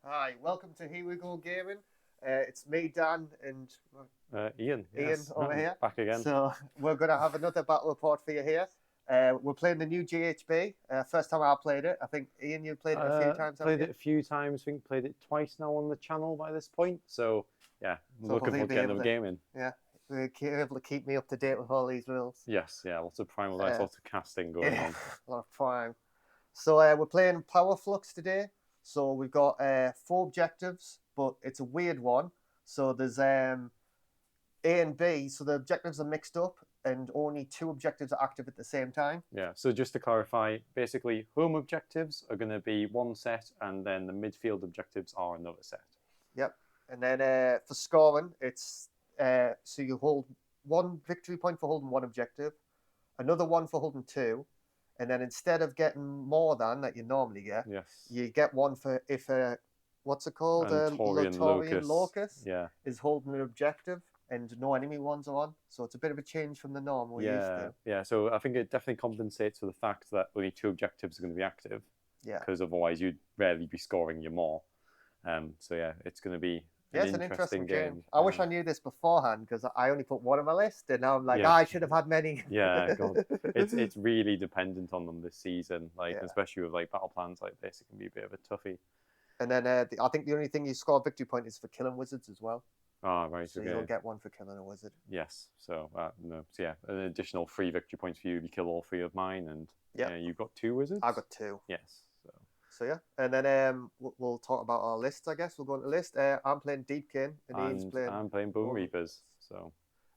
Hi, welcome to Here We Go Gaming. It's me, Dan, and Ian, Ian yes, over here. back again. So we're going to have another battle report for you here. We're playing the new GHB. First time I played it. I think, Ian, you played it a few times, haven't Played you? it a few times. I think played it twice now on the channel by this point. So yeah, So looking hopefully forward to getting them gaming. Yeah, we're able to keep me up to date with all these rules. Yes, yeah, lots of primal dice, lots of casting going Yeah, on. a lot of prime. So we're playing Power Flux today. So we've got 4 objectives, but it's a weird one. So there's A and B, so the objectives are mixed up, and only 2 objectives are active at the same time. Yeah, so just to clarify, basically home objectives are going to be one set, and then the midfield objectives are another set. Yep. And then for scoring, it's so you hold 1 victory point for holding 1 objective, another one for holding 2, and then instead of getting more than that you normally get, Yes, you get one for if what's it called? Taurian Locus Yeah, is holding an objective and no enemy ones are on. So it's a bit of a change from the norm we're used to. yeah. So I think it definitely compensates for the fact that only 2 objectives are going to be active. Yeah. Because otherwise you'd rarely be scoring your more. So yeah, it's going to be It's an interesting game. I wish I knew this beforehand because I only put one on my list, and now I'm like, I should have had many. Yeah, God, it's really dependent on them this season. Like especially with like battle plans like this, it can be a bit of a toughie. And then I think the only thing you score a victory point is for killing wizards as well. Ah, right. So you'll get one for killing a wizard. Yes. So no. So yeah, an additional 3 victory points for you if you kill all 3 of mine, and you've got 2 wizards. I got 2. Yes. So yeah, and then we'll talk about our lists. I guess we'll go into the list. I'm playing Deepkin, and I'm playing Bonereapers. So,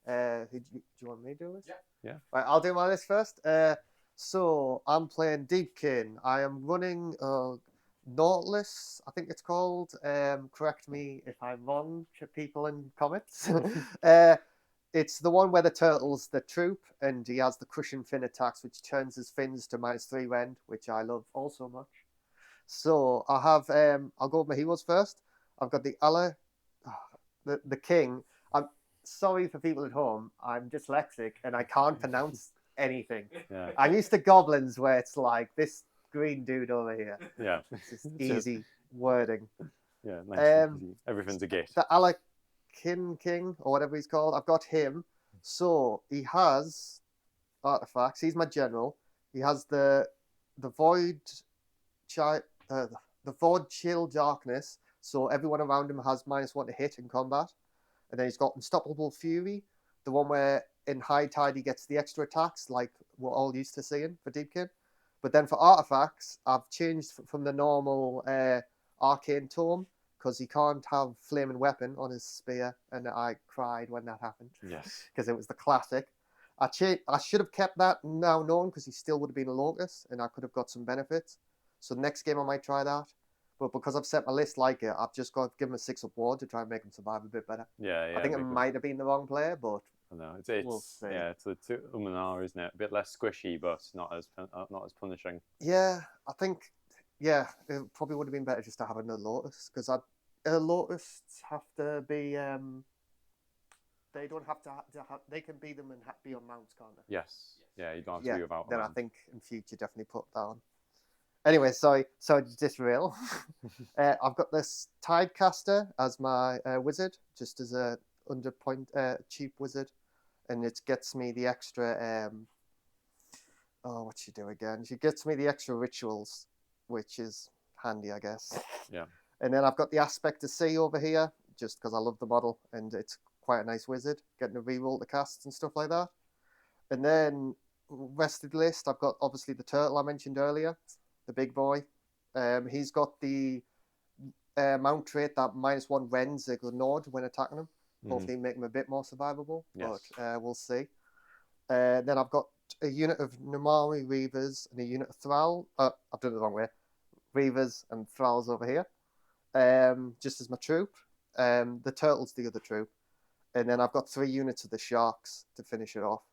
do you want me to do this? Yeah. Right, I'll do my list first. So I'm playing Deepkin. I am running Nautilus, I think it's called. Correct me if I'm wrong, people in comments. It's the one where the turtle's the troop, and he has the crushing fin attacks, which turns his fins to -3 rend, which I love all so much. So I have I'll go with my heroes first. I've got the king. I'm sorry for people at home. I'm dyslexic and I can't pronounce anything. Yeah. I'm used to goblins where it's like this green dude over here. Yeah. It's just easy wording. Yeah, nice. Easy. Everything's a gate. The Alakin King or whatever he's called. I've got him. So he has artifacts. He's my general. He has the void the Void Chill Darkness, so everyone around him has -1 to hit in combat. And then he's got Unstoppable Fury, the one where in High Tide he gets the extra attacks, like we're all used to seeing for Deepkin. But then for artifacts, I've changed from the normal Arcane Tome, because he can't have Flaming Weapon on his spear, and I cried when that happened. Yes. Because it was the classic. I should have kept that now known, because he still would have been a Locust, and I could have got some benefits. So next game I might try that. But because I've set my list like it, I've just got to give him a 6-up ward to try and make him survive a bit better. Yeah. I think it might have been the wrong player, but no, we'll see. Yeah, it's a Umanar, isn't it? A bit less squishy, but not as punishing. Yeah, I think it probably would have been better just to have another Lotus, because Lotus have to be they don't have to have, they can be them and be on mounts, can't they? Yes. Yeah, you don't have to be without them. Then I think in future definitely put that on. Anyway, sorry to disrail. I've got this Tidecaster as my wizard, just as a cheap wizard, and it gets me the extra. What she do again? She gets me the extra rituals, which is handy, I guess. Yeah. And then I've got the Aspect of Sea over here, just because I love the model, and it's quite a nice wizard, getting to reroll the casts and stuff like that. And then rest of the list, I've got obviously the turtle I mentioned earlier. The big boy. He's got the mount trait that -1 rends a Nord when attacking him. Hopefully make him a bit more survivable, but we'll see. Then I've got a unit of Nomari Reavers and a unit of Thrall. I've done it the wrong way. Reavers and Thralls over here. Just as my troop. The turtle's the other troop. And then I've got 3 units of the Sharks to finish it off.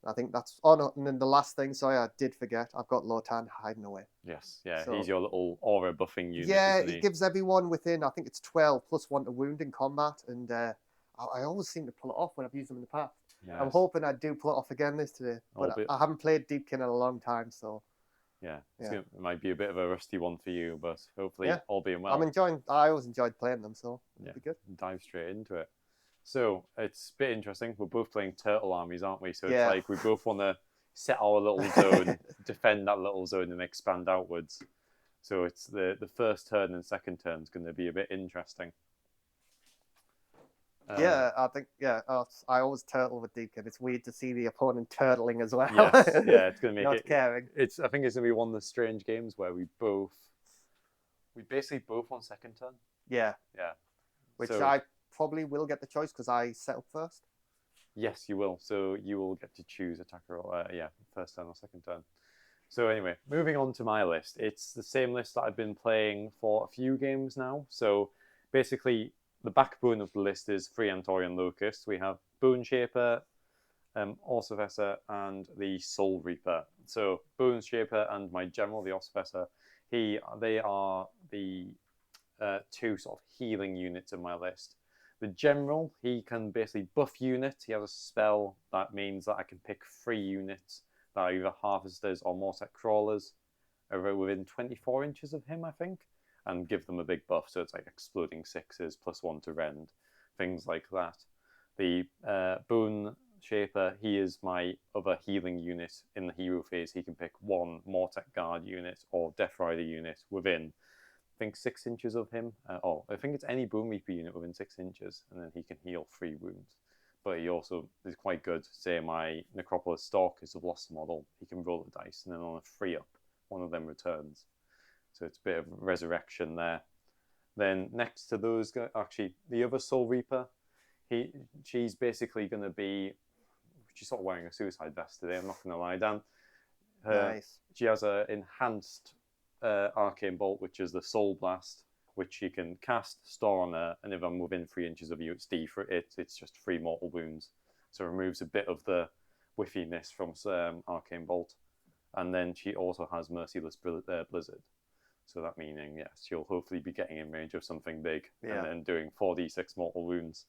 I think that's... Oh, no, and then the last thing, sorry, I did forget. I've got Lotan hiding away. Yes, yeah, so, he's your little aura buffing unit, yeah, isn't he? He gives everyone within, I think it's 12, +1 to wound in combat, and I always seem to pull it off when I've used them in the past. Yes. I'm hoping I do pull it off again this today, but I haven't played Deepkin in a long time, so Yeah, Yeah. it might be a bit of a rusty one for you, but hopefully Yeah. all being well. I always enjoyed playing them, so it'll be good. Dive straight into it. So it's a bit interesting. We're both playing turtle armies, aren't we? So it's Yeah. like we both want to set our little zone, defend that little zone, and expand outwards. So it's the first turn and second turn is going to be a bit interesting. Yeah, I think I always turtle with Deepkin. It's weird to see the opponent turtling as well. Yes, yeah, it's going to make Not it. caring. I think it's going to be one of the strange games where we basically both on second turn. Yeah. Yeah. Which So, I probably will get the choice because I set up first. Yes, you will. So you will get to choose attacker or first turn or second turn. So anyway, moving on to my list. It's the same list that I've been playing for a few games now. So basically, the backbone of the list is 3 Antorian Locusts. We have Bone Shaper, Ossiarch, and the Soul Reaper. So Bone Shaper and my general, the Ossiarch, they are the 2 sort of healing units in my list. The general, he can basically buff units. He has a spell that means that I can pick 3 units that are either harvesters or mortar crawlers within 24 inches of him, I think, and give them a big buff. So it's like exploding 6s, +1 to rend, things like that. The Bone Shaper, he is my other healing unit in the hero phase. He can pick 1 Mortec Guard unit or Death Rider unit within, I think, 6 inches of him. I think it's any Bone Reaper unit within 6 inches, and then he can heal 3 wounds. But he also is quite good. Say my Necropolis Stalkers have lost a model, he can roll the dice, and then on a 3-up, one of them returns. So it's a bit of resurrection there. Then next to those, actually, the other Soul Reaper, she's basically going to be, she's sort of wearing a suicide vest today, I'm not going to lie, Dan. Nice. She has an enhanced Arcane Bolt, which is the Soul Blast, which she can cast, store on her, and if I'm within 3 inches of you, it's just 3 mortal wounds. So it removes a bit of the whiffiness from Arcane Bolt. And then she also has Merciless Blizzard. So that meaning, yes, she'll hopefully be getting in range of something big and then doing 4d6 mortal wounds.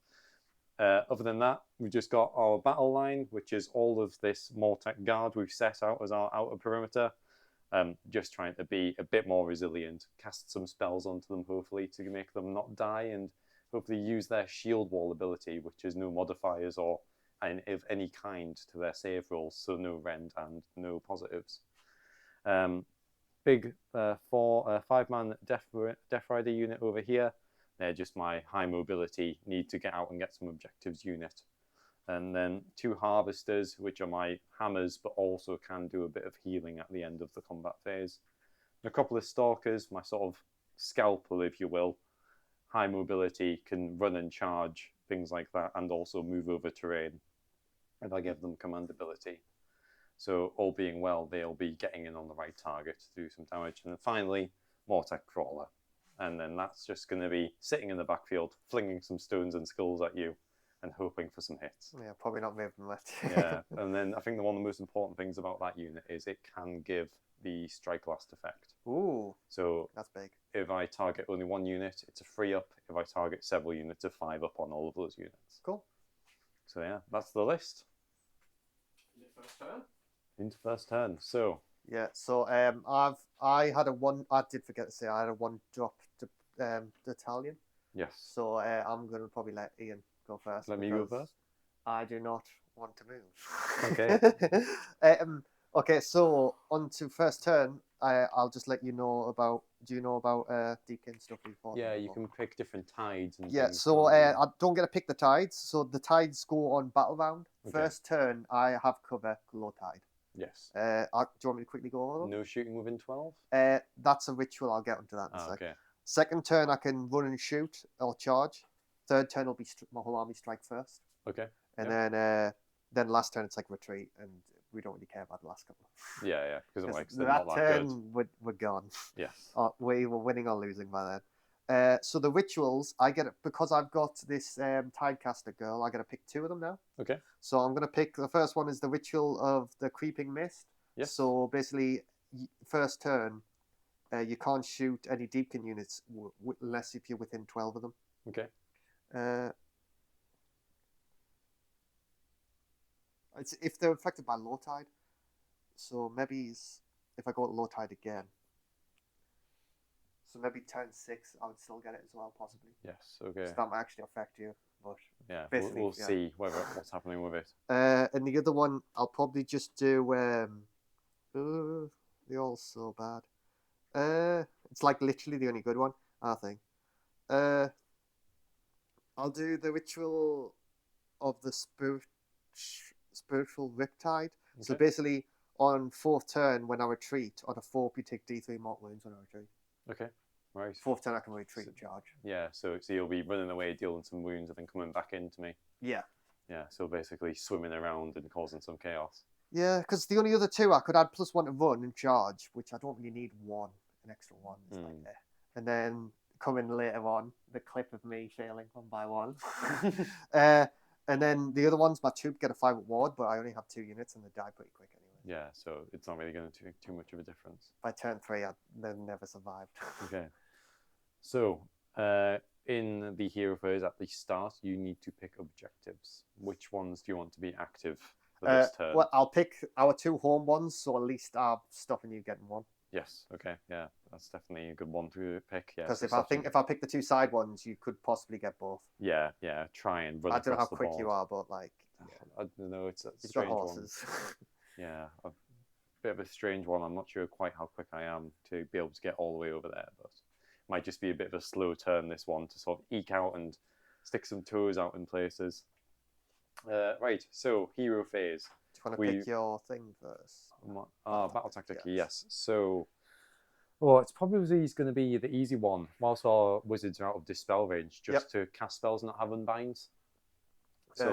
Other than that, we've just got our battle line, which is all of this Mortec Guard we've set out as our outer perimeter. Just trying to be a bit more resilient, cast some spells onto them, hopefully, to make them not die, and hopefully use their shield wall ability, which is no modifiers or of any kind to their save rolls, so no rend and no positives. Big 5-man Death Rider unit over here. They're just my high mobility, need to get out and get some objectives unit. And then 2 harvesters, which are my hammers, but also can do a bit of healing at the end of the combat phase. Necropolis Stalkers, my sort of scalpel, if you will. High mobility, can run and charge, things like that, and also move over terrain if I give them command ability. So all being well, they'll be getting in on the right target to do some damage. And then finally, Mortec Crawler. And then that's just going to be sitting in the backfield, flinging some stones and skulls at you, and hoping for some hits. Yeah, probably not moving much. Yeah, and then I think one of the most important things about that unit is it can give the Strike Blast effect. Ooh, so that's big. If I target only 1 unit, it's a 3-up. If I target several units, a 5-up on all of those units. Cool. So yeah, that's the list. First turn? Into first turn. So yeah, so I did forget to say I had a 1-drop battalion. Yes. So I'm gonna probably let Ian go first. Let me go first. I do not want to move. Okay. Okay, so on to first turn. I'll just let you know about. Do you know about Deepkin stuff before? Yeah, you can pick different tides and yeah. things. So I don't get to pick the tides. So the tides go on battle round. Okay. First turn, I have cover glow tide. Yes. Do you want me to quickly go over them? No shooting within 12. That's a ritual. I'll get onto that in a sec. Okay. Second turn, I can run and shoot or charge. Third turn will be my whole army strike first. Okay. And then last turn it's like retreat, and we don't really care about the last couple. Yeah, because I'm like that not that turn good. we're gone. Yes. We were winning or losing by then. So the rituals, I get it because I've got this Tidecaster girl. I got to pick 2 of them now. Okay. So I'm gonna pick the first one is the ritual of the creeping mist. Yes. So basically, first turn, you can't shoot any Deepkin units unless if you're within 12 of them. Okay. It's if they're affected by low tide. So maybe if I go to low tide again. So maybe turn 6, I would still get it as well, possibly. Yes. Okay. So that might actually affect you, but Yeah. basically, We'll yeah. see what's happening with it. And the other one, I'll probably just do. They're all so bad. It's like literally the only good one, I think. I'll do the ritual of the spiritual riptide. Okay. So basically, on 4th turn, when I retreat, on a 4, you take D3 mortal wounds when I retreat. Okay. Right. 4th turn, I can retreat and charge. Yeah. So you'll be running away, dealing some wounds, and then coming back into me. Yeah. Yeah. So basically, swimming around and causing some chaos. Yeah, because the only other 2 I could add +1 to run and charge, which I don't really need an extra 1. It's like there. And then coming later on, the clip of me failing 1 by 1. And then the other ones, my tube get a 5 ward, but I only have 2 units and they die pretty quick anyway. Yeah, so it's not really going to make too much of a difference. By turn 3, they never survived. Okay. So, in the hero phase at the start, you need to pick objectives. Which ones do you want to be active for this turn? Well, I'll pick our 2 home ones, so at least I'm stopping you getting 1. Yes. Okay. Yeah, that's definitely a good one to pick. Yeah. Because if I pick the 2 side ones, you could possibly get both. Yeah. Yeah. Try and run. I don't know how quick board. you are, but like. Yeah. I don't know. It's a You've strange got horses. one. Yeah. A bit of a strange one. I'm not sure quite how quick I am to be able to get all the way over there, but it might just be a bit of a slow turn. This one to sort of eke out and stick some toes out in places. Right. So hero phase. Do you want to pick your thing first? Battle tactic, yes. So, well, it's probably going to be the easy one. Whilst our wizards are out of dispel range, just to cast spells and not have unbinds. So,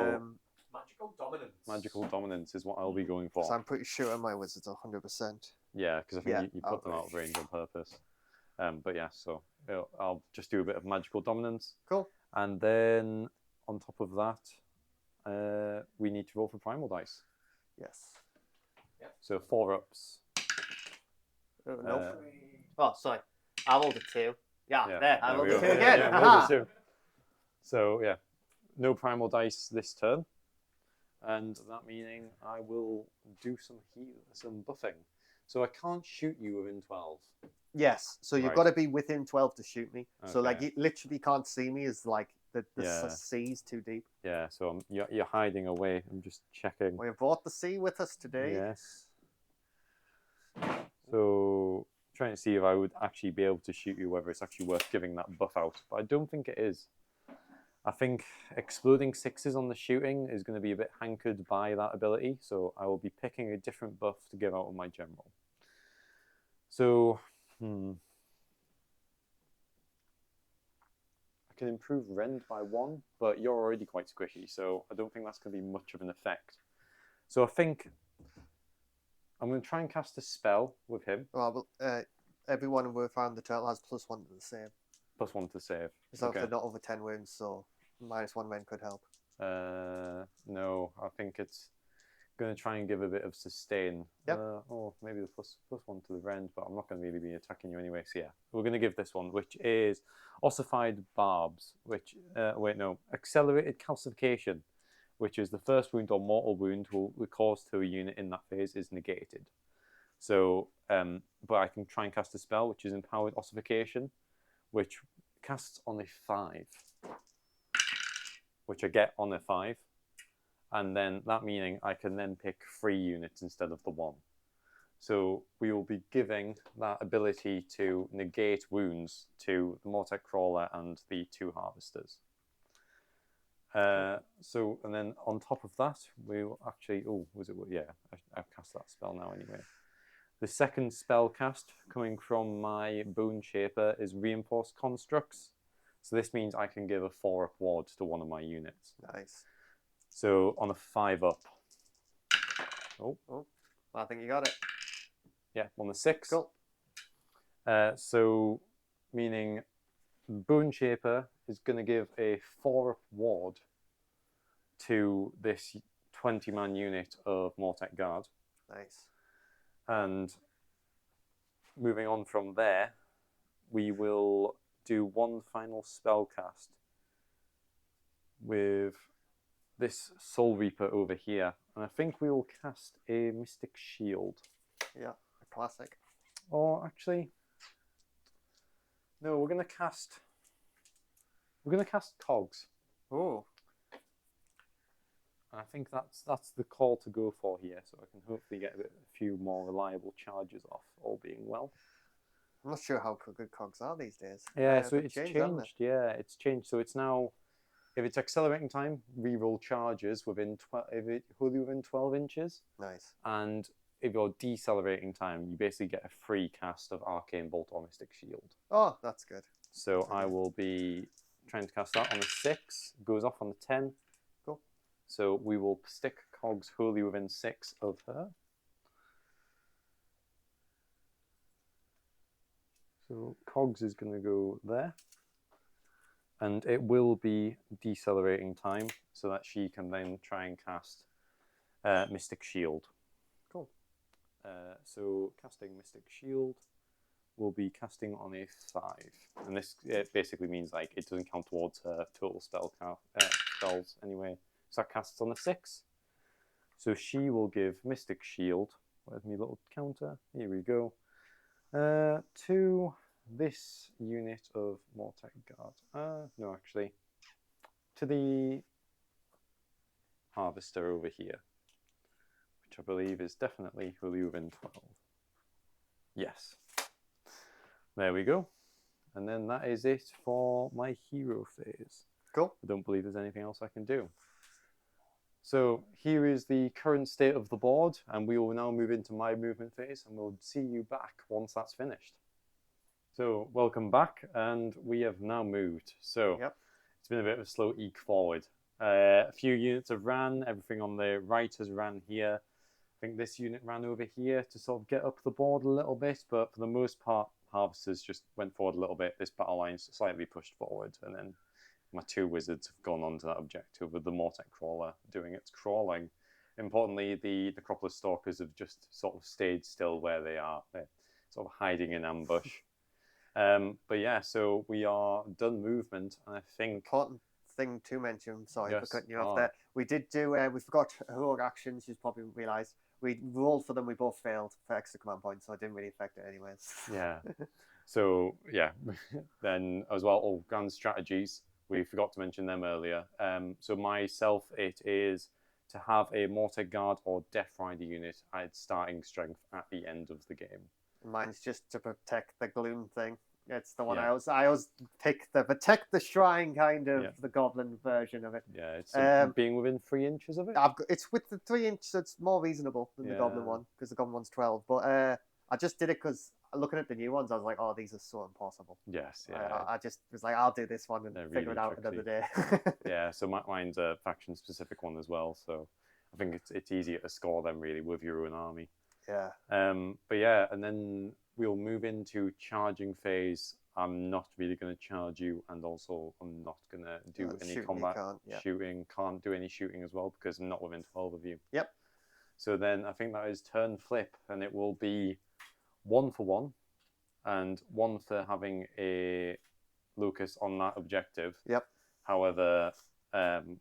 magical dominance. Magical dominance is what I'll be going for. So I'm pretty sure my wizards are 100%. Yeah, because I think you put them out of range on purpose. But yeah, so I'll just do a bit of magical dominance. Cool. And then on top of that, we need to roll for primal dice. Yes. Yep. So 4 ups. Nope. Oh, sorry. I rolled a 2. Yeah, there. I rolled a 2 go. again. Yeah, rolled a 2. So yeah, no primal dice this turn, and that meaning I will do some buffing. So I can't shoot you within 12. Yes. So you've got to be within 12 to shoot me. Okay. So like you literally can't see me. Is like the sea's too deep. Yeah. So you're hiding away. I'm just checking. We brought the sea with us today. Yes. So trying to see if I would actually be able to shoot you, whether it's actually worth giving that buff out. But I don't think it is. I think exploding 6s on the shooting is going to be a bit hankered by that ability. So I will be picking a different buff to give out on my general. So, I can improve rend by 1, but you're already quite squishy. So I don't think that's going to be much of an effect. So I think I'm going to try and cast a spell with him. Well, everyone we've found the turtle has +1 to the save. +1 to save. So if they're not over 10 wounds, so -1 rend could help. No, I think it's going to try and give a bit of sustain. Yep. Maybe the +1 to the rend, but I'm not going to really be attacking you anyway. So yeah, we're going to give this one, which is Ossified Barbs, which, Accelerated Calcification, which is the first wound or mortal wound will cause to a unit in that phase is negated. So, but I can try and cast a spell, which is Empowered Ossification, which casts on a 5, which I get on a 5. And then that meaning I can then pick 3 units instead of the 1. So we will be giving that ability to negate wounds to the Mortek Crawler and the 2 Harvesters. And then on top of that, we will actually, I've cast that spell now anyway. The second spell cast coming from my Bone Shaper is Reinforced Constructs. So this means I can give a 4-up ward to one of my units. Nice. So on a 5-up. I think you got it. Yeah, on the 6. Cool. So meaning Bone Shaper is going to give a 4-up ward to this 20-man unit of Mortek Guard. Nice. And moving on from there, we will do one final spell cast with this Soul Reaper over here. And I think we will cast a Mystic Shield. Yeah, I Classic. Or actually, no, we're gonna cast cogs. Oh, And I think that's the call to go for here, so I can hopefully get a few more reliable charges off, all being well. I'm not sure how good cogs are these days. Yeah, so They've it's changed, haven't they? changed. Yeah, it's changed. So it's now, if it's accelerating time, reroll charges within within 12 inches, Nice. and if you're decelerating time, you basically get a free cast of Arcane Bolt or Mystic Shield. Oh, that's good. So That's I good. will be trying to cast that on the 6. Goes off on the 10. Cool. So we will stick cogs wholly within 6 of her. So cogs is going to go there. And it will be decelerating time so that she can then try and cast Mystic Shield. Cool. So casting Mystic Shield will be casting on a 5. And this basically means like it doesn't count towards her total spells anyway. So that casts on a 6. So she will give Mystic Shield. Where's my little counter? Here we go. To this unit of Mortec Guard. No, actually. To the Harvester over here. Which I believe is definitely wholly within 12. Yes. There we go. And then that is it for my hero phase. Cool. I don't believe there's anything else I can do. So here is the current state of the board, and we will now move into my movement phase, and we'll see you back once that's finished. So welcome back, and we have now moved. So Yep. It's been a bit of a slow eke forward. A few units have ran, everything on the right has ran here. I think this unit ran over here to sort of get up the board a little bit, but for the most part, Harvesters just went forward a little bit. This battle line's slightly pushed forward, and then my 2 wizards have gone on to that objective with the Mortec Crawler doing its crawling. Importantly, the Necropolis Stalkers have just sort of stayed still where they are. They're sort of hiding in ambush. But yeah, so we are done movement, and I think... Important thing to mention, sorry for Yes. cutting you off there. We did do, we forgot heroic actions, you probably realised. We rolled for them, we both failed for extra command points, so it didn't really affect it anyways. Yeah. So, yeah. Then, as well, all grand strategies. We forgot to mention them earlier. So myself, it is to have a Mortec Guard or Death Rider unit at starting strength at the end of the game. Mine's just to protect the gloom thing. It's the one Yeah. I always pick, the protect the shrine kind of, Yeah. the goblin version of it. Yeah, it's being within 3 inches of it. It's with the 3 inch, so it's more reasonable than the goblin Yeah. one, because the goblin one's 12. But I just did it because looking at the new ones, I was like, oh, these are so impossible. Yes, yeah. I just was like, I'll do this one and They're figure really it out another day. Yeah, so mine's a faction-specific one as well, so I think it's easier to score them, really, with your own army. Yeah. But yeah, and then we'll move into charging phase. I'm not really going to charge you, and also I'm not going to do any Shooting, combat shooting. Can't do any shooting as well because I'm not within 12 of you. Yep. So then I think that is turn flip, and it will be 1 for 1, and 1 for having a Lucas on that objective. Yep. However,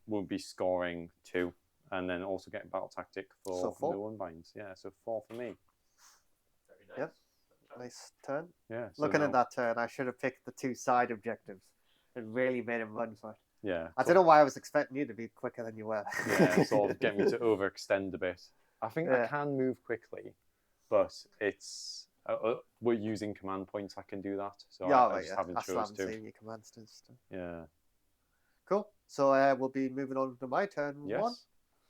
we'll be scoring 2, and then also getting battle tactic for So 4. no unbinds. Yeah, so 4 for me. Very nice. Yep. Nice turn. Yeah. So Looking now, at that turn, I should have picked the 2 side objectives and really made him run for it. Yeah. I don't know why I was expecting you to be quicker than you were. Yeah, sort of get me to overextend a bit. I think I can move quickly, but it's we're using command points. I can do that, so I just haven't chose to. Your commands to stuff. Yeah. Cool. So we'll be moving on to my turn. Yes. 1.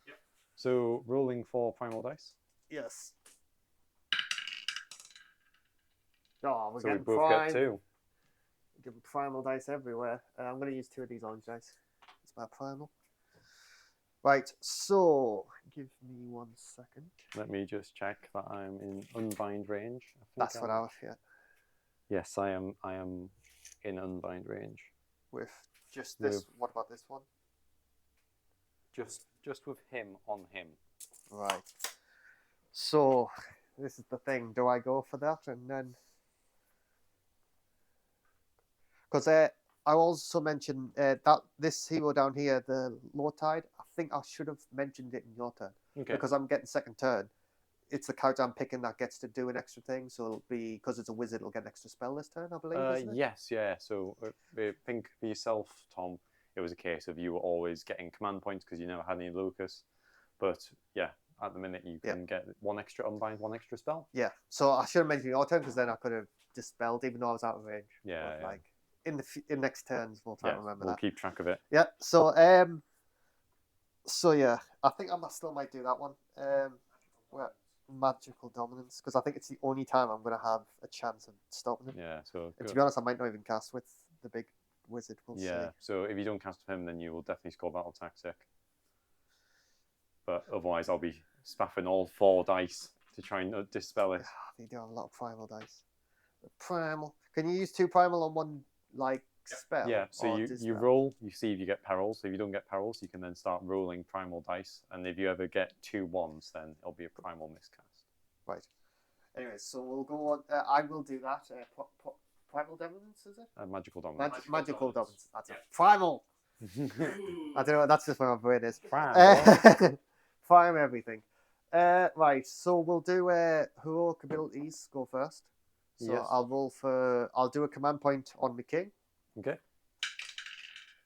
Yep. So rolling for primal dice. Yes. Oh, we're So we getting both prime. get 2. Getting primal dice everywhere. I'm going to use 2 of these orange dice. It's my primal. Right, so give me 1 second. Let me just check that I'm in unbind range. That's what I was. Yeah. Yes, I am. I am in unbind range. With just this. What about this one? Just with him on him. Right. So this is the thing. Do I go for that and then? Because I also mentioned that this hero down here, the Low Tide, I think I should have mentioned it in your turn. Okay. Because I'm getting second turn. it's the character I'm picking that gets to do an extra thing. So it'll be, because it's a wizard, it'll get an extra spell this turn, I believe. Isn't it? Yes, yeah. So I think for yourself, Tom, it was a case of you were always getting command points because you never had any Lucas. But yeah, at the minute you can get one extra unbind, one extra spell. Yeah. So I should have mentioned your turn because then I could have dispelled even though I was out of range. Yeah, but, yeah. like in next turns, we'll try to remember we'll that. keep track of it. Yeah. So yeah, I think I still might do that one. Magical dominance, because I think it's the only time I'm going to have a chance of stopping him. Yeah. So and to be honest, I might not even cast with the big wizard. We'll see. So if you don't cast with him, then you will definitely score battle tactic. But otherwise, I'll be spaffing all 4 dice to try and dispel it. They do have a lot of primal dice. Primal. Can you use 2 primal on one spell? Yeah. So you roll. You see if you get perils. So if you don't get perils, you can then start rolling primal dice. And if you ever get 2 1s, then it'll be a primal miscast. Right. Anyway, so we'll go on. I will do that. Primal dominance, is it? Magical dominance. Magical dominance. That's it. Primal. I don't know. That's just where my brain is. Prime everything. Right. So we'll do heroic abilities. Go first. So yes. I'll do a command point on the king. Okay.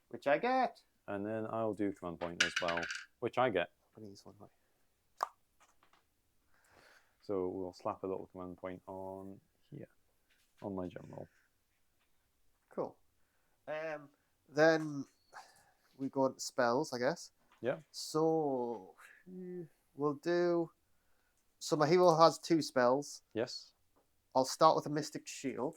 Which I get. And then I'll do command point as well, which I get. Please, one way. So we'll slap a little command point on here, on my general. Cool. Then we go on spells, I guess. Yeah. So we'll do. So my hero has 2 spells. Yes. I'll start with a Mystic Shield.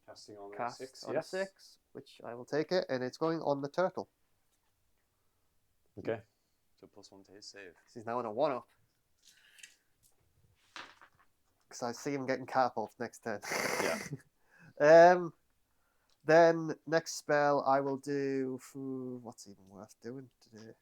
Casting on Cast 6. on 6, which I will take it, and it's going on the turtle. Okay. So +1 to his save. He's now on a 1-up. Because I see him getting catapulted next turn. Yeah. Then next spell I will do. What's even worth doing today?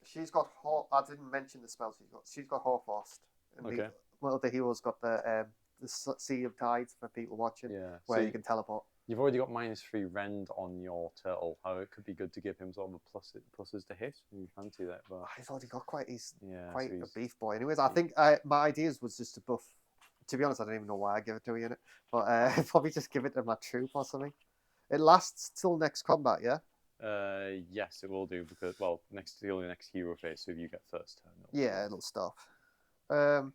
She's got. I didn't mention the spell she's got Hoarfrost. And Okay. One of the heroes got the Sea of Tides for people watching. Yeah. Where so you can teleport. You've already got -3 rend on your turtle. How it could be good to give him sort of a pluses to hit. You fancy that, but He's already got quite. He's yeah, quite so a beef boy. Anyways, I think my ideas was just to buff. To be honest, I don't even know why I give it to a unit, but probably just give it to my troop or something. It lasts till next combat, yeah. Yes, it will do because the only next hero phase. So if you get first turn, it'll stop. Yeah,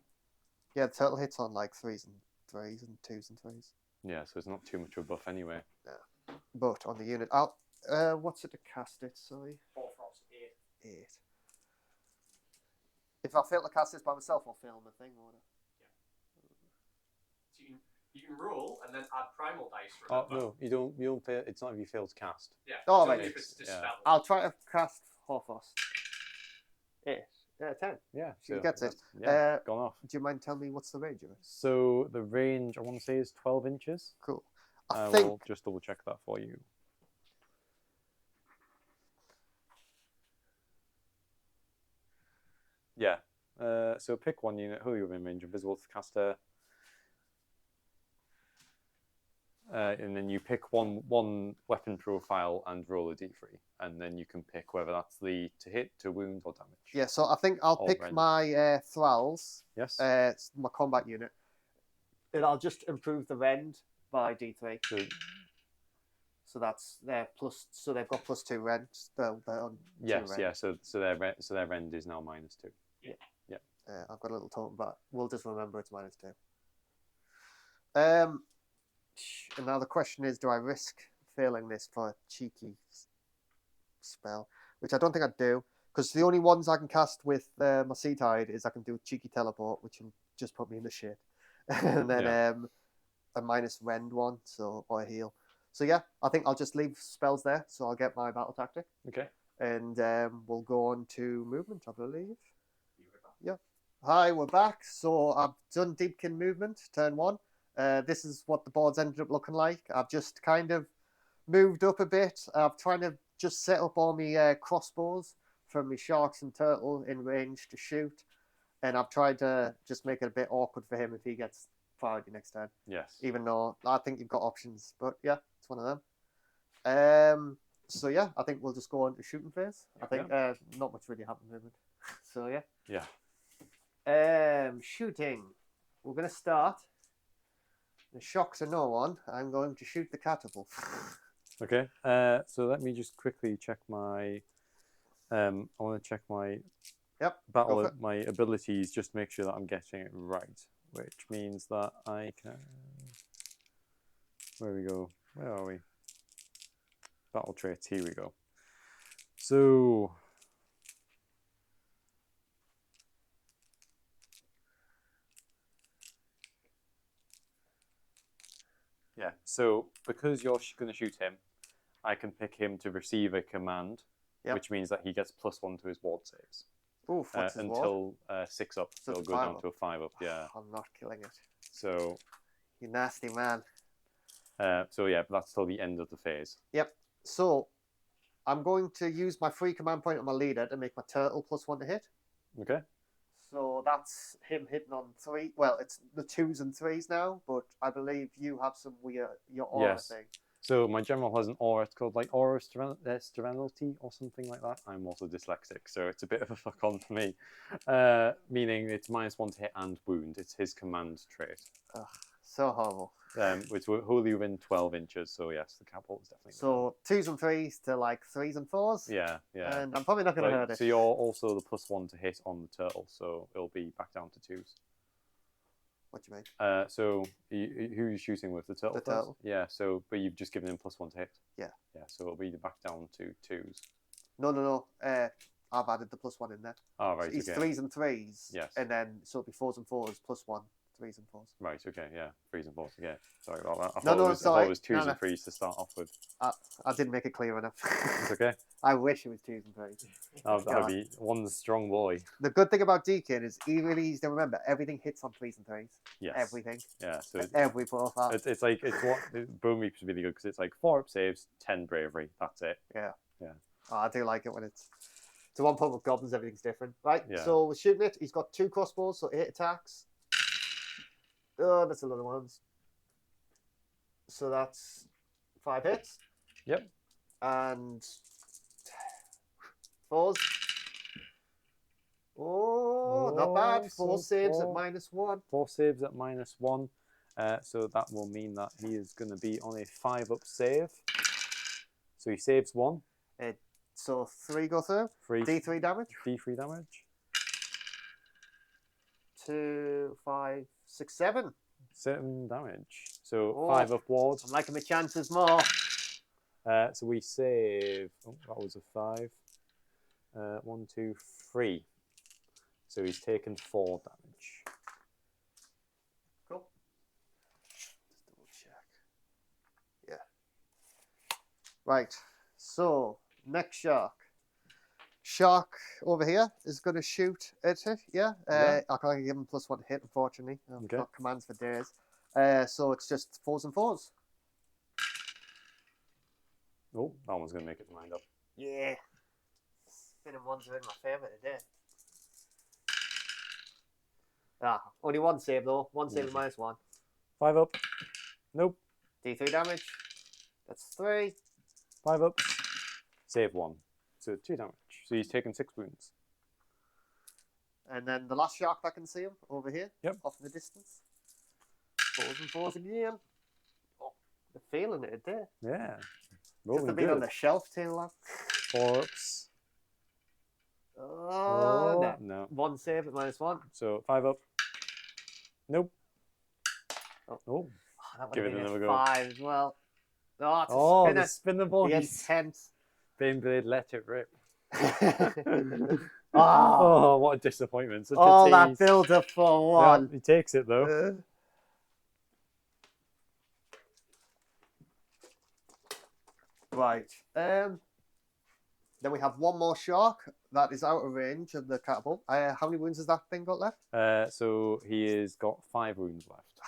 the turtle hits on like 3s and 3s and 2s and 3s. Yeah, so it's not too much of a buff anyway. Yeah. But on the unit, what's it to cast it? Sorry. Hoarfrost 8. 8. If I fail to cast this by myself, I'll fail the thing order. So you can roll and then add primal dice. Oh Remember? no, you don't fail. It's not if you fail to cast. Yeah. Oh, it's right. only if it's dispelled. I'll try to cast Hoarfrost. 8. 10. Yeah, She gets it. Yeah, gone off. Do you mind telling me what's the range of it? So the range I want to say is 12 inches. Cool. I think will just double check that for you. Yeah. So pick one unit who you're in range of visible to caster. And then you pick one weapon profile and roll a d3, and then you can pick whether that's to hit, to wound, or damage. Yeah, so I think I'll pick rend. my Thralls. Yes. It's my combat unit. And I'll just improve the rend by d3. So that's their plus. So they've got +2 rend. They're on yes, 2 rend. yeah. So their rend is now -2. Yeah. Yeah. I've got a little totem, but we'll just remember it's -2. And now the question is, do I risk failing this for a cheeky spell? Which I don't think I do, because the only ones I can cast with my Sea Tide is I can do a cheeky teleport, which will just put me in the shit, and then a -rend one, or a heal. So yeah, I think I'll just leave spells there, so I'll get my battle tactic. Okay. And we'll go on to movement, I believe. Yeah. Hi, we're back. So I've done Deepkin movement, turn 1. This is what the board's ended up looking like. I've just kind of moved up a bit. I've trying to just set up all my crossbows from my sharks and turtle in range to shoot. And I've tried to just make it a bit awkward for him if he gets priority next turn. Yes. Even though I think you've got options. But yeah, it's one of them. So yeah, I think we'll just go on to shooting phase. I think not much really happened movement. So yeah. Yeah. Shooting. We're gonna start. The shocks are no one. I'm going to shoot the catapult. Okay. So let me just quickly check my. I want to check my Yep. battle, my abilities, just to make sure that I'm getting it right. Which means that I can. Where we go? Where are we? Battle traits. Here we go. So. Yeah. So because you're going to shoot him, I can pick him to receive a command, which means that he gets +1 to his ward saves. Oof, what's his ward? Until 6 up. So it'll it's go down up. to a 5 up. Yeah. I'm not killing it. So. You nasty man. So yeah, that's till the end of the phase. Yep. So I'm going to use my free command point on my leader to make my turtle +1 to hit. Okay. So that's him hitting on 3. Well, it's the 2s and 3s now, but I believe you have some weird your aura thing. So my general has an aura. It's called like aura sterility or something like that. I'm also dyslexic, so it's a bit of a fuck on for me. Meaning it's -1 to hit and wound. It's his command trait. Ugh, so horrible. Which wholly within 12 inches. So yes, the catapult is definitely. So 2s and 3s to like 3s and 4s. Yeah. And I'm probably not going to hurt it. So you're also the +1 to hit on the turtle, so it'll be back down to 2s. What do you mean? So who are you shooting with? The turtle? The turtle. Yeah, so, but you've just given him +1 to hit. Yeah. Yeah, so it'll be back down to 2s. No. I've added the +1 in there. Oh, right, so he's okay. 3s and 3s. Yes. And then, so it'll be 4s and 4s +1, 3s and 4s. Right, okay, yeah. 3s and 4s, okay. Sorry about that. I thought it was 2s and 3s to start off with. I didn't make it clear enough. It's okay. I wish it was 2s and 3s. That'd be one strong boy. The good thing about Deepkin is he really easy to remember. Everything hits on 3s and 3s. Yes. Everything. Yeah, so every profile. It's like, it's what Bonereapers is really good because it's like 4 up saves, 10 bravery. That's it. Yeah. Yeah. Oh, I do like it when it's to one point with goblins, everything's different. Right, Yeah. so we're shooting it. He's got 2 crossbows, so 8 attacks. Oh, that's a lot of ones. So that's 5 hits. Yep. And 4s. Oh, not bad. 4 saves at -1. 4 saves at -1. So that will mean that he is going to be on a 5 up save. So he saves 1. So 3 go through. D3 damage. D3 damage. 2, 5, 6, 7. 7 damage. So 5 up ward. I'm liking my chances more. So we save. Oh, that was a 5. 1, 2, 3. So he's taken 4 damage. Cool. Just double check. Yeah. Right. So next shark. Shark over here is going to shoot at it. Yeah. I can't give him +1 hit, unfortunately. I've got commands for days. So it's just 4s and 4s. Oh, that one's going to make it mind up. Yeah. Spinning ones are in my favourite today. Only 1 save though. 1 save at -1. 5 up. Nope. D3 damage. That's 3. 5 up. Save 1. So 2 damage. So he's taken 6 wounds. And then the last shark I can see him over here. Yep. Off in the distance. 4s and 4s again. Oh, they're feeling it today. Yeah. Just been on the shelf too long. 4 ups. Oh, no. 1 save at -1. So 5 up. Nope. Oh, that would Give have it been another a go. 5 as well. Oh, it's a spinner. The spin the ball. The intense. Baneblade let it rip. Oh, what a disappointment. Such all a that tease. build up for 1. Yeah, he takes it though. Right. Then we have 1 more shark that is out of range of the catapult. How many wounds has that thing got left? So he has got 5 wounds left.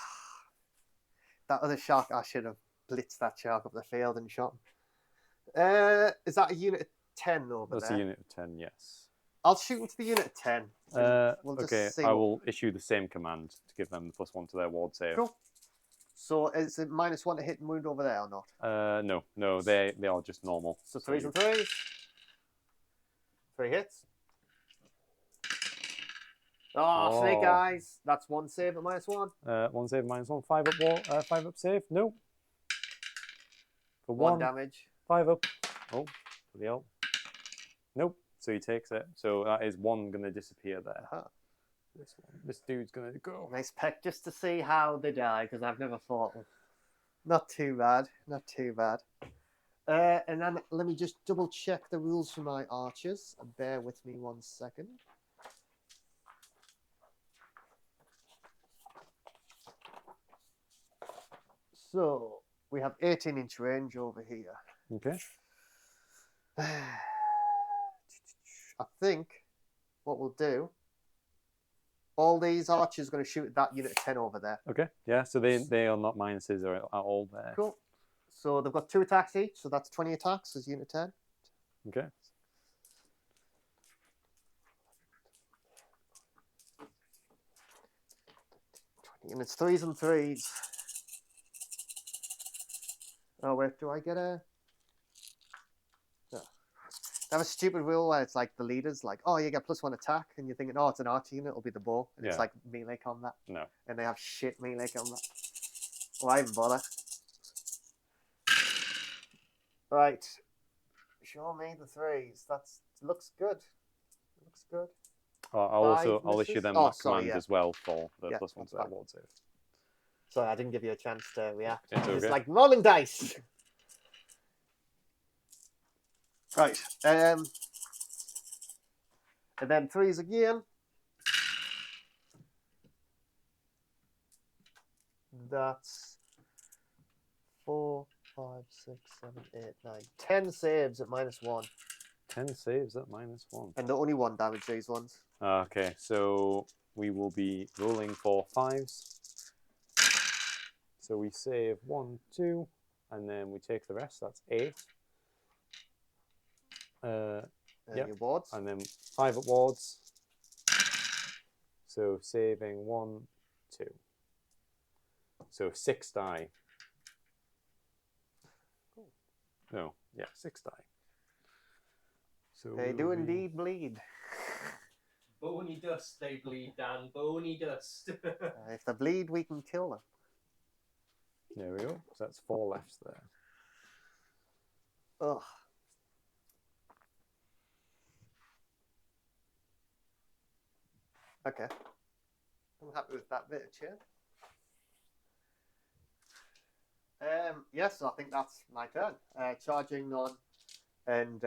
That other shark, I should have blitzed that shark up the field and shot him. Is that a unit of 10 over That's there? a unit of 10, yes. I'll shoot into the unit of 10. Okay, I will issue the same command to give them the +1 to their ward save. Cool. So is it -1 to hit and wound over there or not? No, they are just normal. So 3s and 3s. 3 hits. Oh, snake eyes. That's 1 save at -1. 1 save -1. 5 up wall. 5 up save. No. For 1 1 damage. 5 up. Oh, for the hell. Nope. So he takes it. So that is 1 gonna disappear there. This dude's gonna go. Nice peck just to see how they die, because I've never fought them. Not too bad. Not too bad. And then let me just double check the rules for my archers. Bear with me 1 second. So we have 18-inch range over here. Okay. I think what we'll do, all these archers are going to shoot at that unit of 10 over there. Okay. Yeah. So they are not minuses or at all there. Cool. So they've got 2 attacks each, so that's 20 attacks as unit 10. Okay. And it's 3s and 3s. Oh, wait, do I get a... No. They have a stupid rule where it's like the leaders, like, oh, you get +1 attack, and you're thinking, oh, it's an archer unit, it'll be the bow. And it's like melee combat. No. And they have shit melee combat. Why even bother? Right. Show me the 3s. Looks good. Looks good. I'll issue them that command as well for the +1 to that ward save. Sorry, I didn't give you a chance to react. It's okay. It's like rolling dice. Right. And then 3s again. That's 4, 5, 6, 7, 8, 9. 10 saves at -1. 10 saves at -1. And they're only 1 damage, these ones. Okay, so we will be rolling for 5s. So we save 1, 2, and then we take the rest. That's 8. Your wards. And then 5 at wards. So saving 1, 2. So 6 die. No, yeah, 6 die. So They do indeed bleed. Bony dust, they bleed, Dan. Bony dust. If they bleed, we can kill them. There we go. So that's 4 left there. Ugh. Okay. I'm happy with that bit of cheer. Yes, I think that's my turn. Charging on, and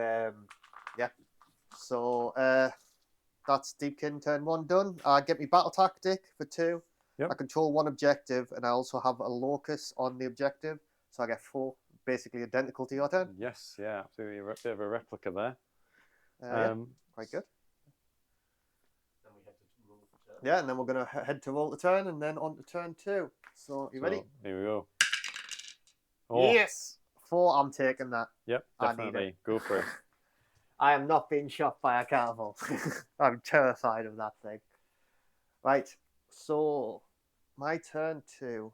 yeah. So that's Deepkin turn 1 done. I get me battle tactic for 2. Yep. I control 1 objective, and I also have a locus on the objective, so I get 4, basically identical to your turn. Yes, yeah, absolutely. A bit of a replica there. Yeah, quite good. Then we head to roll for turn. Yeah, and then we're going to head to roll the turn, and then on to turn 2. So, you ready? Here we go. Oh. Yes! 4, I'm taking that. Yep, definitely. Go for it. I am not being shot by a cannibal. I'm terrified of that thing. Right, so my turn 2.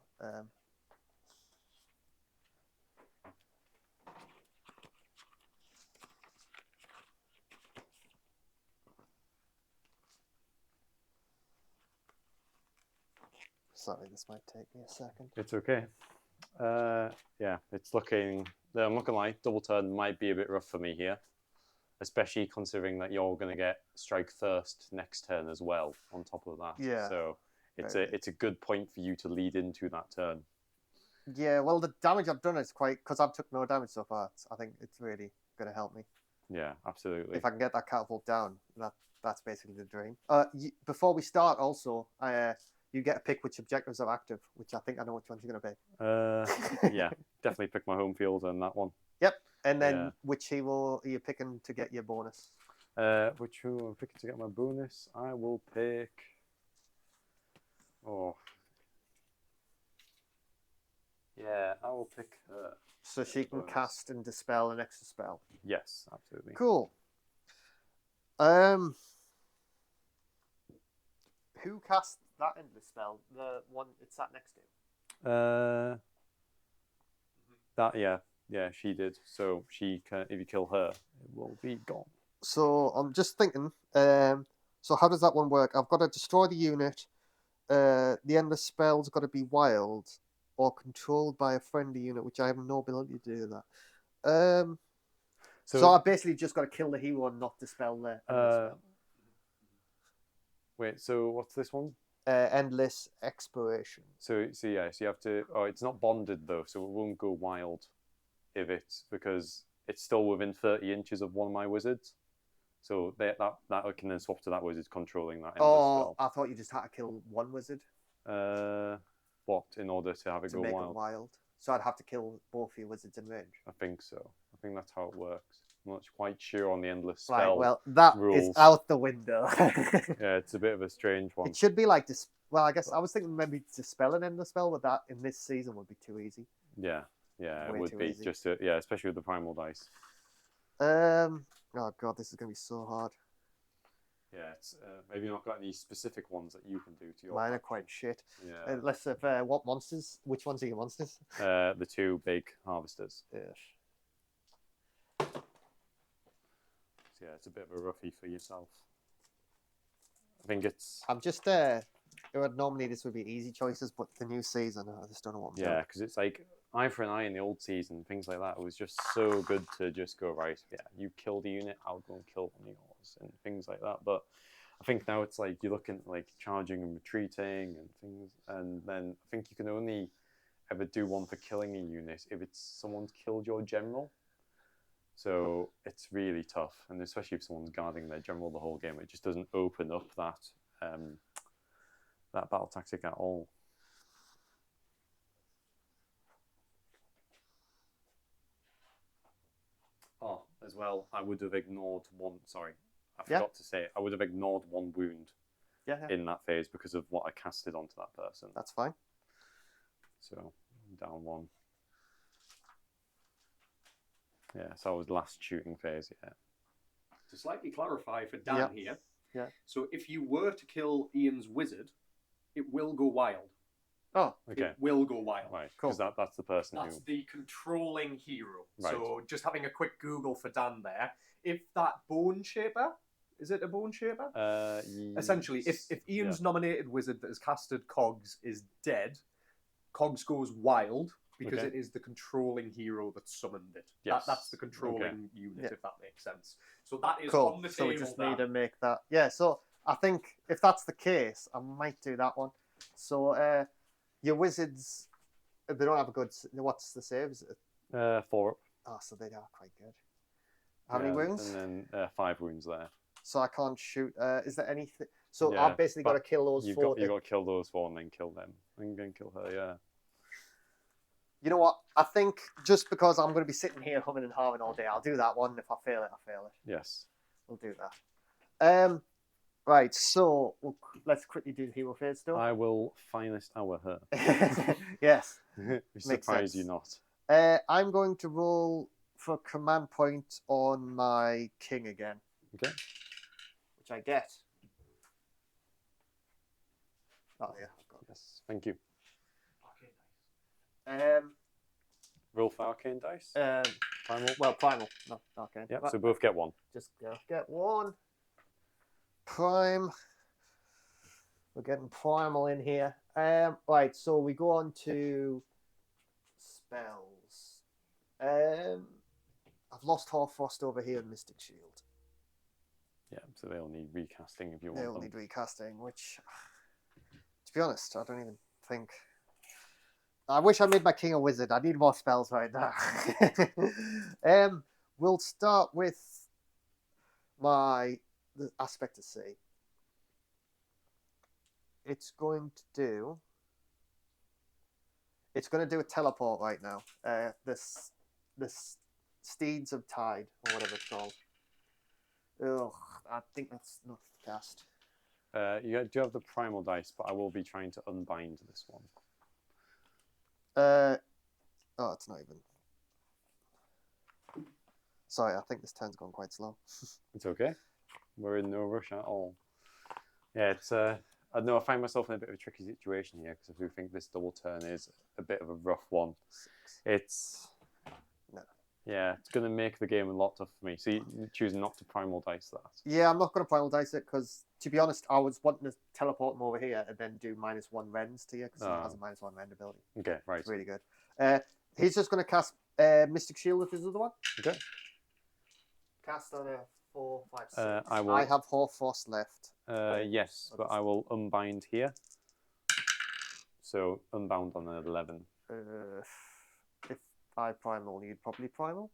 Sorry, this might take me a second. It's okay. Yeah, it's looking... I'm not going to lie, double turn might be a bit rough for me here. Especially considering that you're going to get strike first next turn as well, on top of that. Yeah. So it's a good point for you to lead into that turn. Yeah, well, the damage I've done is quite... Because I've took no damage so far, I think it's really going to help me. Yeah, absolutely. If I can get that catapult down, that's basically the dream. Before we start, also, you get to pick which objectives are active, which I think I know which ones you're going to pick. Yeah, definitely pick my home field on that one. Yep. And then which hero are you picking to get your bonus? Which hero I'm picking to get my bonus? I will pick... Oh. Yeah, I will pick her. So she can cast and dispel an extra spell. Yes, absolutely. Cool. Who cast that into the spell? The one it's sat next to. Yeah, she did. So she can, if you kill her, it will be gone. So I'm just thinking. So how does that one work? I've got to destroy the unit. The endless spell's got to be wild or controlled by a friendly unit, which I have no ability to do that. So I basically just got to kill the hero and not dispel the endless spell. Wait, so what's this one? Endless expiration. So you have to. Oh, it's not bonded though, so it won't go wild if it's because it's still within 30 inches of one of my wizards. So that can then swap to that wizard controlling that endless spell. I thought you just had to kill one wizard. What in order to have it go make wild? It wild. So I'd have to kill both your wizards in range. I think so. I think that's how it works. I'm not quite sure on the endless spell. Right. Well, that rules. is out the window. Yeah, it's a bit of a strange one. It should be like this. Well, I guess I was thinking maybe dispel an endless spell, but that in this season would be too easy. Yeah, it would be easy. just especially with the primal dice. Oh god, this is gonna be so hard. Yeah, it's maybe not got any specific ones that you can do to your. Mine are quite shit. Yeah. Let's have what monsters? Which ones are your monsters? The two big harvesters. Yes. So yeah, it's a bit of a roughie for yourself. I think it's. I'm just normally this would be easy choices, but the new season, I just don't know what I'm doing. Yeah, because it's like eye for an eye in the old season, things like that. It was just so good to just go, right, yeah, you kill the unit, I'll go and kill one of yours, and things like that. But I think now it's like you're looking at like charging and retreating and things, and then I think you can only ever do one for killing a unit if it's someone's killed your general. So it's really tough, and especially if someone's guarding their general the whole game, it just doesn't open up that that battle tactic at all. Oh, as well, I would have ignored one. Sorry, I forgot to say I would have ignored one wound in that phase because of what I casted onto that person. That's fine. So down one. Yeah, so I was last shooting phase. Yeah. To slightly clarify for Dan here. Yeah. So if you were to kill Ian's wizard, it will go wild. Oh, okay. It will go wild. Right, because that's the person That's who. the controlling hero. Right. So just having a quick Google for Dan there. If that Bone Shaper, is it a Bone Shaper? Essentially, if Ian's nominated wizard that has casted Cogs is dead, Cogs goes wild because it is the controlling hero that summoned it. Yes. That's the controlling unit, if that makes sense. So that is cool. on the So table. we just need to make that. Yeah. So I think if that's the case, I might do that one. So your wizards, they don't have a good. What's the saves? 4. Oh, so they are quite good. How many wounds? And then 5 wounds there. So I can't shoot. Is there anything? So I've basically got to kill those 4. You've got to kill those 4 and then kill them. And then kill her, yeah. You know what? I think just because I'm going to be sitting here humming and hawing all day, I'll do that one. If I fail it, I fail it. Yes. We'll do that. Right, so let's quickly do the hero phase stuff. I will finest hour her. Yes. Surprise you not. I'm going to roll for command point on my king again. Okay. Which I get. Oh, yeah. Yes, thank you. Okay, Roll for arcane dice. Primal. Well, primal, not arcane. Yeah, so both get 1. Just get 1. Prime. We're getting primal in here. Right, so we go on to spells. I've lost Hoarfrost over here and Mystic Shield. Yeah, so they'll need recasting if you want them. They'll need recasting, which, to be honest, I don't even think. I wish I made my king a wizard. I need more spells right now. We'll start with the aspect to sea. It's going to do a teleport right now. The Steeds of Tide, or whatever it's called. Ugh, I think that's not the cast. You do have the primal dice, but I will be trying to unbind this one. Oh, it's not even. Sorry, I think this turn's gone quite slow. It's okay. We're in no rush at all. Yeah, it's I know I find myself in a bit of a tricky situation here because I do think this double turn is a bit of a rough one. 6. It's No. Yeah, it's going to make the game a lot tougher for me. So you're choosing not to primal dice that. Yeah, I'm not going to primal dice it because, to be honest, I was wanting to teleport him over here and then do -1 rends to you because he has a -1 rend ability. Okay, right. It's really good. He's just going to cast Mystic Shield with his other one. Okay. Cast on a 4, 5, 6. I have Hoarfrost left. Yes, but I will unbind here. So unbound on an 11. If I primal, you'd probably primal.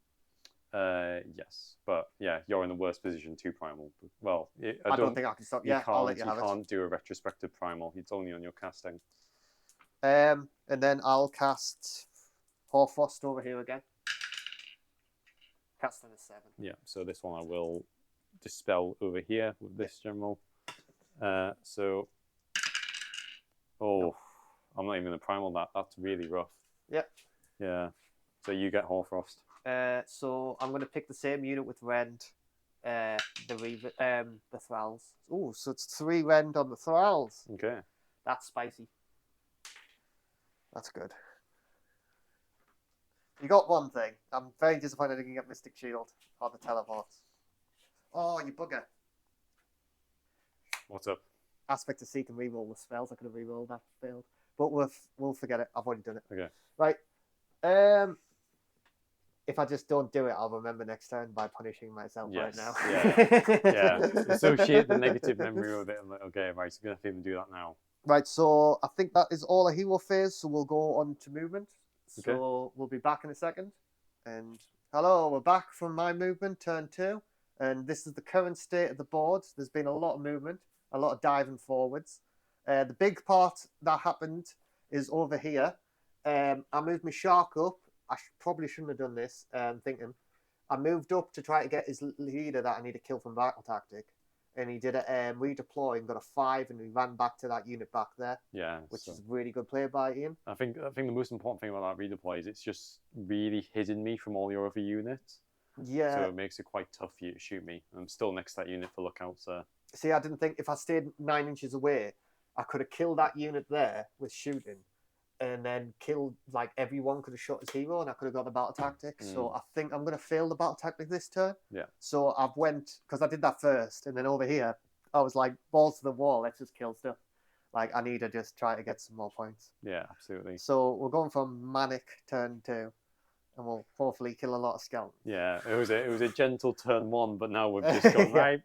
Yes, but yeah, you're in the worst position to primal. Well, I don't think I can stop. Yeah, I'll let you have it. You can't do a retrospective primal. It's only on your casting. And then I'll cast Hoarfrost over here again. Cast on a 7. Yeah, so this one I will dispel over here with this general. So, I'm not even going to primal that. That's really rough. Yep. Yeah. So you get Hoarfrost. So I'm going to pick the same unit with Rend, the Thralls. Oh, so it's 3 Rend on the Thralls. Okay. That's spicy. That's good. You got one thing. I'm very disappointed I didn't get Mystic Shield or the teleports. Oh, you bugger. What's up? Aspect to Seek and reroll the spells. I could have rerolled that, failed. But we'll forget it. I've already done it. Okay. Right. If I just don't do it, I'll remember next turn by punishing myself right now. Yeah. Associate the negative memory with it. I'm like, okay, right, so I'm going to have to even do that now. Right, so I think that is all a hero phase, so we'll go on to movement. So Okay. we'll be back in a second. And hello, we're back from my movement, turn 2. And this is the current state of the board. There's been a lot of movement, a lot of diving forwards. The big part that happened is over here. I moved my shark up. I probably shouldn't have done this, thinking. I moved up to try to get his leader that I need to kill from battle tactic. And he did a redeploy and got a 5, and he ran back to that unit back there. Yeah. Which is a really good play by Ian. I think the most important thing about that redeploy is it's just really hidden me from all your other units. Yeah. So it makes it quite tough for you to shoot me. I'm still next to that unit for lookouts there. See, I didn't think if I stayed 9 inches away, I could have killed that unit there with shooting. And then killed, like, everyone could have shot his hero, and I could have got the battle tactic. So I think I'm going to fail the battle tactic this turn. Yeah. So I've went, because I did that first, and then over here, I was like, balls to the wall, let's just kill stuff. Like, I need to just try to get some more points. Yeah, absolutely. So we're going from Manic turn 2, and we'll hopefully kill a lot of skeletons. Yeah, it was a gentle turn 1, but now we've just gone, right,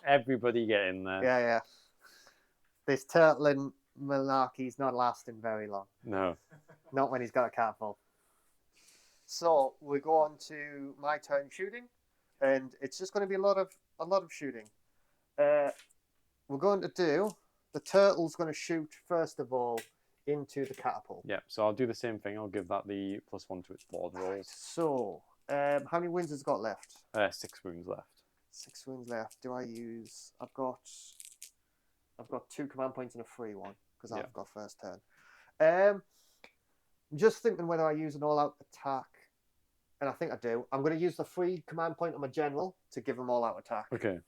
everybody get in there. Yeah. This turtling malarkey's not lasting very long. No. Not when he's got a cat full. So we go on to my turn shooting, and it's just going to be a lot of shooting. We're going to do the turtle's going to shoot first of all into the catapult. Yeah, so I'll do the same thing. I'll give that the +1 to its board rolls. So how many wounds has it got left? 6 wounds left. 6 wounds left. Do I use? I've got 2 command points and a free one because I've got first turn. Just thinking whether I use an all-out attack, and I think I do. I'm going to use the free command point on my general to give him all-out attack. Okay.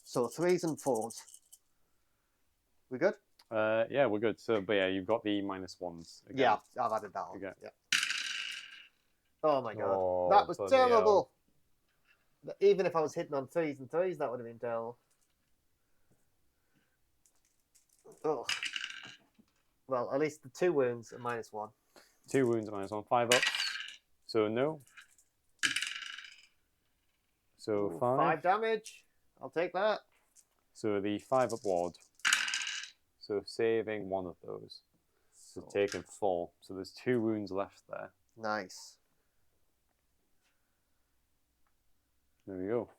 So 3s and 4s. We good? Yeah, we're good. So, but yeah, you've got the -1s again. Yeah, I've added that on. Okay. Yeah. Oh my god, Oh, that was bloody terrible. Even if I was hitting on 3s and 3s, that would have been terrible. Oh. Well, at least the 2 wounds are -1. 2 wounds -1, 5 up. So no. So Ooh, 5. 5 damage. I'll take that. So the 5 up ward. So saving 1 of those. So taking 4. So there's 2 wounds left there. Nice. There we go.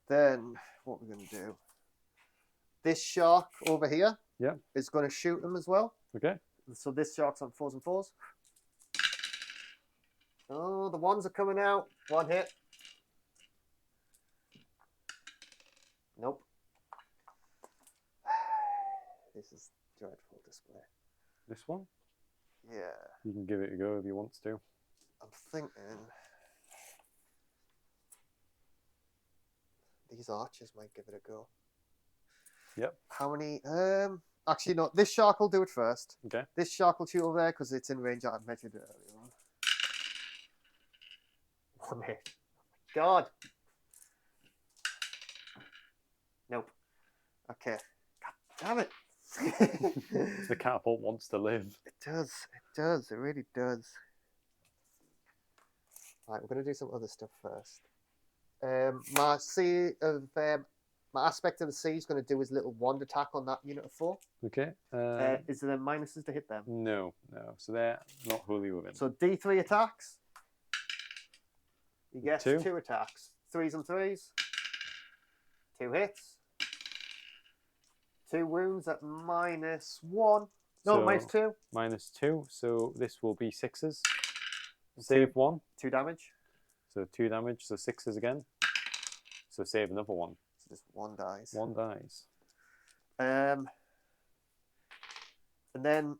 Then what we're going to do? This shark over here. Yeah. Is going to shoot him as well. Okay. So this shark's on 4s and 4s. Oh, the 1s are coming out. 1 hit. Nope. This is dreadful display. This one? Yeah. You can give it a go if you want to. I'm thinking these archers might give it a go. Yep. How many? Actually, no. This shark will do it first. Okay. This shark will shoot over there because it's in range. I measured it earlier on. 1 hit. God. Nope. Okay. God damn it. The catapult wants to live. It does. It does. It really does. Right, we're going to do some other stuff first. My sea of my aspect of the sea is going to do his little wand attack on that unit of 4. Okay. Is there minuses to hit them? No, no. So they're not wholly within. So D3 attacks. You get 2. 2 attacks. 3s and 3s. 2 hits. 2 wounds at -1. No, So- -2. -2. So this will be 6s. Save 1. 2 damage. So 2 damage. So 6s again. So save another 1. So just 1 dies. 1 dies. And then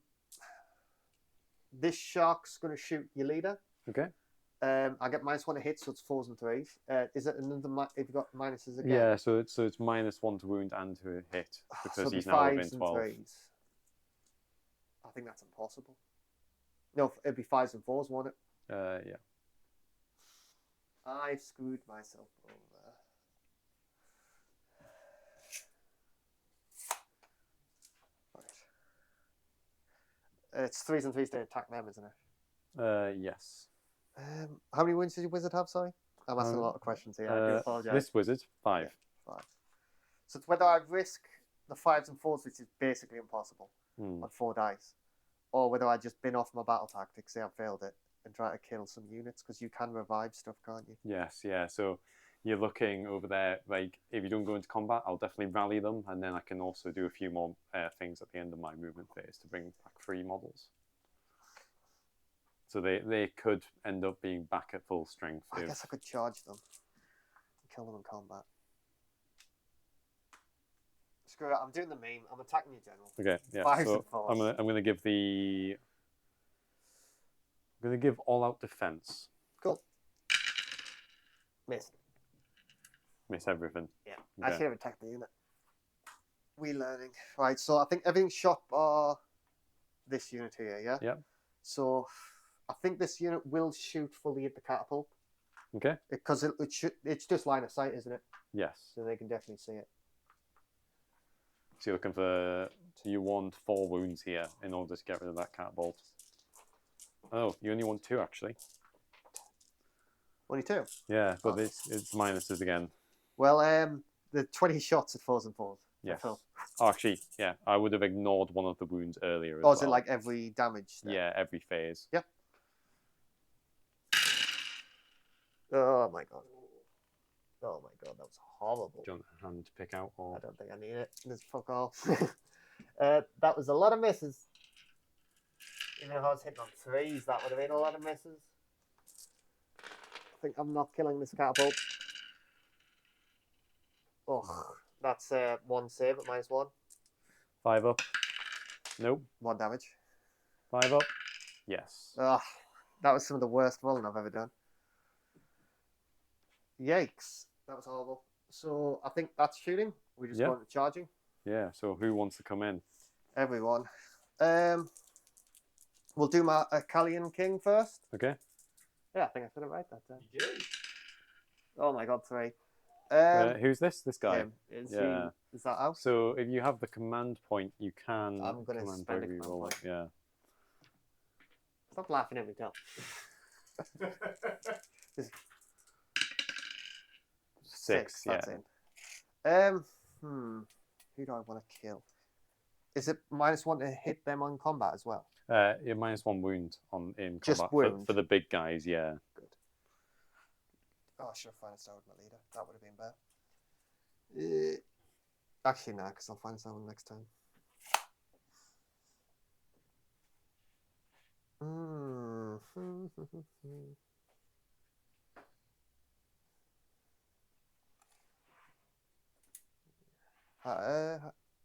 this shark's going to shoot your leader. Okay. I get -1 to hit, so it's 4s and 3s. Is it another? If you got minuses again? Yeah. So it's -1 to wound and to hit because So it'd be he's now within 5s and 12. 3s. I think that's impossible. No, it'd be 5s and 4s, won't it? Yeah. I screwed myself over. Right. It's 3s and 3s to attack them, isn't it? Yes. How many wounds did your wizard have? Sorry, I'm asking a lot of questions here. I do apologize. This wizard 5. 5. So it's whether I risk the 5s and 4s, which is basically impossible, Hmm. on 4 dice, or whether I just bin off my battle tactics, say I failed it, and try to kill some units, because you can revive stuff, can't you? Yes. Yeah. So you're looking over there. Like if you don't go into combat, I'll definitely rally them, and then I can also do a few more things at the end of my movement phase to bring back 3 models. So they could end up being back at full strength. I guess I could charge them and kill them in combat. Screw it, I'm doing the meme. I'm attacking you, General. Okay, yeah. 5s So and 4s. I'm gonna give all out defense. Cool. Miss. Miss everything. Yeah. I Okay. should have attacked the unit. We learning. Right, so I think everything's shot bar this unit here, yeah? Yep. So I think this unit will shoot fully at the catapult. Okay. Because it's just line of sight, isn't it? Yes. So they can definitely see it. So you're looking for. So you want 4 wounds here in order to get rid of that catapult. Oh, you only want 2 actually. Only 2. Yeah, but Oh. it's minuses again. Well, the 20 shots at 4s and 4s. Yes. Phil. Oh, actually, yeah. I would have ignored one of the wounds earlier. As Or is it well. like every damage? Then? Yeah, every phase. Yep. Oh my god. Oh my god, that was horrible. Do you want a hand to pick out? Or... I don't think I need it. Just fuck off. That was a lot of misses. You know how I was hitting on 3s, that would have been a lot of misses. I think I'm not killing this catapult. Oh, that's 1 save at -1. 5 up. Nope. 1 damage. 5 up. Yes. Ugh, that was some of the worst rolling I've ever done. Yikes. That was horrible. So I think that's shooting. We just Yeah. go into charging. Yeah. So who wants to come in? Everyone. We'll do my Escalating King first. Okay. Yeah, I think I said it right that time. You did. Oh my god, 3. Who's this? This guy. Him. Is Yeah. Is that out? So if you have the command point, you can I'm gonna command spend a every command roll point. it. Yeah. Stop laughing at me, Tom. 6. Yeah. That's in. Who do I want to kill? Is it -1 to hit them on combat as well? Yeah, -1 wound in Just combat wound? for the big guys. Yeah. Good. Oh, I should have found out with my leader. That would have been better. Actually, no, because I'll find someone next time.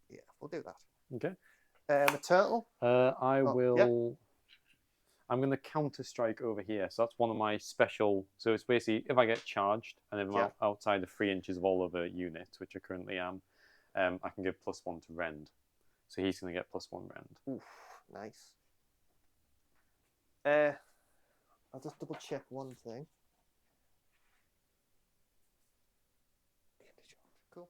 Yeah, we'll do that. Okay. A turtle. I Oh, will. yeah. I'm going to counter strike over here. So that's one of my special. So it's basically if I get charged and if I'm Yeah. outside the 3 inches of all other units, which I currently am, I can give +1 to rend. So he's going to get +1 rend. Oof, nice. I'll just double check one thing. Cool.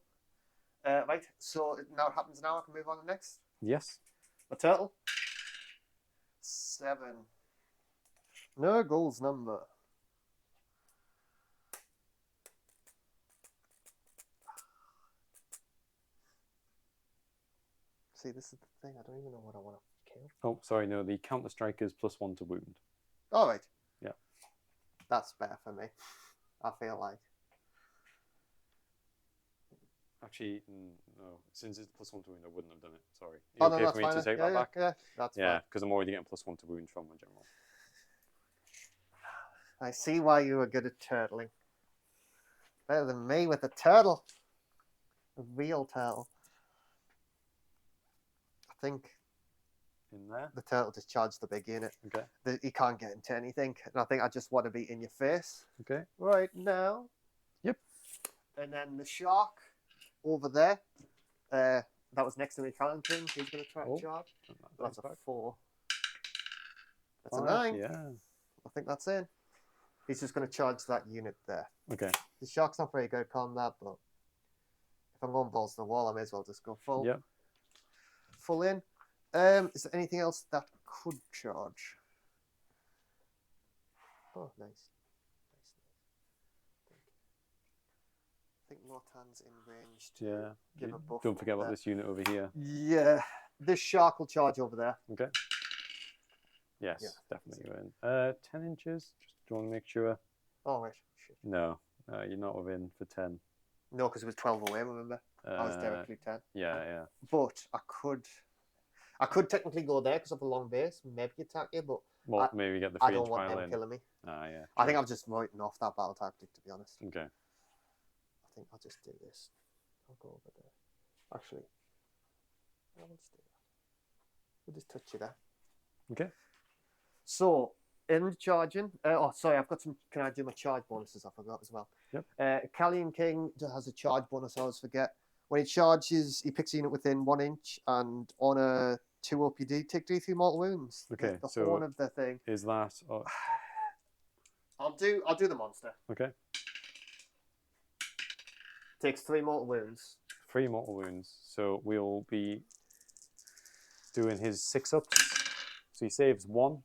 Right, so now it happens now. I can move on to the next. Yes. A turtle. 7. Nurgle's number. See, this is the thing. I don't even know what I want to kill. Oh, sorry, no. The counter strike is +1 to wound. All right. Yeah. That's better for me. I feel like. Actually, no. Since it's +1 to wound, I wouldn't have done it. Sorry. Oh, Okay no, for me to take that back? Yeah, that's Yeah, fine. because I'm already getting +1 to wound from my general. I see why you were good at turtling. Better than me with a turtle. A real turtle. I think In there? the turtle just charged the big unit. Okay. He can't get into anything. And I think I just want to be in your face Okay. right now. Yep. And then the shark over there. That was next to the Italian thing. He's going to try to charge. That's a 4. That's 5, a 9. Yeah. I think that's it. He's just going to charge that unit there. Okay. The shark's not very good on that, but if I'm going balls to the wall, I may as well just go full. Yep. Full in. Is there anything else that could charge? Oh, nice. I think Lotan's in range to give a buff. Don't forget about there. this unit over here. Yeah. This shark will charge over there. Okay. Yes, Yeah. definitely within. 10 inches. Just do you want to make sure? Oh, wait. Shit. No, you're not within for 10. No, because it was 12 away, remember? I was directly 10. Yeah. But I could technically go there because of a long base, maybe attack you, but Well, maybe get the I 3 don't inch want pile them in. killing me. Ah, yeah. I think I'm just writing off that battle tactic, to be honest. Okay. I think I'll just do this. I'll go over there. Actually, I'll just do that. We'll just touch you there. Okay. So, in charging, sorry, I've got some. Can I do my charge bonuses? I forgot as well. Yep. Italian King has a charge bonus. I always forget. When he charges, he picks a unit within 1 inch, and on a 2 OPD, take D3 mortal wounds. Okay, The so horn of the thing. Is that? I'll do the monster. Okay. Takes 3 mortal wounds. 3 mortal wounds. So we'll be doing his 6-ups. So he saves 1,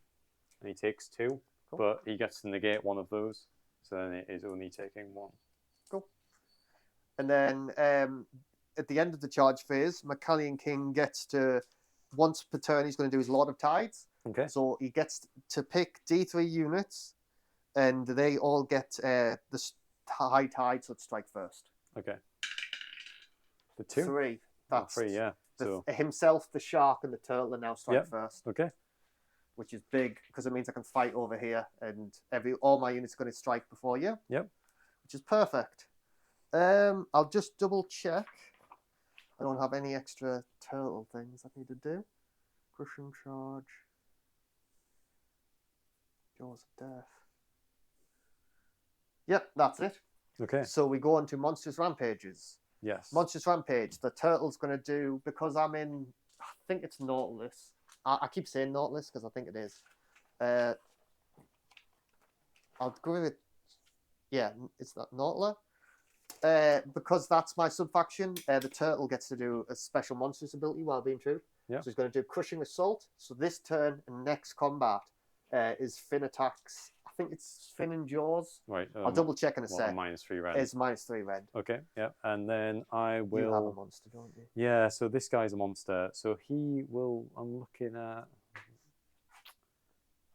and he takes 2, Cool. but he gets to negate 1 of those. So then it is only taking 1. Cool. And then at the end of the charge phase, Macallian King gets to, once per turn, he's going to do his Lord of Tides. Okay. So he gets to pick D3 units, and they all get the high tide, so strike first. Okay. The 2? 3. Oh, That's 3, yeah. So himself, the shark, and the turtle are now strike first, okay. which is big because it means I can fight over here, and all my units are going to strike before you. Yep. Which is perfect. I'll just double check. I don't have any extra turtle things I need to do. Crushing charge. Jaws of Death. Yep, that's it. Okay. So we go on to Monstrous Rampages. Yes. Monstrous Rampage, the turtle's going to do, because I'm in, I think it's Nautilus. I keep saying Nautilus because I think it is. I'll go with it. Yeah, it's not Nautilus. Because that's my sub-faction, the turtle gets to do a special monstrous ability while being true. Yeah. So he's going to do Crushing Assault. So this turn and next combat is fin attacks. I think it's fin and jaws. Right. I'll double check in a sec. -3 red. It's -3 red. Okay. Yeah. And then I will. You have a monster, don't you? Yeah. So this guy's a monster. So he will. I'm looking at.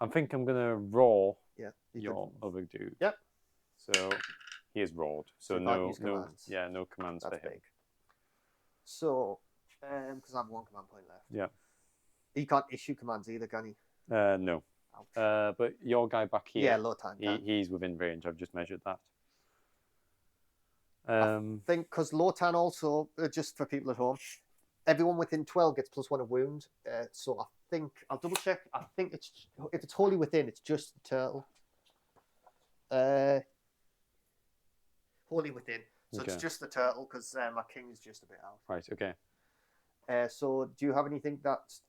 I think I'm gonna roar. Yeah. Your other dude. Yep. So he is roared. So you can't no use commands. no commands That's for him. big. So, because I have 1 command point left. Yeah. He can't issue commands either, can he? No. Ouch. But your guy back here. Yeah, Lotan can. He's within range. I've just measured that. I think because Lotan also, just for people at home, everyone within 12 gets +1 of wound. So I think, I'll double check. I think if it's wholly within, it's just the turtle. Wholly within. So Okay. it's just the turtle because my king's just a bit out. Right. Okay. So do you have anything that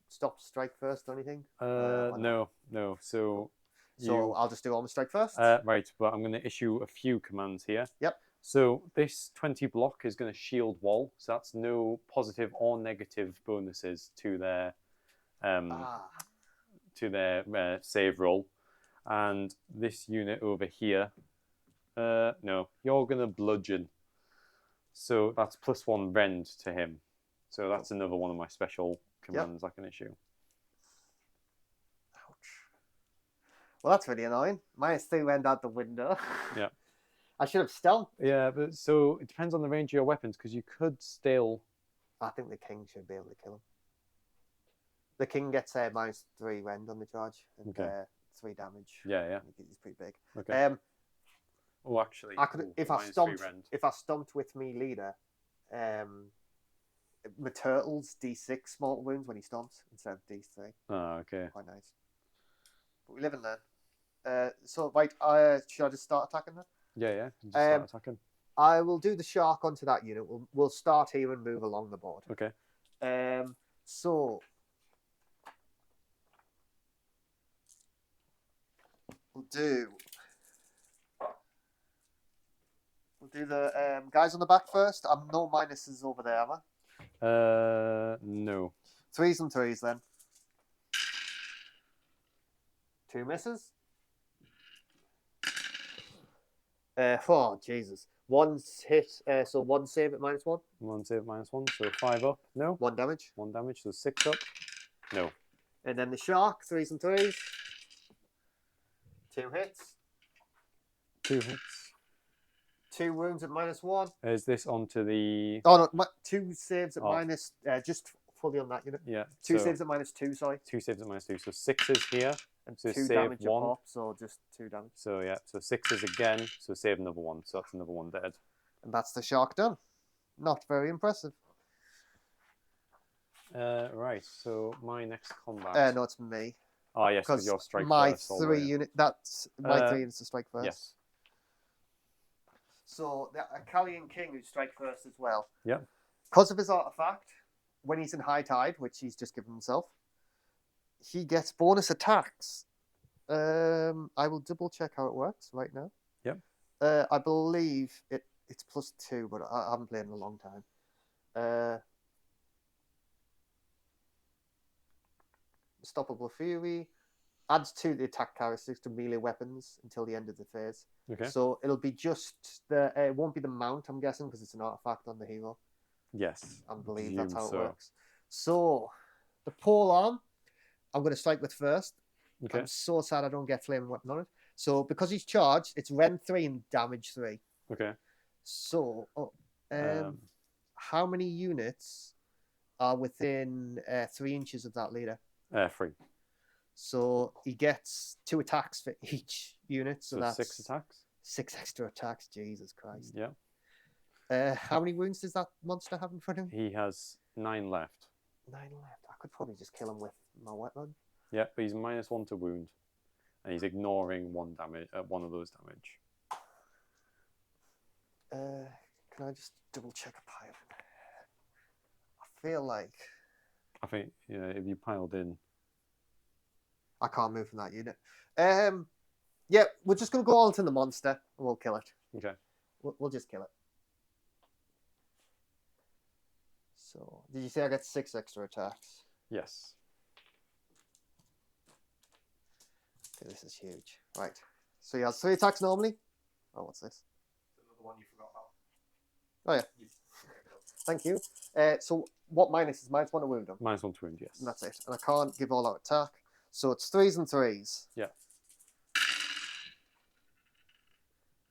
stops strike first or anything? Or not? No. So So I'll just do almost strike first. right, but I'm going to issue a few commands here. Yep. So this 20 block is going to shield wall. So that's no positive or negative bonuses to their save roll. And this unit over here, no, you're going to bludgeon. So that's +1 rend to him. So that's another one of my special commands I can issue. Well, that's really annoying. -3 went out the window. Yeah. I should have stealth. Yeah, but so it depends on the range of your weapons because you could still. I think the king should be able to kill him. The king gets -3 rend on the charge and 3 damage. Yeah. He's pretty big. Okay. Oh, actually, I could if I stomped with me leader. My turtle's D6 mortal wounds when he stomps instead of D3. Oh, okay. Quite nice. But we live in there. So right, should I just start attacking then? Yeah. Just start attacking. I will do the shark onto that unit. We'll start here and move along the board. Okay. So we'll do the guys on the back first. I'm no minuses over there, am I? No. 3s and 3s then. 2 misses. Oh Jesus! 1 hit. So 1 save at -1. 1 save -1. So 5 up. No. 1 damage. 1 damage. So 6 up. No. And then the shark. 3s and 3s. 2 hits. 2 hits. 2 wounds at -1. Is this onto the? Oh no, 2 saves at minus. Just fully on that unit. Yeah. 2 saves at -2. Sorry. 2 saves at -2. So 6s here. And so 2 save damage 1. a pop, so just 2 damage. So yeah. So 6s again. So save another 1. So that's another 1 dead. And that's the shark done. Not very impressive. Right. So my next combat. No, it's me. Oh yes, because you're strike my first. 3 unit. That's my 3 units to strike first. Yes. So the Escalating king who strike first as well. Yeah. Because of his artifact, when he's in high tide, which he's just given himself, he gets bonus attacks. I will double check how it works right now. Yep. I believe it's +2, but I haven't played in a long time. Unstoppable Fury adds 2 the attack characteristics to melee weapons until the end of the phase. Okay. So it'll be just it won't be the mount, I'm guessing, because it's an artifact on the hero. Yes. I believe that's how it works. So the pole arm, I'm going to strike with first. Okay. I'm so sad I don't get flaming weapon on it. So because he's charged, it's rend 3 and damage 3. Okay. So how many units are within 3 inches of that leader? 3. So he gets 2 attacks for each unit. So that's 6 attacks. 6 extra attacks. Jesus Christ. Yeah. How many wounds does that monster have in front of him? He has 9 left. 9 left. I could probably just kill him with my weapon. Yeah, but he's -1 to wound, and he's ignoring 1 damage. 1 of those damage. Can I just double check a pile? I feel like I think if you piled in. I can't move from that unit. Yeah, we're just going to go all into the monster and we'll kill it. Okay. We'll just kill it. So, did you say I get 6 extra attacks? Yes. Okay, this is huge. Right. So he has 3 attacks normally. Oh, what's this? Another one you forgot about. Oh, yeah. Thank you. So, what minus is -1 to wound him? -1 to wound, yes. And that's it. And I can't give all out attack. So it's 3s and 3s. Yeah.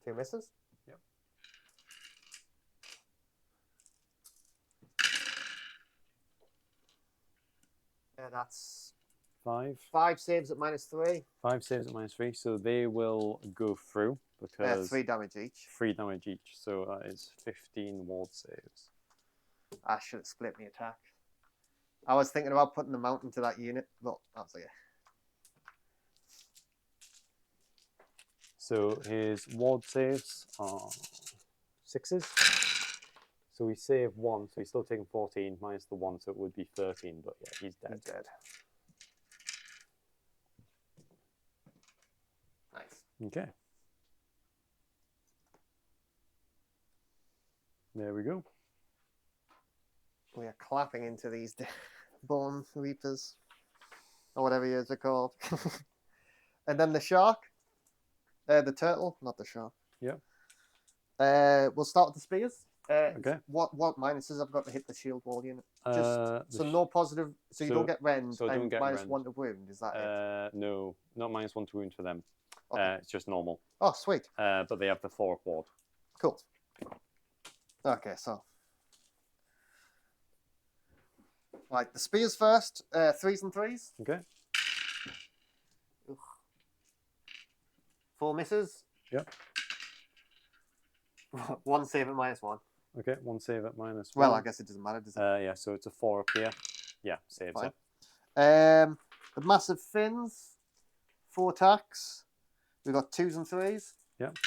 2 misses. Yep. That's 5. 5 saves at -3. 5 saves at -3, so they will go through because 3 damage each. 3 damage each. So that is 15 ward saves. I should have split my attack. I was thinking about putting the mount into that unit, but that's okay. So his ward saves are 6s. So we save 1, so he's still taking 14 minus the 1, so it would be 13. But yeah, he's dead. He's dead. Nice. Okay. There we go. We are clapping into these Bonereapers, or whatever yours are called. And then the shark, the turtle, not the shark. Yep. We'll start with the spears. Okay. What minuses I've got to hit the shield wall unit? So The no positive. So you don't get rend so don't and get minus rend. 1 to wound. Is that it? No, not minus 1 to wound for them. Okay. It's just normal. Oh, sweet. But they have the 4 up ward. Cool. Okay, so right, the spears first. 3s and 3s. Okay. 4 misses. Yep. 1 save at minus 1. Okay, 1 save at minus 1. Well, I guess it doesn't matter, does it? Yeah, so it's a 4 up here. Yeah, saves Fine. it. The massive fins, 4 attacks. We've got 2s and 3s. Yep.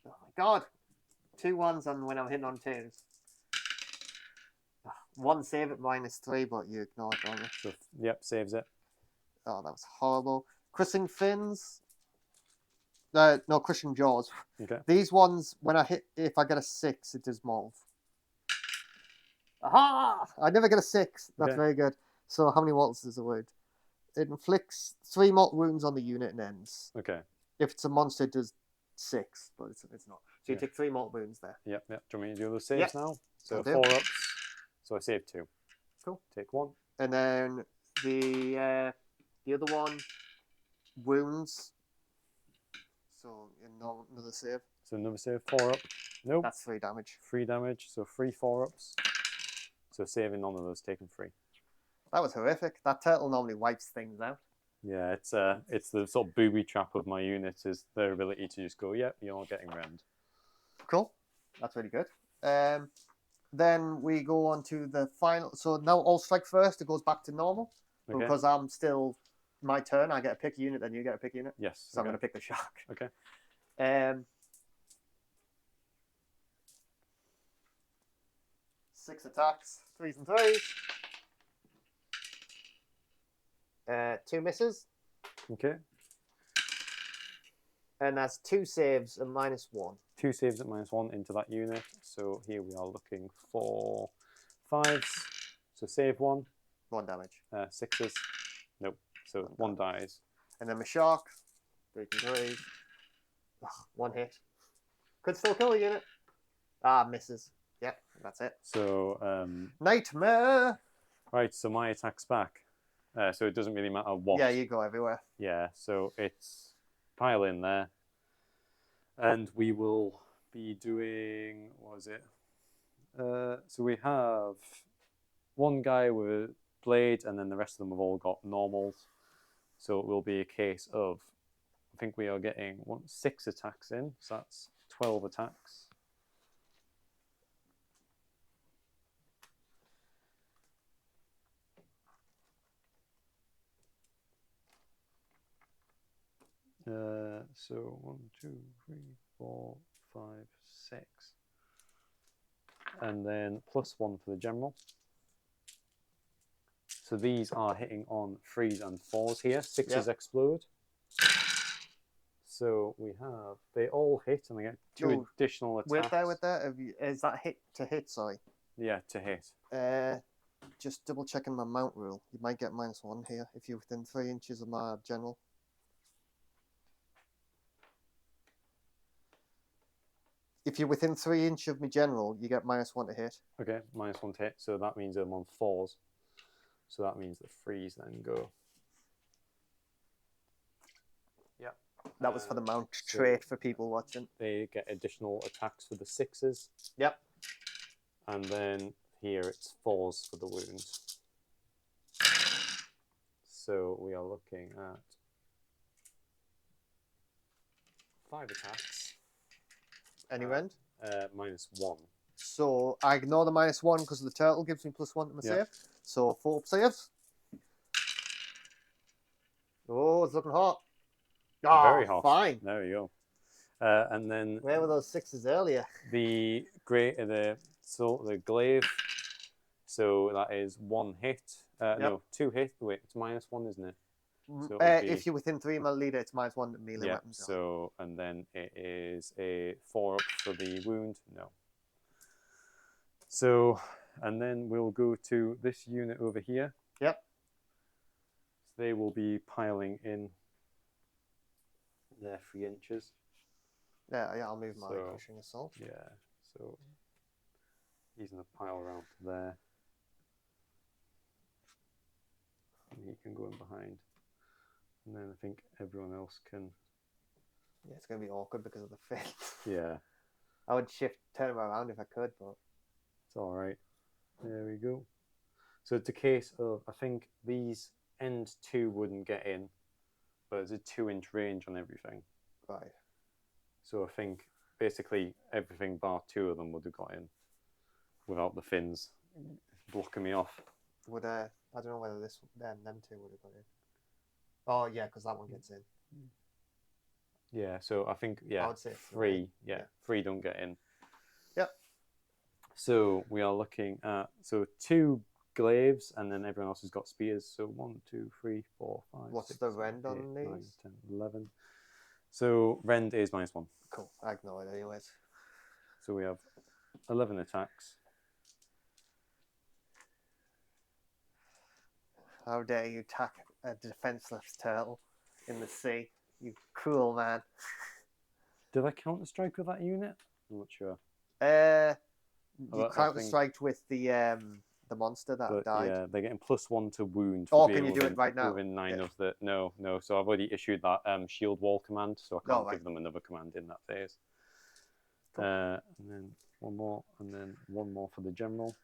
Oh my god. 2 1s and when I'm hitting on 2s. 1 save at minus 3, but you ignored it, don't you? So, yep, saves it. Oh, that was horrible. Crushing fins. No, crushing jaws. Okay. These ones, when I hit, if I get a 6, it does mauve. Aha! I never get a 6. That's Okay. very good. So how many mortals does it wound? It inflicts 3 mortal wounds on the unit and ends. Okay. If it's a monster, it does 6, but it's not. So you Yeah. take 3 mortal wounds there. Yep, yep. Do you want me to do those saves now? So I'll do. 4 ups. So I saved 2. Cool. Take 1. And then the other one, wounds. So another save. So another save, 4 up. Nope. That's 3 damage. 3 damage. So 3 4 ups. So saving none of those, taking 3. That was horrific. That turtle normally wipes things out. Yeah, it's the sort of booby trap of my units is their ability to just go, yep, you're getting rend. Cool. That's really good. Then we go on to the final. So now all strike first. It goes back to normal. Okay. Because I'm still my turn. I get to pick a unit, then you get to pick a unit. Yes. So I'm okay. going to pick the shark. Okay. 6 attacks, 3s and 3s. 2 misses. Okay. And that's 2 saves and minus 1. 2 saves at minus 1 into that unit. So here we are looking for 5s. So save 1. 1 damage. 6s. Nope. So 1 dies. And then my shark. 3 and 3. 1 hit. Could still kill a unit. Misses. Yep, that's it. So Nightmare! right, so my attack's back. So it doesn't really matter what. Yeah, you go everywhere. Yeah, so it's pile in there. And we will be doing, what was it? So we have 1 guy with a blade, and then the rest of them have all got normals. So it will be a case of, I think we are getting 6 attacks in, so that's 12 attacks. So 1, 2, 3, 4, 5, 6. And then +1 for the general. So these are hitting on 3s and 4s here. 6s explode. So we have, they all hit and they get 2 additional attacks. With that, is that hit to hit, sorry? Yeah, to hit. Just double checking my mount rule. You might get -1 here if you're within 3 inches of my general. If you're within 3 inches of my general, you get -1 to hit. Okay, -1 to hit. So that means I'm on 4s. So that means the 3s then go. Yeah. That was for the mount trait for people watching. They get additional attacks for the 6s. Yep. And then here it's 4s for the wounds. So we are looking at 5 attacks. Any rend? -1. So I ignore the -1 because the turtle gives me +1 to my save. So 4 up saves. Oh, it's looking hot. Very hot. Fine. There we go. And then Where were those 6s earlier? the glaive. So that is 1 hit. No, 2 hit. Wait, it's -1, isn't it? So If you're within 3 milliliter, it's -1 to melee yeah. weapons. So and then it is a 4 up for the wound. No. So and then we'll go to this unit over here. Yep. So they will be piling in their 3 inches. Yeah, I'll move my crushing assault. Yeah. So he's gonna pile around to there. And he can go in behind. And then I think everyone else can. Yeah, it's going to be awkward because of the fin. Yeah. I would turn him around if I could, but It's all right. There we go. So it's a case of, I think these end 2 wouldn't get in, but it's a 2-inch range on everything. right. So I think basically everything bar 2 of them would have got in without the fins blocking me off. Would I don't know whether them 2 would have got in. Oh yeah, because that one gets in. Yeah, so I think I would say 3. Yeah, 3 don't get in. Yep. So we are looking at 2 glaives, and then everyone else has got spears. So 1, 2, 3, 4, 5. What's 6, the 7, rend 8, on 9, these? 10, 11. So rend is -1. Cool. I ignore it anyways. So we have 11 attacks. How dare you attack a defenseless turtle in the sea? You cruel man. Did I counter strike with that unit? I'm not sure. You counter striked with the monster that died. Yeah, they're getting +1 to wound. Oh, can you do it right now? Within 9 of the no. So I've already issued that shield wall command, so I can't give them another command in that phase. Cool. And then 1 more, and then 1 more for the general.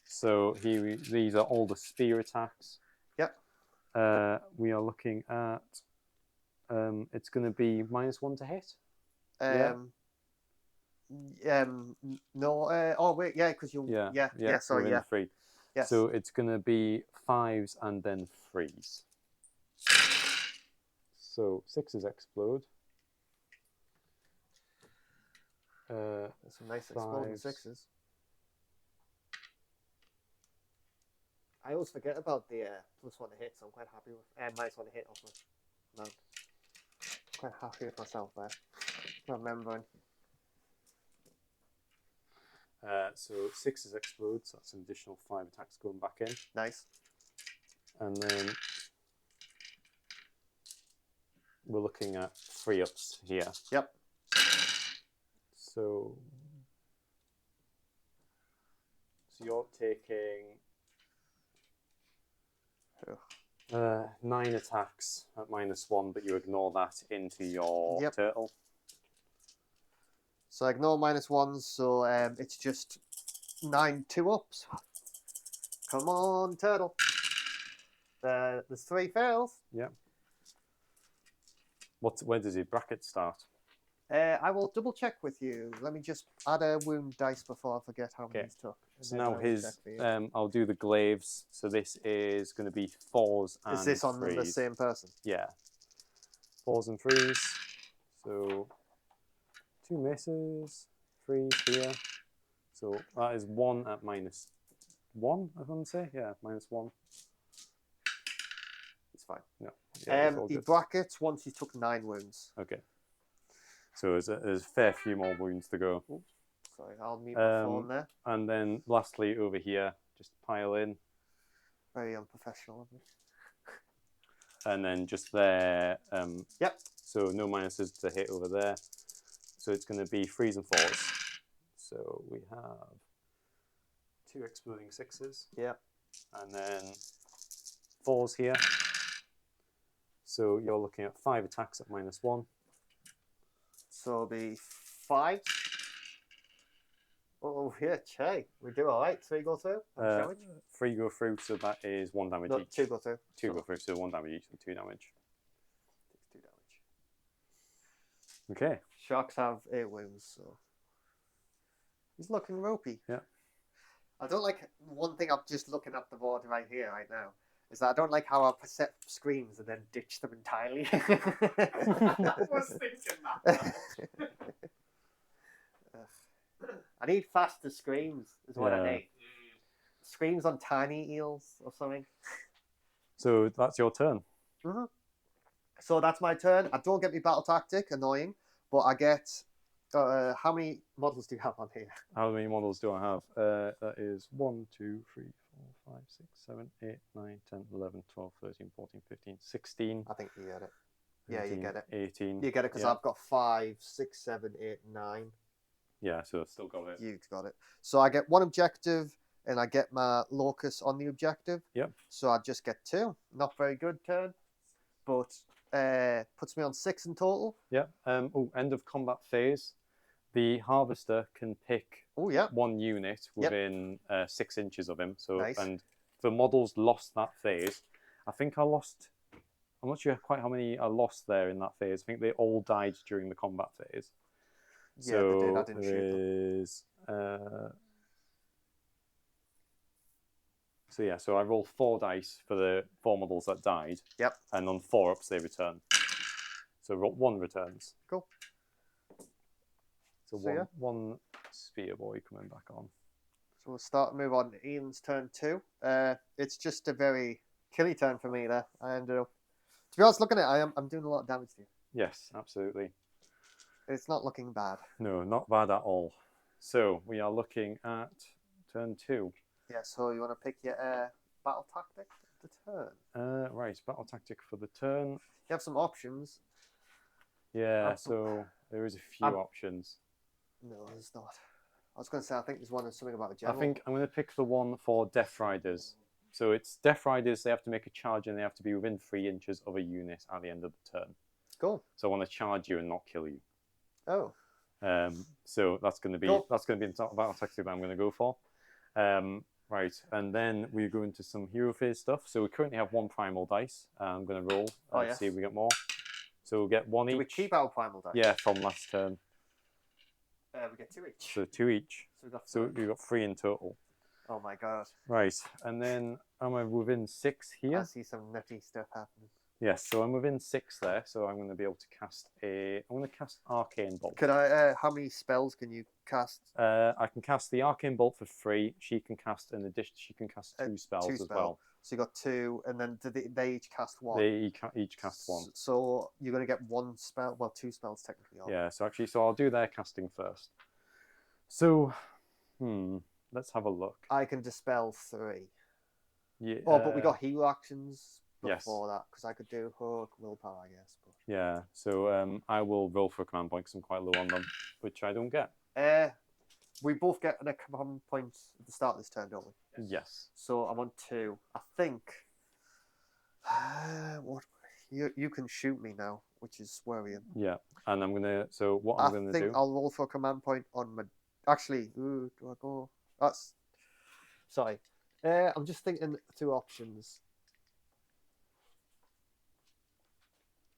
So these are all the spear attacks. Yep. We are looking at. It's going to be -1 to hit. No. Oh wait, yeah, because you. Yeah. Sorry, yeah. 3. Yes. So it's going to be 5s and then 3s. So 6s explode. There's some nice exploding 6s. I always forget about the +1 to hit, so I'm quite happy with -1 to hit off my mount. Quite happy with myself there. Remembering. So 6s explode, so that's an additional 5 attacks going back in. Nice. And then we're looking at 3 ups here. Yep. So you're taking 9 attacks at -1, but you ignore that into your turtle. So I ignore -1s, so it's just 9 2-ups. Come on, turtle. There's 3 fails. Yeah. Where does your bracket start? I will double check with you. Let me just add a wound dice before I forget how many he's took. So now I'll do the glaives. So this is going to be 4s and 3s. Is this on the same person? Yeah. 4s and 3s. So 2 misses, 3s here. So that is 1 at -1, I want to say. Yeah, -1. It's fine. No. Yeah, he brackets once he took 9 wounds. Okay. So there's a fair few more wounds to go. Oops. Sorry, I'll mute my phone there. And then lastly, over here, just pile in. Very unprofessional of me. And then just there. Yep. So no minuses to hit over there. So it's going to be 3s and 4s. So we have 2 exploding 6s. Yep. And then 4s here. So you're looking at 5 attacks at -1. So it'll be 5. Oh, yeah, Che. We do all right. 3 go through. 3 go through, so that is 1 damage each. 2 go through. 2 go through, so 1 damage each, so 2 damage. 2 damage. Okay. Sharks have 8 wounds, so he's looking ropey. Yeah. I don't like one thing. I'm just looking at the board right here, right now. is that I don't like how I set screens and then ditch them entirely. I was thinking that. I need faster screens, is what I Yeah. need. Screens on tiny eels or something. So that's your turn. Mm-hmm. So that's my turn. I don't get me battle tactic, annoying, but I get. How many models do you have on here? How many models do I have? That is 1, 2, 3, 4, 5, 6, 7, 8, 9, 10, 11, 12, 13, 14, 15, 16. I think you get it. Yeah, 17, you get it. 18. You get it because yeah. I've got 5, 6, 7, 8, 9. Yeah, so I've still got it. You've got it. So I get 1 objective and I get my locus on the objective. Yep. So I just get 2. Not very good turn, but puts me on 6 in total. Yeah. End of combat phase. The harvester can pick Oh yeah. 1 unit within 6 inches of him. So Nice. And the models lost that phase. I think I lost. I'm not sure quite how many I lost there in that phase. I think they all died during the combat phase. Yeah, So they did. I didn't shoot them. is, so yeah, so I rolled 4 dice for the 4 models that died. Yep. And on 4 ups they return. So 1 returns. Cool. So, So, yeah. one sphere boy coming back on. So we'll start move on. Ian's turn 2. It's just a very killy turn for me there. I ended up. To be honest, looking at it, I'm doing a lot of damage to you. Yes, absolutely. It's not looking bad. No, not bad at all. So we are looking at turn 2. Yeah. So you want to pick your battle tactic of the turn? Right, battle tactic for the turn. You have some options. Yeah, so there is a few options. No, there's not. I was going to say I think there's one that's something about a I general. think I'm going to pick the one for Death Riders. So it's Death Riders, they have to make a charge and they have to be within 3 inches of a unit at the end of the turn. Cool. So I want to charge you and not kill you. Oh. So that's going to be Cool. the battle tactic that I'm going to go for. Right, and then we go into some hero phase stuff. So we currently have 1 primal dice. I'm going to roll and see if we get more. So we'll get 1 each. Do we keep our primal dice? Yeah, from last turn. We get 2 each. So 2 each. So we've got 3 in total. Oh my god. Right, and then am I within 6 here? I see some nutty stuff happening. Yes, so I'm within 6 there, so I'm going to be able to cast I'm going to cast Arcane Bolt. Could I? How many spells can you cast? I can cast the Arcane Bolt for free. She can cast an addition. She can cast 2 spells as well. So you got 2, and then they each cast 1. They each cast 1. So you're going to get 1 spell. Well, 2 spells technically. Yeah. So I'll do their casting first. So, let's have a look. I can dispel 3. Yeah. Oh, but we got hero actions Yes. before that because I could do hook, willpower, I guess. But... Yeah. So I will roll for a command point because I'm quite low on them, which I don't get. We both get a command point at the start of this turn, don't we? Yes. So I'm on 2. I think. What? You can shoot me now, which is worrying. Yeah, and I'm gonna. So what I'm gonna do? I think I'll roll for a command point on my. Actually, do I go? That's. Sorry. I'm just thinking 2 options.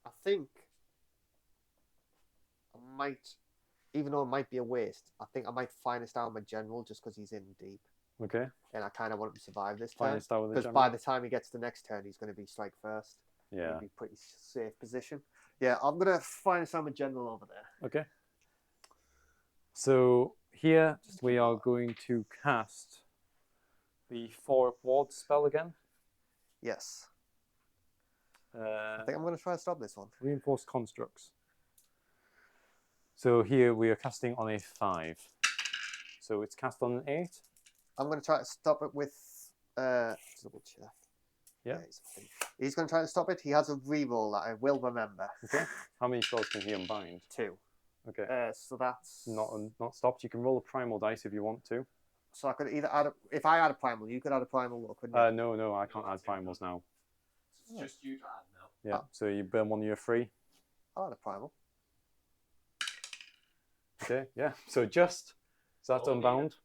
I think I might, even though it might be a waste, I think I might finest out my general just because he's in deep. Okay. And I kind of want him to survive this turn. Finest out with the because general. by the time he gets to the next turn, he's going to be strike first. Yeah. He'll be pretty safe position. Yeah, I'm going to finest out my general over there. Okay. So here we are going to cast the 4 ward spell again. Yes. I think I'm going to try to stop this one. Reinforced constructs. So here we are casting on a 5. So it's cast on an 8. I'm going to try to stop it with double check. Yeah. He's going to try to stop it. He has a reroll that I will remember. Okay. How many spells can he unbind? 2. Okay. So that's not stopped. You can roll a primal dice if you want to. So I could either add if I add a primal, you could add a primal, couldn't you? No, I can't add primals now. It's just you to add now. Yeah. So you burn 1 of your 3. I'll add a primal. Okay. Yeah. So that's unbound.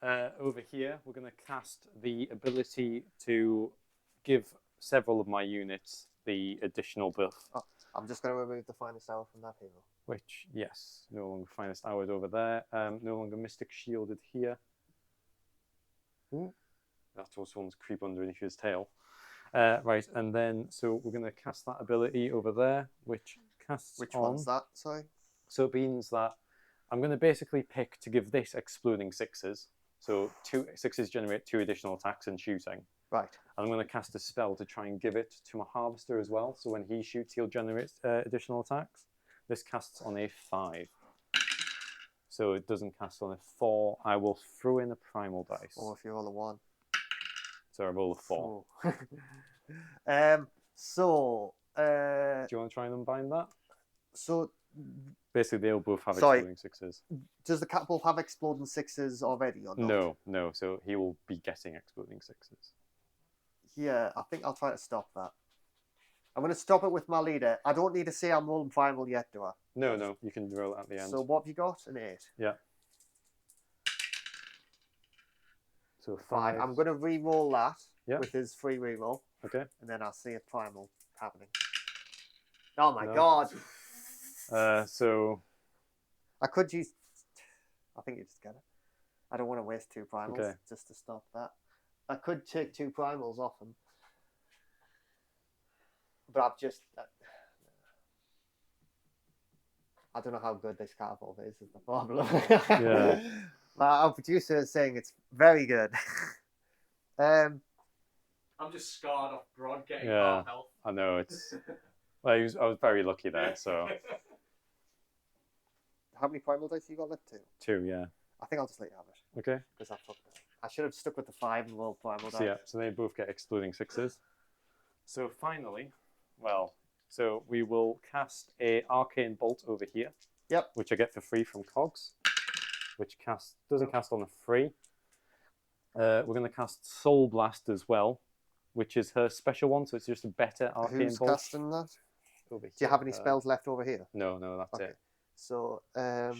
Over here, we're going to cast the ability to give several of my units the additional buff. Oh, I'm just going to remove the finest hour from that hero. Which, yes, no longer finest hours over there. No longer mystic shielded here. Ooh. That's those ones creep underneath his tail. Right, and then so we're going to cast that ability over there, which casts Which on. one's that? Sorry. So it means that I'm going to basically pick to give this exploding sixes. So 2 6s generate 2 additional attacks and shooting. Right. I'm going to cast a spell to try and give it to my harvester as well. So when he shoots, he'll generate additional attacks. This casts on a 5. So it doesn't cast on a 4. I will throw in a primal dice. Or if you roll a 1. So I roll a 4. Do Do you want to try and unbind that? So Basically, they'll both have Sorry. exploding 6s. does the catapult have exploding 6s already or not? No. So he will be getting exploding 6s. Yeah, I think I'll try to stop that. I'm going to stop it with my leader. I don't need to say I'm rolling primal yet, do I? No. You can roll it at the end. So what have you got? An 8. Yeah. So 5. 5. I'm going to re-roll that Yeah. with his free re-roll, Okay. and then I'll see a primal happening. Oh my No. god! So I could use... I think you just get it. I don't want to waste 2 primals just to stop that. I could take 2 primals off him. But I've just... I don't know how good this catapult is the problem. Yeah. Our producer is saying it's very good. I'm just scarred off Broad getting Yeah. half health. I know it's. Well, I was very lucky there. So How many primal dice you got left? 2? 2, yeah. I think I'll just let you have it. Okay. Because I fucked it. I should have stuck with the 5 and rolled primal dice. So yeah, so they both get exploding 6s. So finally, so we will cast a arcane bolt over here. Yep. Which I get for free from Cogs. Which doesn't cast on a free. We're going to cast Soul Blast as well, which is her special one. So it's just a better arcane Who's bolt. casting that? Over Do you here. have any spells left over here? No, that's Okay. it. So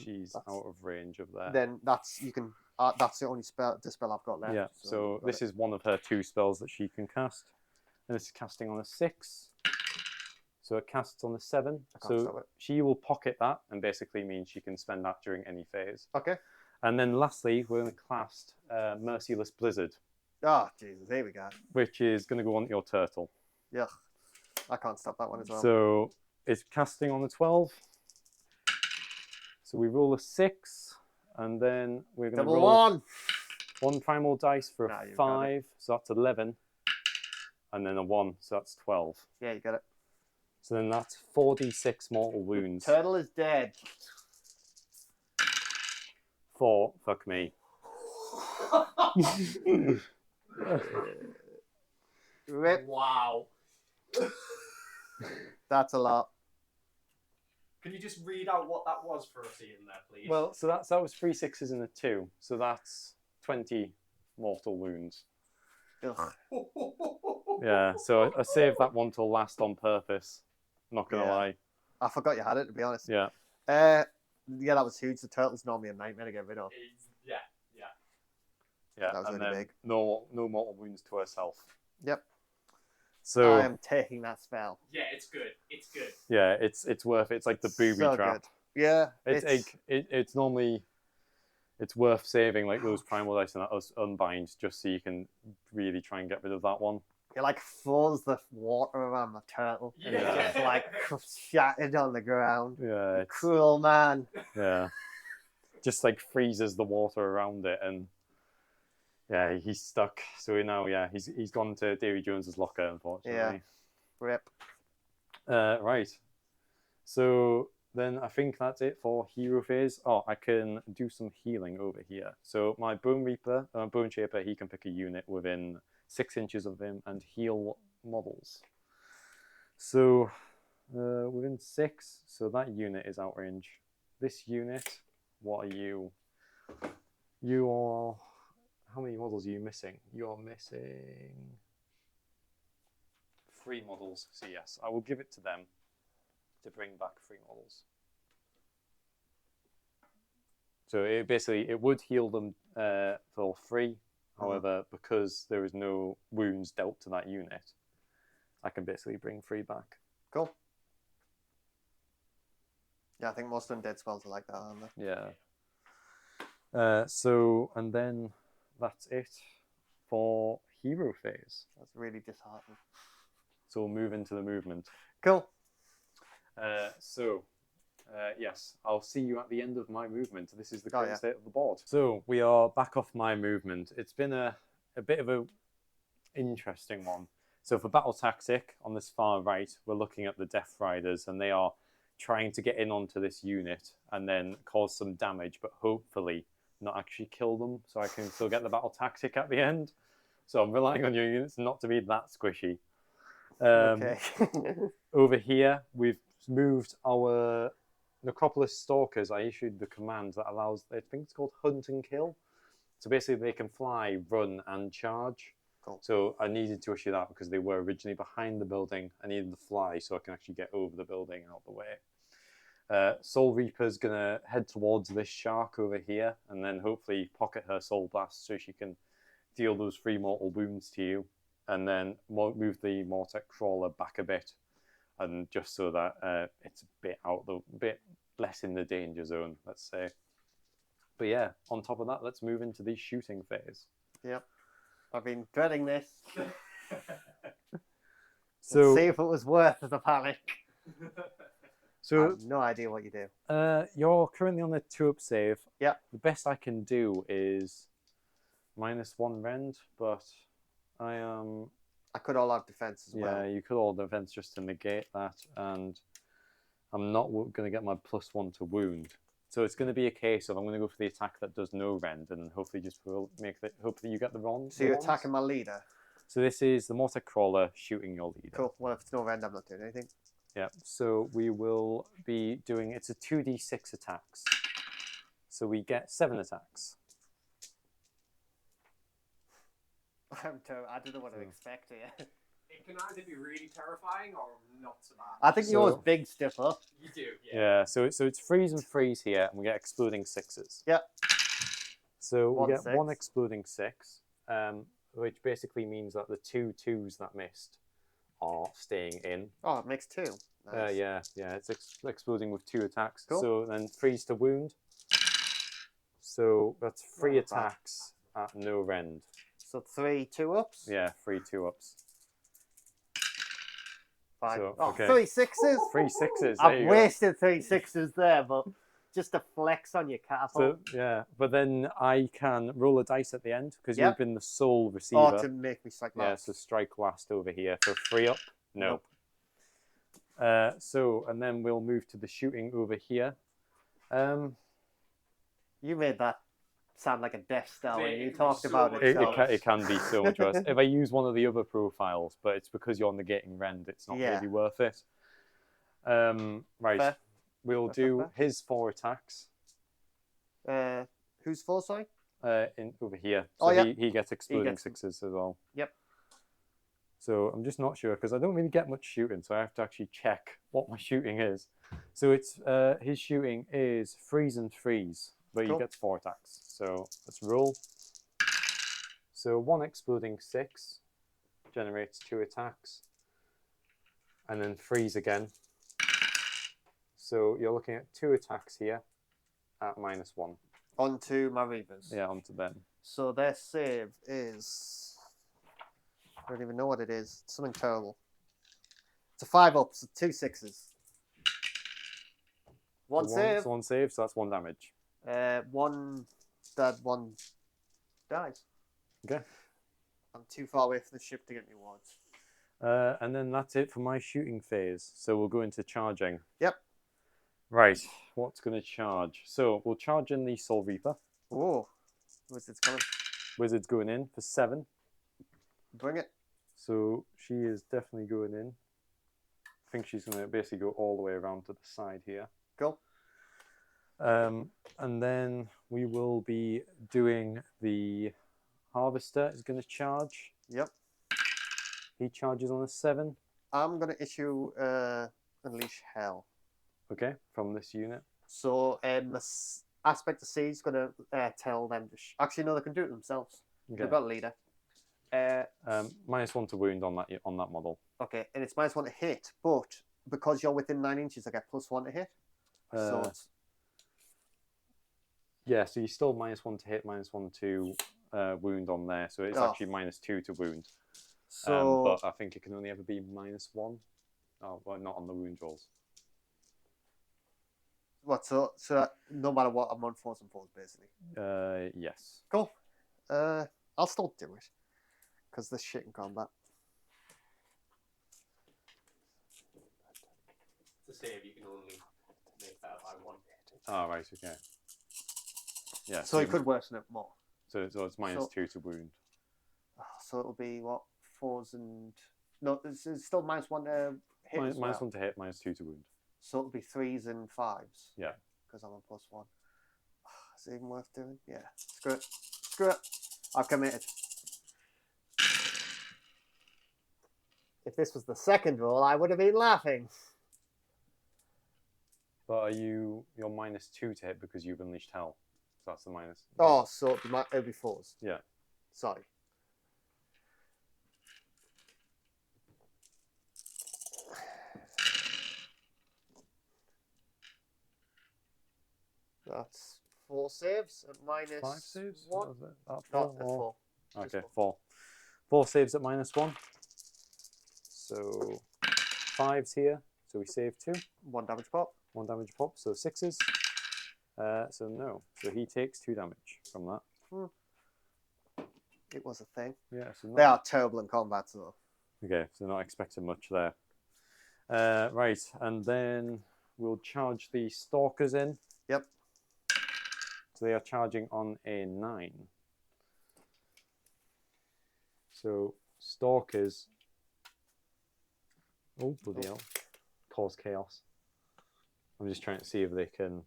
She's out of range of there. Then that's you can. That's the only spell I've got left. Yeah. So this is one of her 2 spells that she can cast, and this is casting on a 6. So it casts on a 7. I can't stop So it. she will pocket that, and basically means she can spend that during any phase. Okay. And then lastly, we're going to cast Merciless Blizzard, Ah, Jesus, here we go. which is going to go on your turtle. Yeah, I can't stop that one as well. So it's casting on a 12. So we roll a 6, and then we're going to Double roll 1. 1 primal dice for Nah, a you've got 5, so that's 11, and then a 1, so that's 12. Yeah, you got it. So then that's 4d6 mortal wounds. Turtle is dead. 4, fuck me. Rip. Wow. That's a lot. Can you just read out what that was for us in there, please? Well, so that was 3 6s and a 2, so that's 20 mortal wounds. Ugh. Yeah, so I saved that one till last on purpose. Not gonna Yeah. lie. I forgot you had it, to be honest. Yeah. Yeah, that was huge. The turtle's normally a nightmare to get rid of. Yeah. Yeah, That was and really then big. No mortal wounds to herself. Yep. So I am taking that spell. Yeah, it's good. It's good. yeah, it's worth it. It's like the booby So trap. good. Yeah. It's normally worth saving like those primal dice and that unbind just so you can really try and get rid of that one. It like throws the water around the turtle. And it Yeah. just like shattered on the ground. Yeah, Cruel man. yeah. Just like freezes the water around it, and yeah, he's stuck. So now, yeah, he's gone to Davy Jones's locker, unfortunately. Yeah. Rip. Right. So then I think that's it for hero phase. Oh, I can do some healing over here. So my Bone Shaper, he can pick a unit within 6 inches of him and heal models. So within 6, so that unit is outrange. This unit, what are you? You are... How many models are you missing? You're missing 3 models. So yes, I will give it to them to bring back 3 models. So it would heal them for free. However, because there is no wounds dealt to that unit, I can basically bring 3 back. Cool. Yeah, I think most undead spells are like that, aren't they? Yeah. So, and then that's it for hero phase. That's really disheartening. So we'll move into the movement. Cool. Yes, I'll see you at the end of my movement. This is the current yeah. state of the board. So we are back off my movement. It's been a bit of a interesting one. So for battle tactic, on this far right, we're looking at the Death Riders, and they are trying to get in onto this unit and then cause some damage, but hopefully not actually kill them, so I can still get the battle tactic at the end. So I'm relying on your units not to be that squishy. Okay. Over here, we've moved our Necropolis Stalkers. I issued the command that allows, I think it's called Hunt and Kill. So basically they can fly, run, and charge. Cool. So I needed to issue that because they were originally behind the building. I needed to fly so I can actually get over the building and out the way. Soul Reaper's going to head towards this shark over here and then hopefully pocket her Soul Blast so she can deal those 3 mortal wounds to you. And then move the Mortek Crawler back a bit, and just so that it's a bit less in the danger zone, let's say. But yeah, on top of that, let's move into the shooting phase. Yep. I've been dreading this. So Let's see if it was worth the panic. I So have no idea what you do. you're currently on a 2-up save. Yeah. The best I can do is -1 rend, but I could all have defense as well. yeah, you could all defense just to negate that, and I'm not going to get my +1 to wound. So it's going to be a case of I'm going to go for the attack that does no rend, and hopefully just hopefully you get the wrong. So you're attacking my leader. So this is the Mortek Crawler shooting your leader. Cool. Well, if it's no rend, I'm not doing anything. Yeah. So we will be doing. It's a 2d6 attacks. So we get 7 attacks. I don't know what to expect here. It can either be really terrifying or not so bad. I think So- yours big stiffer. You do, yeah. Yeah. So it's freeze and freeze here, and we get exploding 6s. Yep. So we One get 1 6. exploding 6, which basically means that the 2 2s that missed are staying in. Oh, it makes 2. Nice. Yeah. It's exploding with 2 attacks. Cool. So then freeze to wound. So that's 3 Not bad. attacks at no rend. So 3 2-ups. Yeah, 3 2-ups. 5. So, oh, okay. 3 6s. 3 6s. There I've you go. wasted 3 6s there, but just to flex on your catapult. So yeah, but then I can roll a dice at the end because Yep. you've been the sole receiver. to make me strike Yeah, last. so strike last over here for 3 up. No. Nope. And then we'll move to the shooting over here. You made that sound like a Death Star when It you can talked be so about much it. It can be so much worse. If I use one of the other profiles, but it's because you're negating rend, it's not Yeah. really worth it. Right, Fair. we'll Fair, do fair. his 4 attacks Who's 4, sorry? in over here. Oh, So yeah. he gets exploding gets them. 6s as well. Yep. So I'm just not sure because I don't really get much shooting, so I have to actually check what my shooting is. So it's his shooting is freeze and freeze, but he Cool. gets 4 attacks. So let's roll. So 1 exploding 6 generates 2 attacks, and then freeze again. So you're looking at 2 attacks here at -1. Onto my Reavers. Yeah, onto them. So their save is... I don't even know what it is. It's something terrible. It's a 5-up, so 2 6s. One So save. So 1 save, so that's 1 damage. 1 dead, 1 dies. Okay. I'm too far away from the ship to get any wards. And then that's it for my shooting phase. So we'll go into charging. Yep. Right, what's going to charge? So we'll charge in the Soul Reaper. Oh, Wizard's coming. Wizard's going in for 7. Bring it. So she is definitely going in. I think she's going to basically go all the way around to the side here. Go. And then we will be doing the Harvester is going to charge. Yep. He charges on a 7. I'm going to issue Unleash Hell. Okay, from this unit. So Aspect of Siege is going to tell them to... Actually, no, they can do it themselves. Okay. They've got a leader. -1 to wound on that model. Okay, and it's -1 to hit, but because you're within 9 inches, I get +1 to hit. So it's... Yeah, so you're still -1 to hit, -1 to wound on there, so it's Oh. actually -2 to wound. So But I think it can only ever be -1. Oh, well, not on the wound rolls. what? So no matter what, I'm on 4s and 4s basically. Yes. Cool. I'll still do it because this shit in combat. To save, you can only make that by 1. Oh, right, okay. Yeah. So you could worsen it more. So it's -2 to wound. So it'll be what 4s and no, it's still -1 to hit. As well. -1 to hit, -2 to wound. So it'll be 3s and 5s. Yeah. Because I'm on +1. Is it even worth doing? Yeah. Screw it. Screw it. I've committed. If this was the second roll, I would have been laughing. But you're -2 to hit because you've unleashed hell. So that's the minus. Oh, so it'll be 4s. Yeah. Sorry. That's 4 saves at -1. 5 saves? What was it? That Not a 4? 4. Okay, 4. 4 saves at -1. So 5s here. So we save 2. 1 damage pop. 1 damage pop. So 6s. So no. So he takes 2 damage from that. It was a thing. Yeah. So They are terrible in combat, though. Okay, so not expecting much there. Right, and then we'll charge the stalkers in. Yep. So they are charging on a 9. So stalkers. Oh, bloody hell. Cause chaos. I'm just trying to see if they can.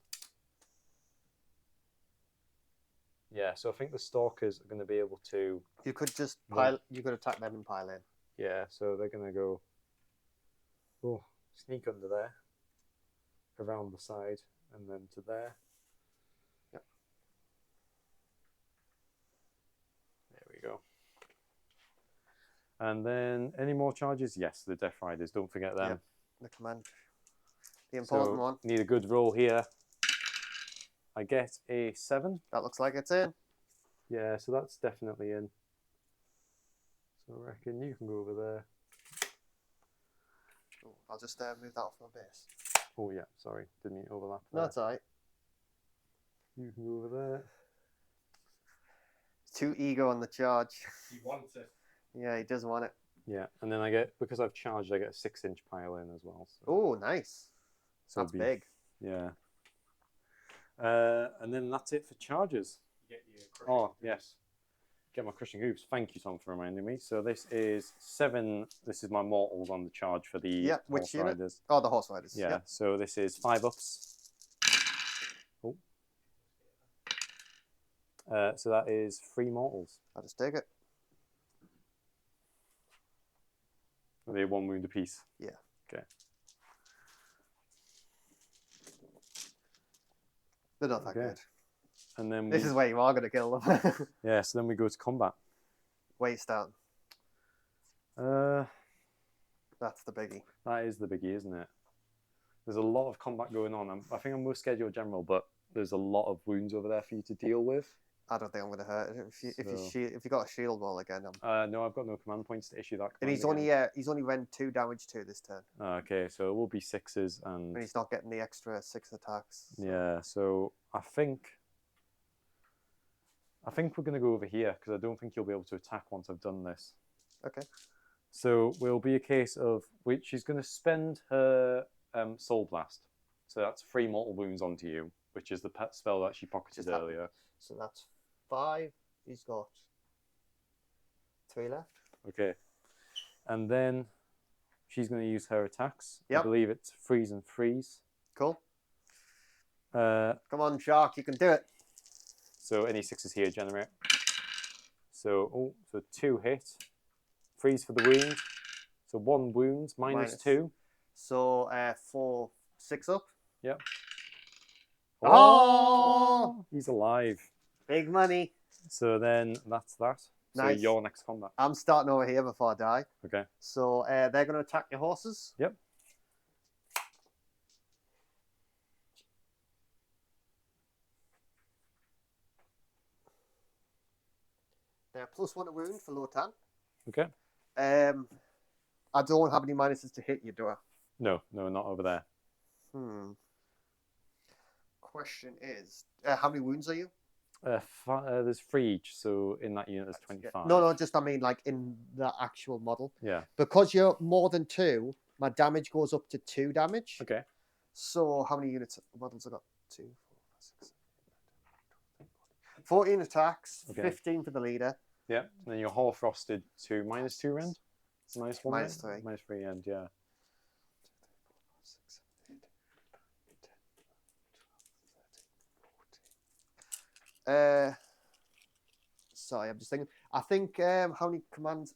Yeah, so I think the stalkers are going to be able to. You could just pile. You could attack them and pile in. Yeah, so they're going to go. Oh, sneak under there. Around the side, and then to there. Yep. There we go. And then any more charges? Yes, the Death Riders. Don't forget them. Yep. The command. The important So, one. Need a good roll here. I get a 7. That looks like it's in. Yeah, so that's definitely in. So I reckon you can go over there. Oh, I'll just move that off my base. Oh yeah, sorry, didn't mean to overlap. No, that's alright. You can go over there. Too ego on the charge. He wants it. Yeah, he does want it. Yeah, and then I get, because I've charged, I get a 6-inch pile in as well. So, Oh, nice. so That's big. Yeah. And then that's it for charges. You get your Oh, yes. Get my crushing hooves. Thank you, Tom, for reminding me. So this is 7. This is my mortals on the charge for the which horse unit? riders. Oh, the horse riders. Yeah, Yep. so this is 5 ups. Oh. So that is 3 mortals. I'll just take it. Are they 1 wound apiece? Yeah. Okay. They're not that Okay. good. And then This is where you are going to kill them. yeah, so then we go to combat. Waste down. That That's the biggie. is the biggie, isn't it? There's a lot of combat going on. I think I'm most scheduled general, but there's a lot of wounds over there for you to deal with. I don't think I'm going to hurt it. So- If you got a shield wall again, No, I've got no command points to issue that. and he's command he's only run 2 damage to this turn, okay, so it will be 6s and and he's not getting the extra 6 attacks. So. yeah. So I think we're going to go over here because I don't think you'll be able to attack once I've done this. Okay. So will be a case of which she's going to spend her soul blast. So that's 3 mortal wounds onto you, which is the spell that she pocketed Just happened. earlier. So that's 5. He's got 3 left. Okay. And then she's going to use her attacks. Yep. I believe it's freeze and freeze. Cool. Uh, Come on, Shark, you can do it. so any 6s here generate. So 2 hit. Freeze for the wound. So 1 wound, minus 2. So 4, 6 up. Yep. Oh! He's alive. Big money. So then that's that. So Nice. your next combat. I'm starting over here before I die. Okay. So they're going to attack your horses. Yep. +1 to wound for Lotan. Okay. I don't have any minuses to hit you, do I? No, not over there. Question is, how many wounds are you? There's 3 each, so in that unit there's 25. No, just I mean like in the actual model. Yeah. Because you're more than 2, my damage goes up to 2 damage. Okay. So how many models I got? 2, 4, 5, 6, 7, 8, 14 attacks, Okay. 15 for the leader. Yeah. And then you're Hoarfrosted to -2 rend. -1. -3. -3 end. Yeah. 6, 7, 8, 10, 11, 12, 13, 14. Sorry, I'm just thinking. I think how many commands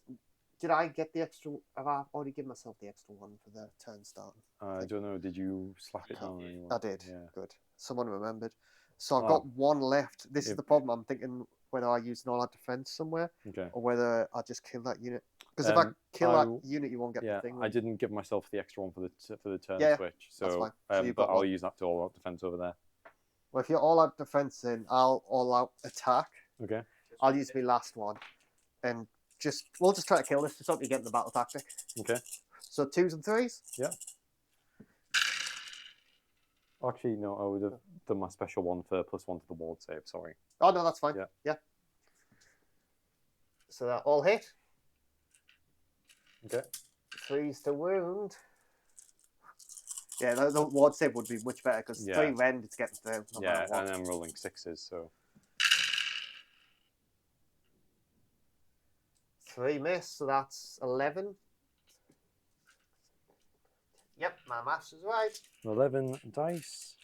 did I get the extra? Have I already given myself the extra one for the turn start? I don't know. Did you slap it down? Anyone? I did. Yeah. Good. Someone remembered. So I've got 1 left. This is the problem. I'm thinking whether I use an all-out defense somewhere, Okay. or whether I just kill that unit. Because if I kill that unit, you won't get the thing. I didn't give myself the extra one for the turn switch, so, that's fine. So but I'll use that to all-out defense over there. Well, if you're all-out defense in, I'll all-out attack. Okay. I'll use my last one, and we'll just try to kill this to stop you getting the battle tactic. Okay. So 2s and 3s. Yeah. Actually, no. I would have done my special one for +1 to the ward save. Sorry. Oh no, that's fine. Yeah. So that all hit. Okay. 3s to wound. Yeah, the ward save would be much better because 3 rend, it's getting through. No matter what. And I'm rolling 6s, so. 3 miss, so that's 11. Yep, my maths is right. 11 dice.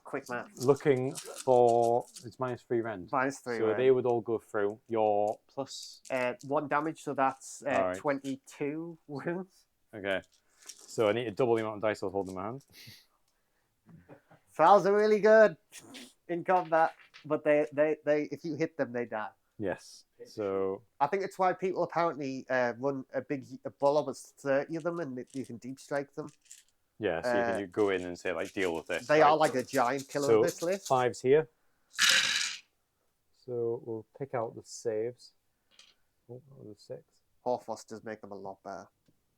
Quick math. Looking for it's -3 rend. -3. So they would all go through. Your plus 1 damage, so that's right. 22 wounds. Okay. So I need to double the amount of dice I was holding in my hand. Fouls are really good in combat, but they if you hit them, they die. Yes. So I think it's why people apparently run a bulb with 30 of them, and you can deep strike them. yeah, so you can go in and say like, deal with this. They right? are like a giant killer So of this list. 5's here. So we'll pick out the saves. Oh, that was a 6. Hoarfrost does make them a lot better.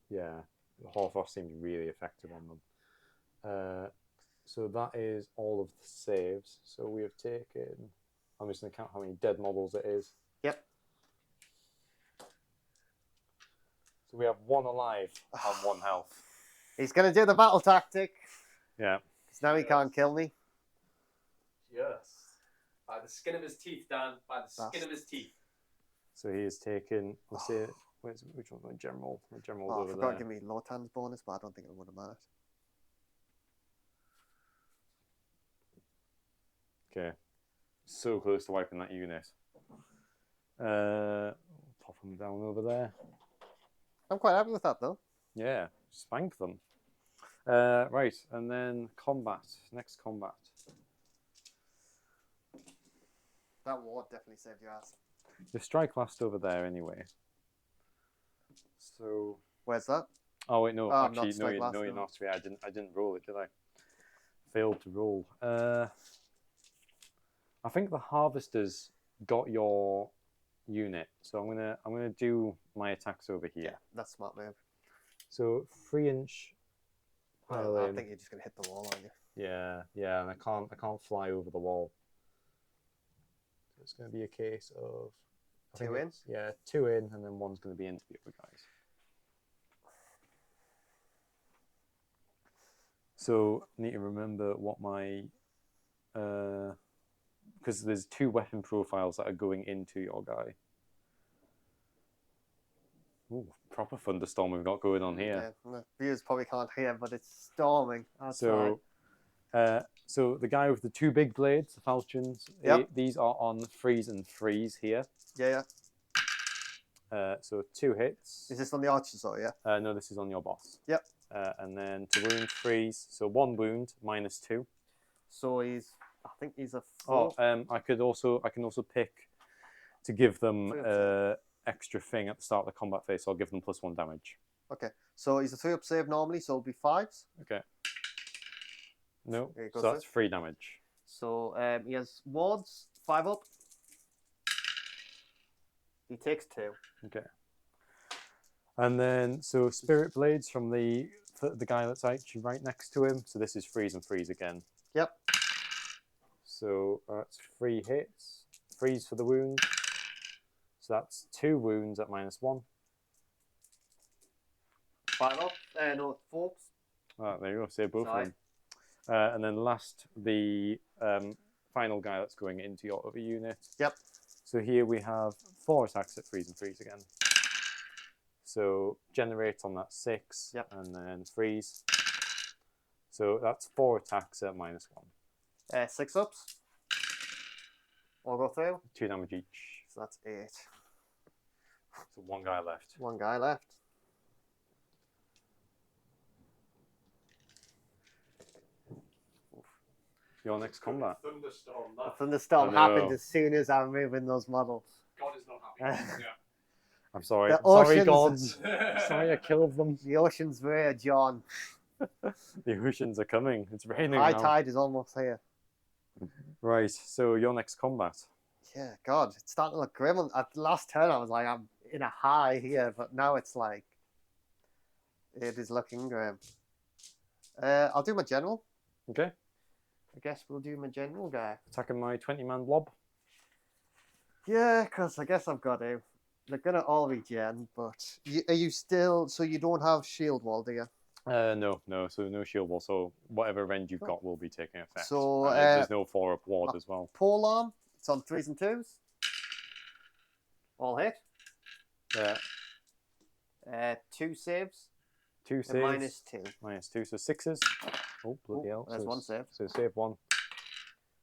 Yeah, the Hoarfrost seems really effective on them. So that is all of the saves. So we have taken. I'm just going to count how many dead models it is. Yep. So we have 1 alive and 1 health. He's going to do the battle tactic. Yeah. Because now he can't kill me. Yes. By the skin of his teeth, Dan. By the skin of his teeth. So he has taken. Let's see. Which one's my general? My general's I over forgot there. to give me Lotan's bonus, but I don't think it would have mattered. Okay. So close to wiping that unit. Pop them down over there. I'm quite happy with that, though. Yeah, spank them. Right, and then combat. Next combat. That ward definitely saved your ass. The strike last over there anyway. So. Where's that? Oh wait, no. Oh, actually, no, last, you're not. Yeah, I didn't roll it, did I? Failed to roll. I think the harvesters got your unit, so I'm gonna do my attacks over here. Yeah, that's a smart move. So 3-inch pile Well, I in. think you're just gonna hit the wall, aren't you? Yeah, and I can't fly over the wall. So it's gonna be a case of 2 in. Yeah, 2 in, and then 1's gonna be into the other guys. So need to remember what my because there's 2 weapon profiles that are going into your guy. Ooh, proper thunderstorm we've got going on here. Yeah, the viewers probably can't hear, but it's storming outside. So the guy with the 2 big blades, the falchions, Yep. these are on 3s and 3s here. Yeah. So 2 hits. Is this on the archer sword, yeah? No, this is on your boss. Yep. And then to wound 3s, so 1 wound, -2. So I think he's a 4. I can also pick to give them extra thing at the start of the combat phase, so I'll give them +1 damage. Okay, so he's a 3-up save normally, so it'll be 5s. Okay. No, There you so go, that's 3 damage. So he has wards, 5 up. He takes 2. Okay. And then, so Spirit Blades from the guy that's actually right next to him. So this is freeze and freeze again. Yep. So that's 3 hits. Freeze for the wound. So that's 2 wounds at -1. 5 up. No, 4. Ah, there you go. Save both Sorry. of them. And then last, the final guy that's going into your other unit. Yep. So here we have 4 attacks at freeze and freeze again. So generate on that 6, yep. And then freeze. So that's 4 attacks at -1. 6 ups. All go through. 2 damage each. So that's 8. So 1 guy left. 1 guy left. Your next combat. Thunderstorm. The thunderstorm happened as soon as I'm moving those models. God is not happy. Yeah. I'm sorry. The Sorry, oceans- gods. Sorry, I killed them. The ocean's rare, John. The oceans are coming. It's raining High now. tide is almost here. Right. So your next combat. Yeah, God, it's starting to look grim. At the last turn, I was like, I'm in a high here, but now it's like, it is looking grim. I'll do my general. Okay. I guess we'll do my general guy. Attacking my 20-man blob. Yeah, because I guess I've got to. They're going to all regen, but are you still, so you don't have shield wall, do you? No. So no shield wall. So whatever rend you've got will be taking effect. So, there's no 4-up ward as well. Pole arm, it's on 3s and 2s. All hit. Yeah. 2 saves. 2 And saves. -2. -2, so 6s. Oh, bloody hell. There's So 1 save. So save 1.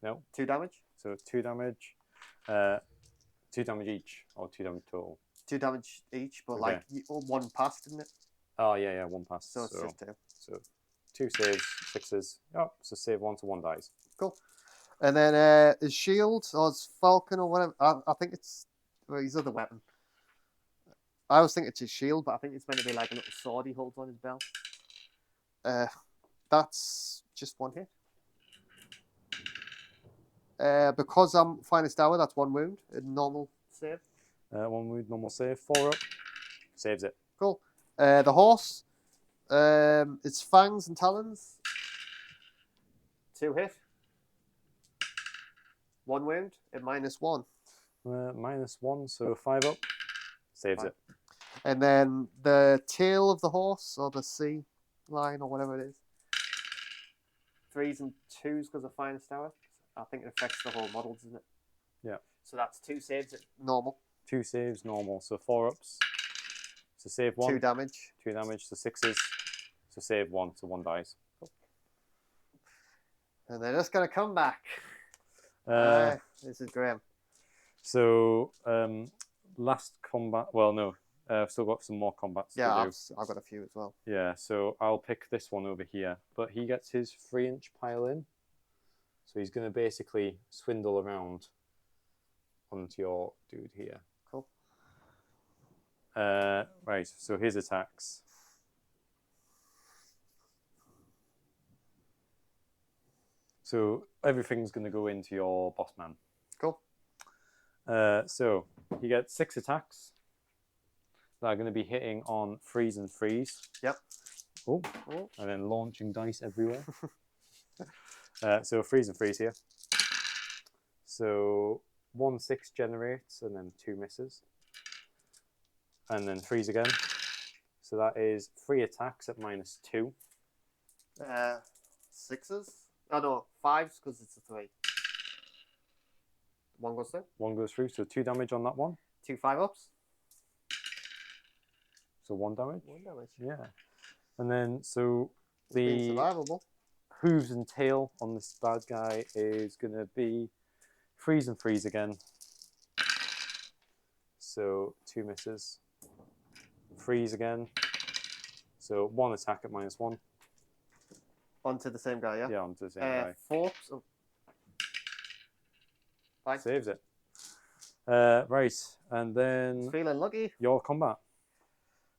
No. 2 damage. So 2 damage. 2 damage each, or 2 damage total. 2 damage each, but Okay. like 1 passed, didn't it? Oh, yeah, 1 pass. So it's just 2. So 2 saves, 6s. Oh, so save 1 to 1 dies. Cool. And then his shield, or his falcon, or whatever. I think it's his other weapon. I always think it's his shield, but I think it's meant to be like a little sword he holds on his belt. That's just 1 hit. Because I'm finest hour, that's 1 wound. A normal save. 1 wound, normal save. 4 up. Saves it. Cool. The horse. Its fangs and talons. 2 hit. 1 wound at -1. -1, so 5 up. Saves it. And then the tail of the horse, or the sea line, or whatever it is. 3s and 2s because of finest hour. I think it affects the whole model, doesn't it? Yeah. So that's 2 saves at normal. 2 saves, normal, so 4 ups. So save 1. 2 damage. 2 damage, so 6s. So save 1, so 1 dies. And they're just going to come back. This is grim. So, last combat. Well, no. I've still got some more combats to do. I've got a few as well. Yeah, so I'll pick this one over here. But he gets his 3-inch pile in. So he's going to basically swindle around onto your dude here. Cool. Right, so his attacks. So everything's going to go into your boss man. Cool. So he gets 6 attacks that are going to be hitting on freeze and freeze. Yep. Oh. And then launching dice everywhere. So freeze and freeze here. So 1/6 generates and then 2 misses. And then freeze again. So that is 3 attacks at -2. 6s? Oh no, 5s because it's a 3. 1 goes through. 1 goes through, so 2 damage on that one. 2 5-ups. So 1 damage. 1 damage. Yeah. And then so Being the survivable. hooves and tail on this bad guy is going to be freeze and freeze again. So 2 misses. Freeze again. So 1 attack at -1. Onto the same guy, yeah? Yeah, onto the same guy. 4. Oh. Fine. Saves it. Right, and then Feeling lucky. your combat.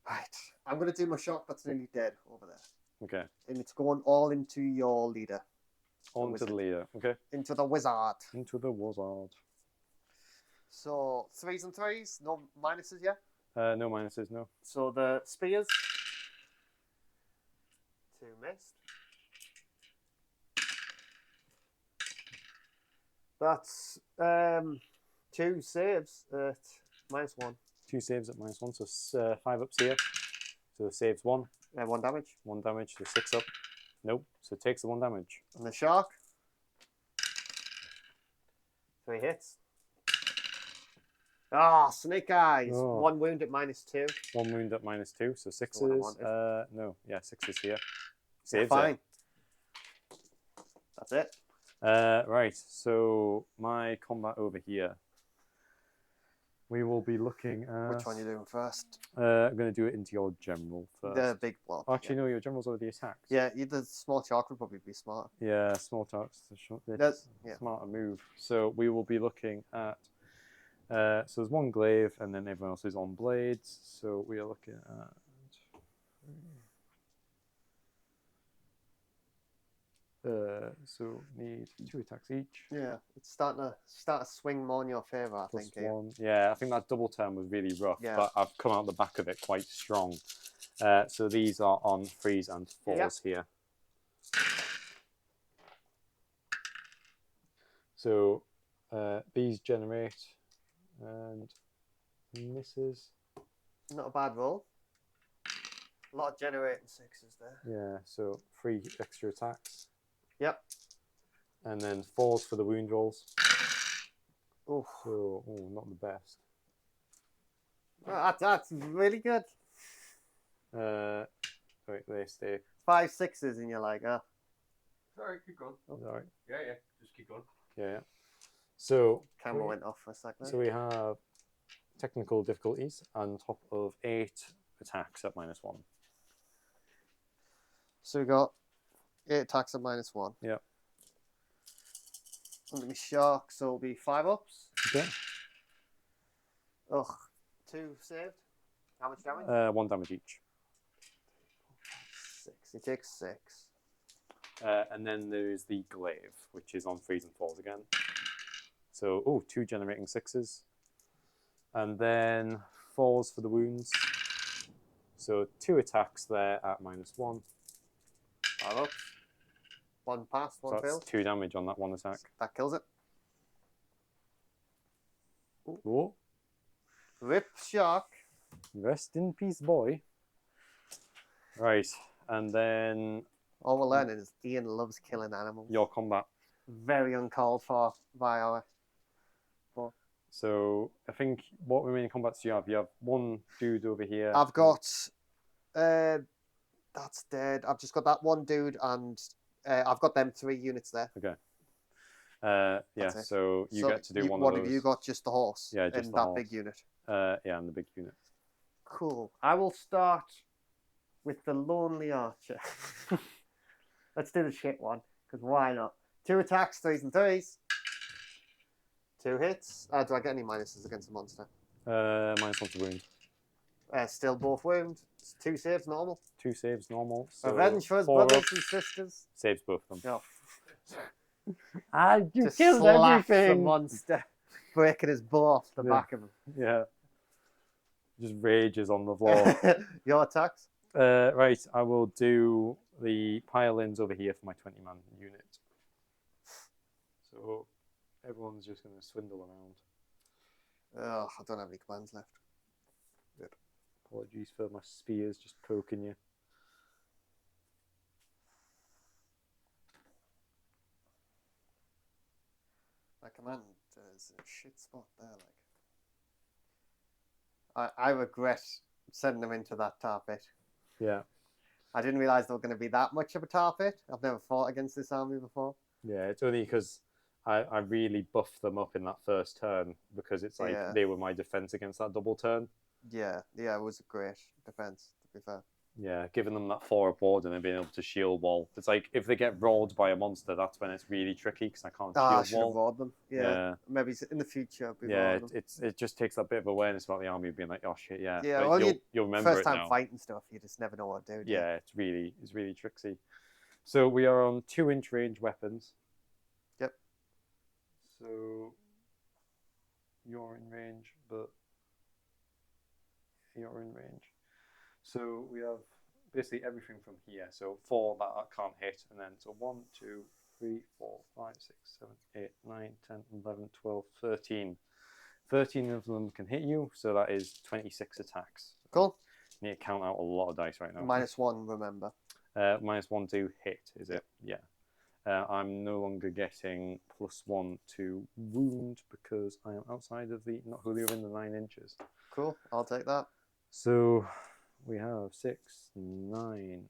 Right. I'm going to do my shot that's nearly dead over there. Okay. And it's going all into your leader. On to the leader. Okay. Into the wizard. Into the wizard. So 3s and 3s, no minuses, yeah? No minuses, no. So the spears. 2 missed. That's 2 saves at -1. 2 saves at -1, so 5 ups here. So saves 1. 1 damage. 1 damage, so 6 up. Nope, so it takes the 1 damage. And the shark. 3 hits. Ah, snake eyes. Oh. 1 wound at -2. 1 wound at -2, so 6s. what I wanted. No, yeah, 6s here. Saves Fine. it. That's it. Right, so my combat over here. We will be looking at... Which one are you doing first? I'm going to do it into your general first. The big block. Actually, no, your general's already attacked. Yeah, the small shark would probably be smart. Yeah, small talks. Yeah. Smarter move. So we will be looking at... so there's 1 glaive, and then everyone else is on blades. So we are looking at... so need 2 attacks each. Yeah, it's starting to swing more in your favour, I Plus think. Here. 1. Yeah, I think that double turn was really rough, Yeah. but I've come out the back of it quite strong. So these are on 3s and 4s here. So these generate and misses. Not a bad roll. A lot of generating 6s there. Yeah, so 3 extra attacks. Yep. And then 4s for the wound rolls. Oof. So, not the best. Oh, that's really good. Wait, they stay. 5 6s and you're like, Sorry, keep going. Alright. Yeah, just keep going. Yeah. So camera went off for a second. So we have technical difficulties on top of 8 attacks at -1. So we got 8 attacks at -1. Yep. And the shark, so it'll be 5 ups. Okay. Ugh. 2 saved. How much damage? 1 damage each. 6. He takes 6. And then there's the glaive, which is on 3s and 4s again. So, 2 generating 6s. And then 4s for the wounds. So 2 attacks there at -1. 5 ups. 1 pass, 1 So that's failed. 2 damage on that 1 attack. That kills it. Oh, Rip shark. rest in peace, boy. Right, and then All we're learning is Ian loves killing animals. your combat. Very uncalled for by our. So I think what remaining combats do you have? You have 1 dude over here. I've got. That's dead. I've just got that 1 dude, and I've got them 3 units there. Okay. Yeah, That's it. so you get to do one what of those. have you got? Just the horse. Yeah, just and the that horse. big unit. Yeah, and the big unit. Cool. I will start with the lonely archer. Let's do the shit one, because why not? 2 attacks, 3s and 3s. 2 hits. Do I get any minuses against the monster? -1 to wound. Still both wound. 2 saves, normal. 2 saves, normal. So Revenge for his 4 brothers up, and sisters. saves both of them. No. You Just slaps the monster, breaking his bull off the back of him. Yeah. Just rages on the floor. Your attacks? Right, I will do the pile-ins over here for my 20-man unit. So everyone's just going to swindle around. Oh, I don't have any commands left. Apologies for my spears just poking you. My command is a shit spot there. I regret sending them into that tar pit. Yeah. I didn't realise they were going to be that much of a tar pit. I've never fought against this army before. Yeah, it's only because I really buffed them up in that first turn because it's like they were my defense against that double turn. Yeah, it was a great defense, to be fair. Yeah, giving them that 4 up ward and then being able to shield wall. It's like if they get rolled by a monster, that's when it's really tricky because I can't I shield should have wall. rolled them. Yeah. Maybe in the future. I'll be rolling them. It just takes that bit of awareness about the army being like, oh shit, yeah. Yeah, But well, you'll remember first it time now. fighting stuff, you just never know what to do. Yeah, it's really tricksy. So we are on 2-inch range weapons. Yep. So you're in range, but you're in range. So we have basically everything from here. So 4 that I can't hit, and then so 1, 2, 3, 4, 5, 6, 7, 8, 9, 10, 11, 12, 13. 13 of them can hit you, so that is 26 attacks. Cool. You need to count out a lot of dice right now. -1, remember. -1 to hit, is it? Yeah. I'm no longer getting +1 to wound because I am outside of the, not wholly within the 9 inches. Cool, I'll take that. So we have 6, 9,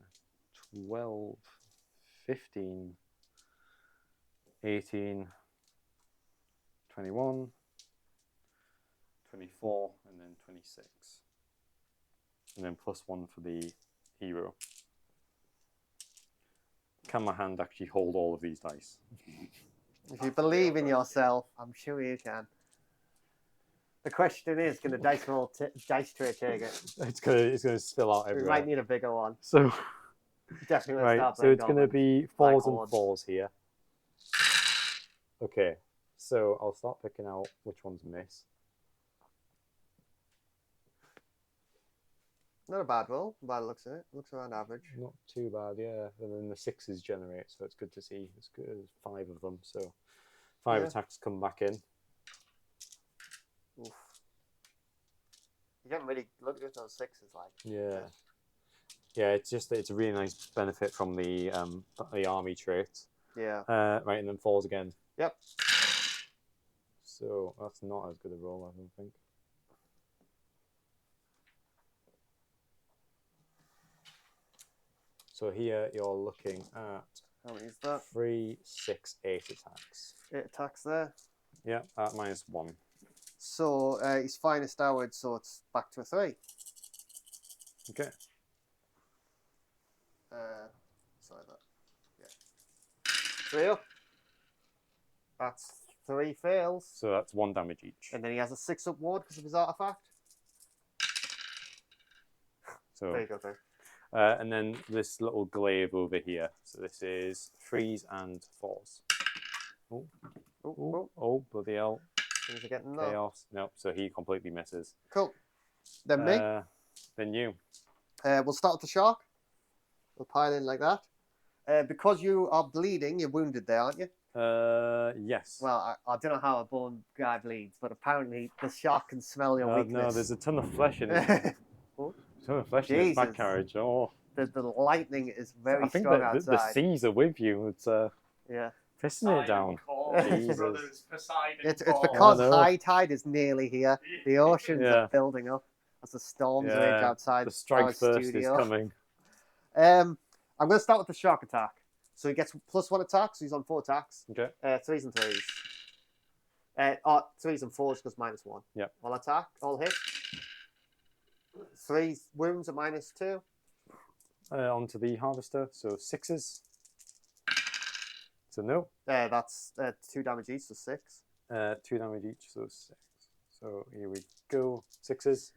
12, 15, 18, 21, 24, and then 26. And then +1 for the hero. Can my hand actually hold all of these dice? If you believe in yourself, I'm sure you can. The question is, can the dice tray take it? It's gonna spill out We everywhere. might need a bigger one. So Definitely. right, so it's gonna be 4s and 4s here. Okay, so I'll start picking out which ones miss. Not a bad roll, by the looks of it. Looks around average. Not too bad, yeah. And then the 6s generate, so it's good to see. It's good. There's 5 of them, so 5 attacks come back in. Oof. You can't really look at those 6s, like. Yeah. Yeah, it's a really nice benefit from the army trait. Yeah. Right, and then 4s again. Yep. So that's not as good a roll, I don't think. So here you're looking at How many is that? 3, 6, 8 attacks. 8 attacks there. Yeah, at -1. So he's finest outward, so it's back to a 3. Okay. Sorry, that. Yeah. 3 up. That's 3 fails. So that's 1 damage each. And then he has a 6 up ward because of his artifact. So There you go, there. and then this little glaive over here. So this is 3s and 4s. Oh, bloody hell. Things are getting low. Chaos. Nope, so he completely misses. Cool. Then me. Then you. We'll start with the shark. We'll pile in like that. Because you are bleeding, you're wounded there, aren't you? Yes. Well, I don't know how a bone guy bleeds, but apparently the shark can smell your weakness. No, there's a ton of flesh in it. Oh. Ton of flesh in its back carriage. Oh. The lightning is very I think strong the outside. seas are with you. It's Yeah. pissing it down. Jesus. It's because high tide is nearly here. The oceans are building up as the storms rage outside. The strike our first studio. is coming. I'm going to start with the shark attack. So he gets +1 attack, so he's on 4 attacks. Okay. 3s and 3s. 3s and 4s because -1. Yeah. All attack, all hit. 3 wounds are -2. Onto the harvester. So 6s. So no. That's 2 damage each, so 6. 2 damage each, so 6. So here we go. 6s.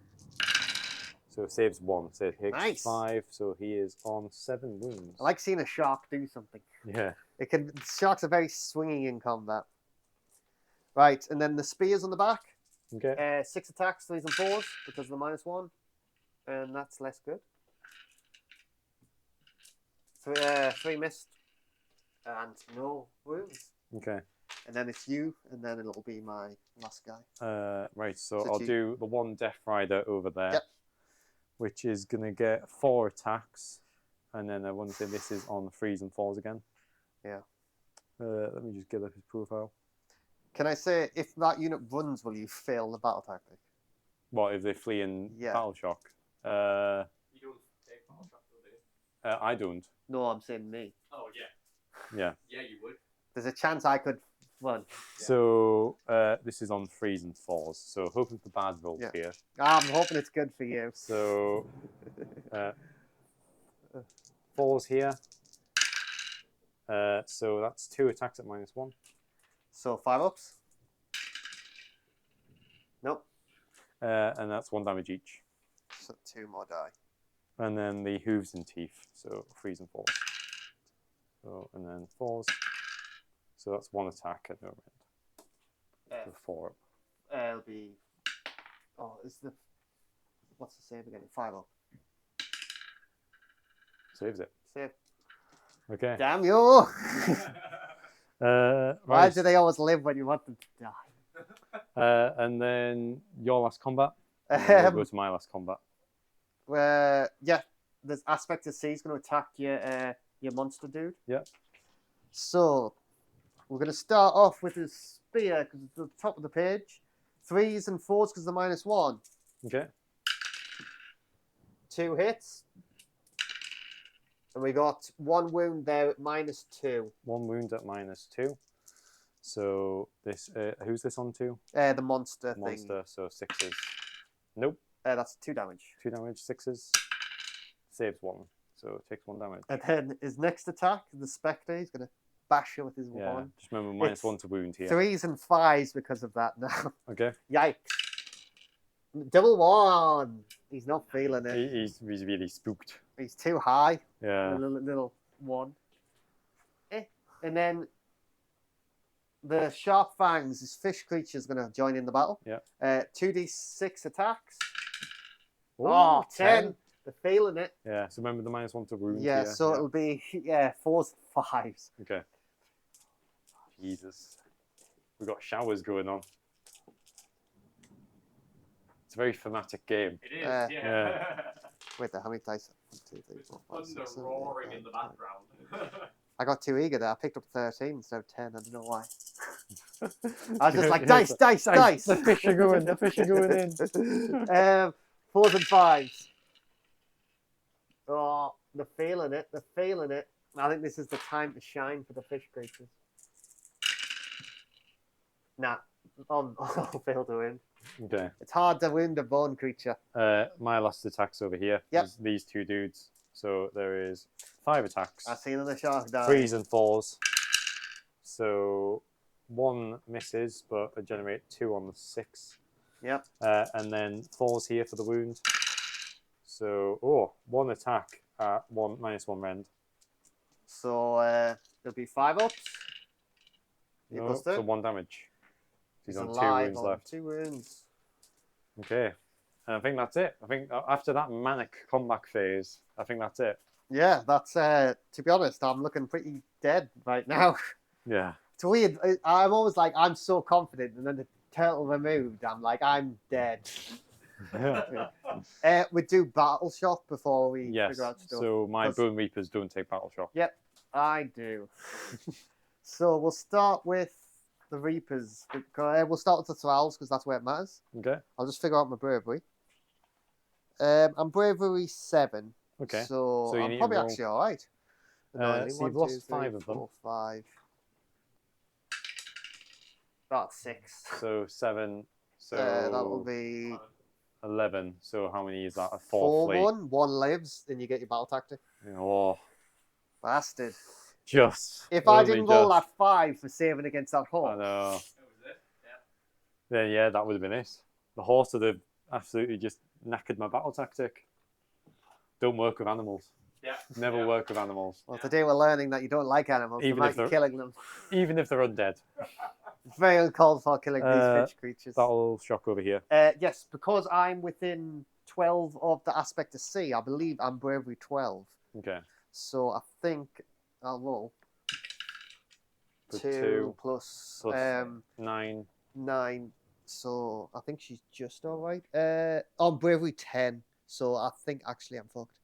So saves 1. So it hits 5. So he is on 7 wounds. I like seeing a shark do something. Yeah. Sharks are very swingy in combat. Right, and then the spears on the back. Okay. 6 attacks, 3s and 4s because of the -1, and that's less good. 3 missed, and no wounds. Okay. And then it's you, and then it'll be my last guy. Right, so I'll do the 1 Death Rider over there, which is going to get 4 attacks, and then I want to say this is on 3s and 4s again. Yeah. Let me just get up his profile. Can I say, if that unit runs, will you fail the battle tactic? What, if they flee in battle shock? You don't take battle shock, do they? I don't. No, I'm saying me. Oh, yeah. Yeah. Yeah, you would. There's a chance I could run. So this is on 3s and 4s. So hoping for bad rolls here. I'm hoping it's good for you. So 4s here. So that's 2 attacks at -1. So 5 ups? Nope. And that's 1 damage each. So 2 more die. And then the hooves and teeth. So 3s and 4s. So and then 4s. So that's 1 attack at no end. So 4 up. It'll be. Oh, is the. What's the save again? 5-0. Saves it. Save. Okay. Damn you! Why Right. do they always live when you want them to die? And then your last combat. And then we'll go to my last combat. Yeah, there's aspect of C is going to attack your monster dude. Yeah. So we're going to start off with his spear because it's at the top of the page. 3s and 4s because they're -1. Okay. 2 hits. And we got 1 wound there at -2. 1 wound at -2. So this, who's this on to? The monster thing. Monster. So 6s. Nope. That's 2 damage. 2 damage. 6s. Saves 1. So it takes 1 damage. And then his next attack, the Spectre, he's going to bash you with his Yeah. wand. Just remember It's -1 to wound here. 3s and 5s because of that now. Okay. Yikes. Double 1. He's not feeling it. He's really spooked. He's too high. Yeah. A little 1. And then the Sharp Fangs, this fish creature, is going to join in the battle. Yeah. 2d6 attacks. Ooh, Oh, 10. They're feeling it. Yeah. So remember the -1 to wound. Yeah, here. so it'll be 4s and 5s. Okay. Jesus. We've got showers going on. It's a very thematic game. It is, Yeah. Yeah. Wait, how many dice? 1, 2, 3, 4, 5, Thunder 6, 7, 8, roaring 9, in the 10. background. I got too eager there. I picked up 13 instead of 10. I don't know why. I was just like, dice. The fish are going. The fish are going in. 4s and 5s. Oh, they're feeling it. They're feeling it. I think this is the time to shine for the fish creatures. Nah, I'll fail to win. Okay. It's hard to wound a bone creature. My last attack's over here. Yep. Is these 2 dudes. So there is 5 attacks. I've seen the shark die. 3s and 4s. So 1 misses, but I generate 2 on the 6. Yep. And then 4s here for the wound. So 1 attack at -1 rend. So there'll be 5 ups. No, so 1 damage. He's on 2 alive wounds on left. 2 wounds. Okay. And I think that's it. I think after that manic comeback phase, I think that's it. Yeah, that's to be honest, I'm looking pretty dead right now. Yeah. It's weird. I'm always like, I'm so confident, and then the turtle removed, I'm like, I'm dead. We do battle shock before we Yes. figure out stuff. So my Bonereapers don't take battle shock. Yep, I do. So we'll start with the Reapers. We'll start with the Thralls because that's where it matters. Okay. I'll just figure out my bravery. I'm bravery 7. Okay. So So you I'm need to probably roll- actually all right. so you've lost 5 of them. 4, 5. That's 6. So 7. So That'll be 11. So how many is that? A 4 4 1. 1 lives, and you get your battle tactic. Oh, Bastard. just. If I only didn't roll just. that 5 for saving against that I horse, know. That was it. Yeah. Then yeah, that would have been it. The horse would have absolutely just knackered my battle tactic. Don't work with animals. Yeah. Never Yeah. work with animals, well, today we're learning that you don't like animals. Even You might if be they're- killing them. even if they're undead. It's very uncalled for killing these Uh, fish creatures. Battle shock over here. Yes, because I'm within 12 of the aspect of C, I believe I'm bravery 12. Okay. So I think I'll roll. So 2 plus, plus 9. 9. So I think she's just all right. I'm bravery 10. So I think actually I'm fucked.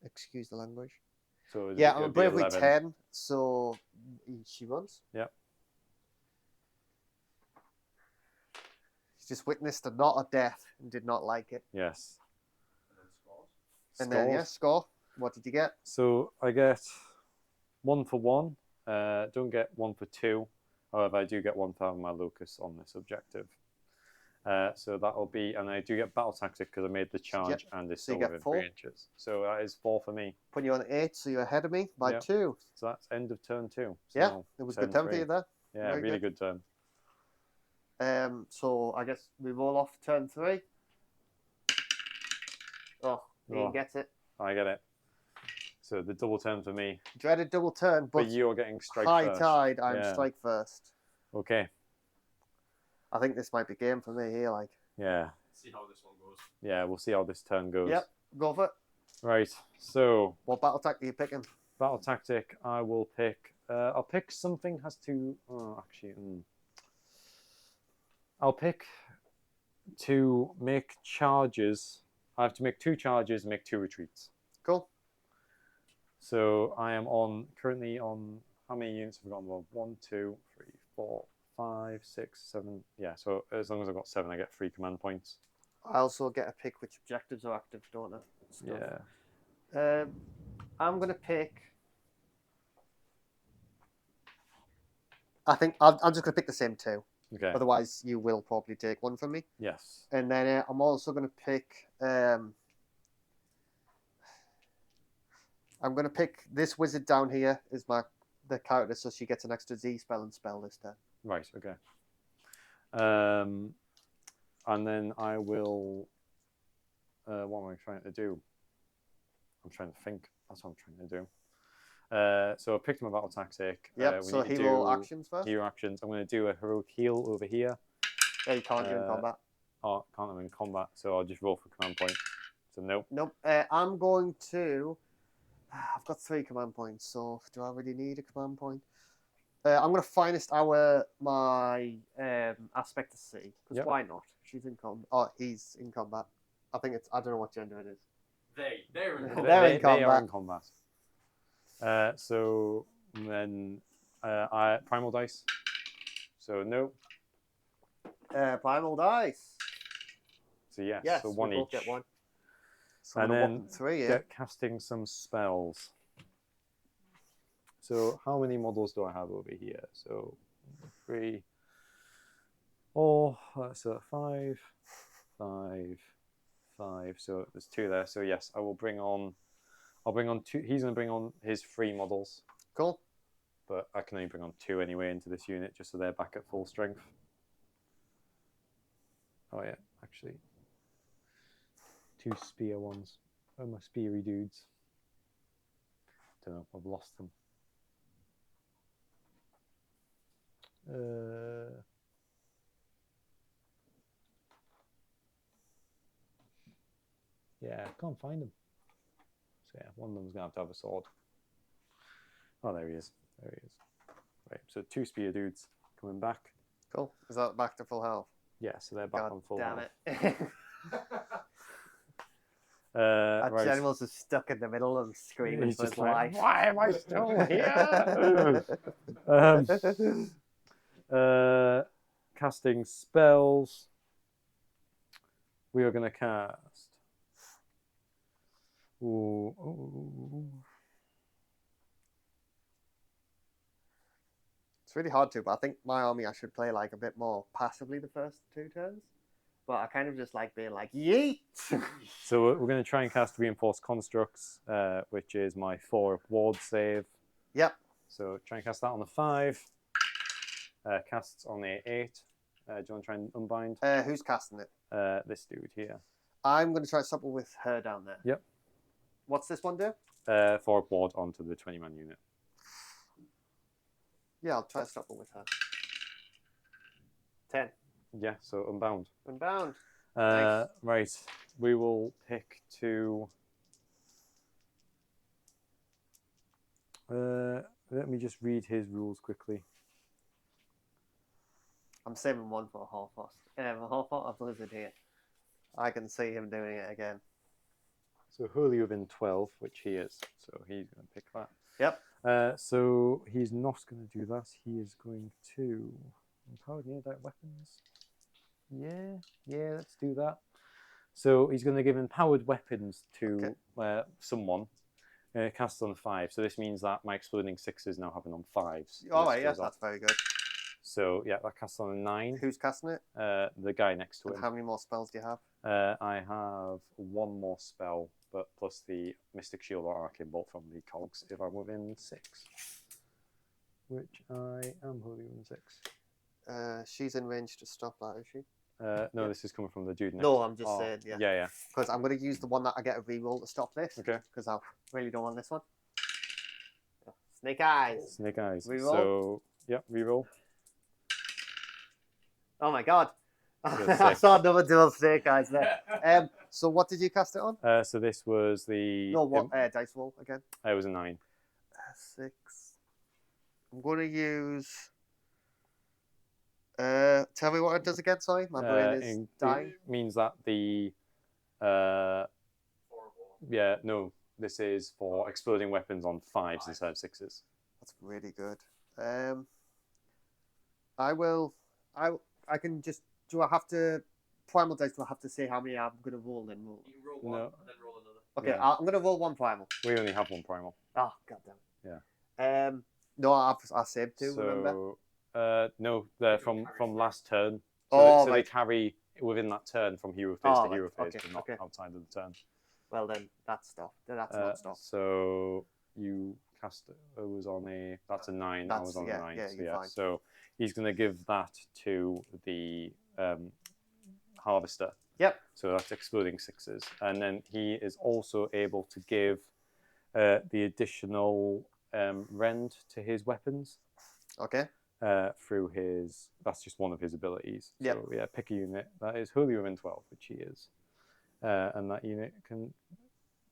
Excuse the language. So Yeah, it'll I'm be bravery 11. 10. So she runs. Yep. She just witnessed a not a death and did not like it. Yes. And then scores. And then, yeah, score. What did you get? So I get 1 for 1. Don't get 1 for 2. However, I do get 1 for having my locus on this objective. So that'll be, and I do get battle tactic because I made the charge and it's so you still get within 4. 3 inches. So that is 4 for me. Put you on 8, so you're ahead of me by Yep. 2. So that's end of turn 2. So Yeah, it was a good turn turn for 3. you there. Yeah, Very really good turn. So I guess we roll off turn 3. Oh, Ian Oh. gets it. I get it. So the double turn for me. Dreaded double turn, But but you're getting strike high first. tide, I'm Yeah. strike first. Okay. I think this might be game for me here. Like, Yeah. See how this one goes. Yeah, we'll see how this turn goes. yep, go for it. Right. So What battle tactic are you picking? battle tactic. I will pick. I'll pick something has to. Oh, actually, I'll pick to make charges. I have to make 2 charges and make 2 retreats. Cool. So I am currently on, how many units have I got involved? 1, 2, 3, 4, 5, 6, 7. Yeah, so as long as I've got 7, I get 3 command points. I also get to pick which objectives are active, don't I? Yeah. I'm going to pick... I think I'm just going to pick the same 2. Okay. Otherwise, you will probably take one from me. Yes. And then I'm also going to pick... I'm going to pick this wizard down here as the character, so she gets an extra Z spell and spell this turn. Right, okay. And then I will... what am I trying to do? I'm trying to think. That's what I'm trying to do. So I picked my battle tactic. Yep, so hero actions first. Hero actions. I'm going to do a heroic heal over here. Yeah, you can't do in combat. Oh, can't do in combat, so I'll just roll for command point. So nope. Nope. I'm going to... I've got 3 command points, so do I really need a command point? I'm going to finest my aspect to C, because Yep. why not? She's in combat. Oh, he's in combat. I think it's... I don't know what gender it is. They're in combat. They're in They are combat. in combat. So then primal dice. So no. Primal dice. So yes. Yes, So we 1 both each. get 1. So And I'm then gonna whoop 3 here. get casting some spells. So how many models do I have over here? So 3. Oh, so 5, 5, 5. So there's 2 there. So yes, I will bring on. I'll bring on 2. He's going to bring on his 3 models. Cool. But I can only bring on 2 anyway into this unit, just so they're back at full strength. Oh yeah, actually. 2 spear ones. Oh, my speary dudes. Don't know, I've lost them. Yeah, I can't find them. So yeah, one of them's going to have a sword. Oh, there he is. There he is. Right, so 2 spear dudes coming back. Cool. Is that back to full health? Yeah, so they're back God on full damn health. it. That Right. general's just stuck in the middle and screaming He's for his just like, life. why am I still here? Casting spells. We are going to cast. Ooh. It's really hard to, but I think my army I should play like a bit more passively the first 2 turns. But I kind of just like being like, yeet! So we're going to try and cast Reinforced Constructs, which is my 4 ward save. Yep. So try and cast that on the 5. Casts on the 8. Do you want to try and unbind? Who's casting it? This dude here. I'm going to try to supple with her down there. Yep. What's this one do? 4 ward onto the 20-man unit. Yeah, I'll try to supple with her. 10. Yeah, so unbound. Unbound. Nice. Right, we will pick to... let me just read his rules quickly. I'm saving 1 for a half-host. A half-host of Blizzard here. I can see him doing it again. So wholly within 12, which he is. So he's going to pick that. Yep. So he's not going to do that. He is going to empowered near-direct weapons. Yeah, let's do that. So he's going to give empowered weapons to someone. Cast on 5. So this means that my exploding 6s now have it on 5s. All right, yes, that's very good. So yeah, that casts on a 9. Who's casting it? The guy next to And him. how many more spells do you have? I have 1 more spell, but plus the Mystic Shield or Arcane Bolt from the cogs if I'm within 6. Which I am wholly within 6. She's in range to stop that, is she? No, this is coming from the dude next. No, I'm just saying, yeah. Yeah. Because I'm going to use the one that I get a reroll to stop this. Okay. Because I really don't want this one. Snake Eyes. Snake Eyes. Reroll? So, yep, reroll. Oh my god. So I saw another dual snake eyes there. So what did you cast it on? So this was the... No, what dice roll again? It was a 9. 6. I'm going to use... tell me what it does again, sorry. My brain is dying. It means that the... this is for exploding weapons on 5s instead of 6s. That's really good. I can just... Do I have to... Primal dice, do I have to say how many I'm going to roll then? You can roll one and then roll another. Okay, Yeah. I'm going to roll 1 primal. We only have 1 primal. Oh, goddamn. Yeah. No, I saved 2, remember? No, they're from last turn. So, they carry within that turn from hero phase to hero phase, but not outside of the turn. Well then, that's stuff. That's not stuff. So you cast it was on a... That's a 9. I was on a 9. So he's going to give that to the harvester. Yep. So that's exploding 6s. And then he is also able to give the additional rend to his weapons. Okay. Through his... That's just one of his abilities. Yep. So yeah, pick a unit. That is wholly within 12, which he is. And that unit can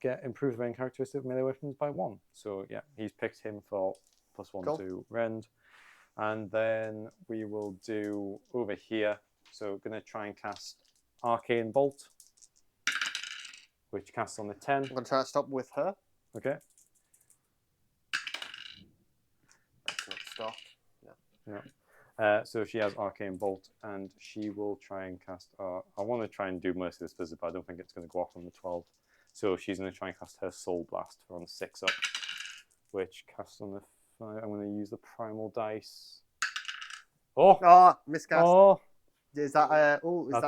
get improved range characteristic of melee weapons by 1. So yeah, he's picked him for +1 to rend. And then we will do over here. So we're going to try and cast Arcane Bolt, which casts on the 10. I'm going to try to stop with her. Okay. That's not stop. Yeah. So she has Arcane Bolt, and she will try and cast... I want to try and do Merciless Blizzard, but I don't think it's going to go off on the 12. So she's going to try and cast her Soul Blast on 6 up, which casts on the 5. I'm going to use the Primal Dice. Oh! Miscast. Oh! Is that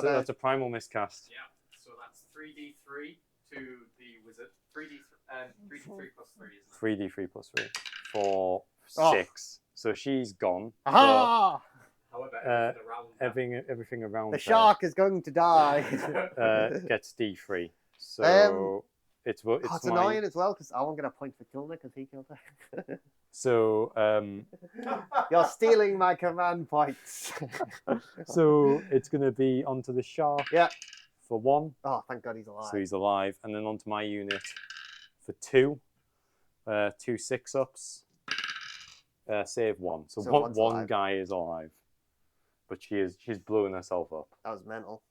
that's a Primal miscast. Yeah, so that's 3d3 to the wizard. 3d3 plus 3, isn't it? 3d3 plus 3 for 6. So she's gone. Aha! However, Everything around the her, shark is going to die. gets D3. So it's annoying as well because I won't get a point for killing her because he killed her. So you're stealing my command points. So it's going to be onto the shark. Yeah. For 1. Oh, thank God he's alive. So he's alive, and then onto my unit for 2. 2 6-ups. Save 1. So one guy is alive, but she's blowing herself up. That was mental.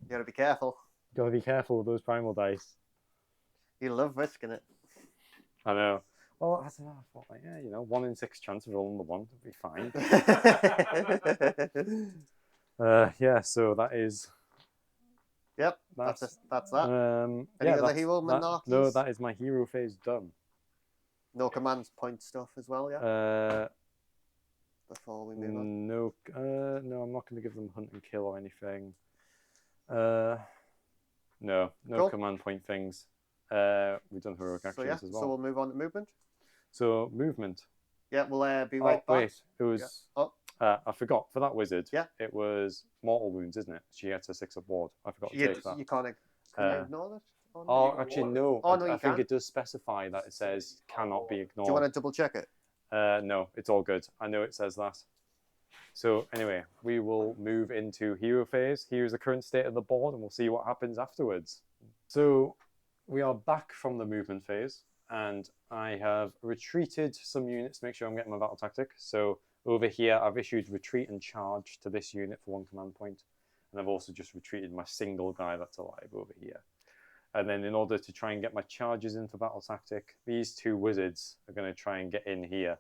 You gotta be careful. Gotta be careful with those primal dice. You love risking it. I know. Well, I thought, like, yeah, 1 in 6 chance of rolling the 1 would be fine. Yeah. So that is. Yep. That's that. Any other hero monarchies? No, that is my hero phase done. No command point stuff as well, yeah? Before we move on. No, I'm not going to give them hunt and kill or anything. No command point things. We've done heroic actions as well. So we'll move on to movement. So movement. Yeah, we'll be right back. Wait, it was... Yeah. I forgot, for that wizard, yeah, it was mortal wounds, isn't it? She gets a 6-up ward. I forgot to take that. You can't ignore that? Actually, no. I think it does specify that it says cannot be ignored. Do you want to double check it? No, it's all good. I know it says that. So anyway, we will move into hero phase. Here's the current state of the board, and we'll see what happens afterwards. So we are back from the movement phase, and I have retreated some units to make sure I'm getting my battle tactic. So over here, I've issued retreat and charge to this unit for 1 command point, and I've also just retreated my single guy that's alive over here. And then in order to try and get my charges in for battle tactic, these 2 wizards are going to try and get in here.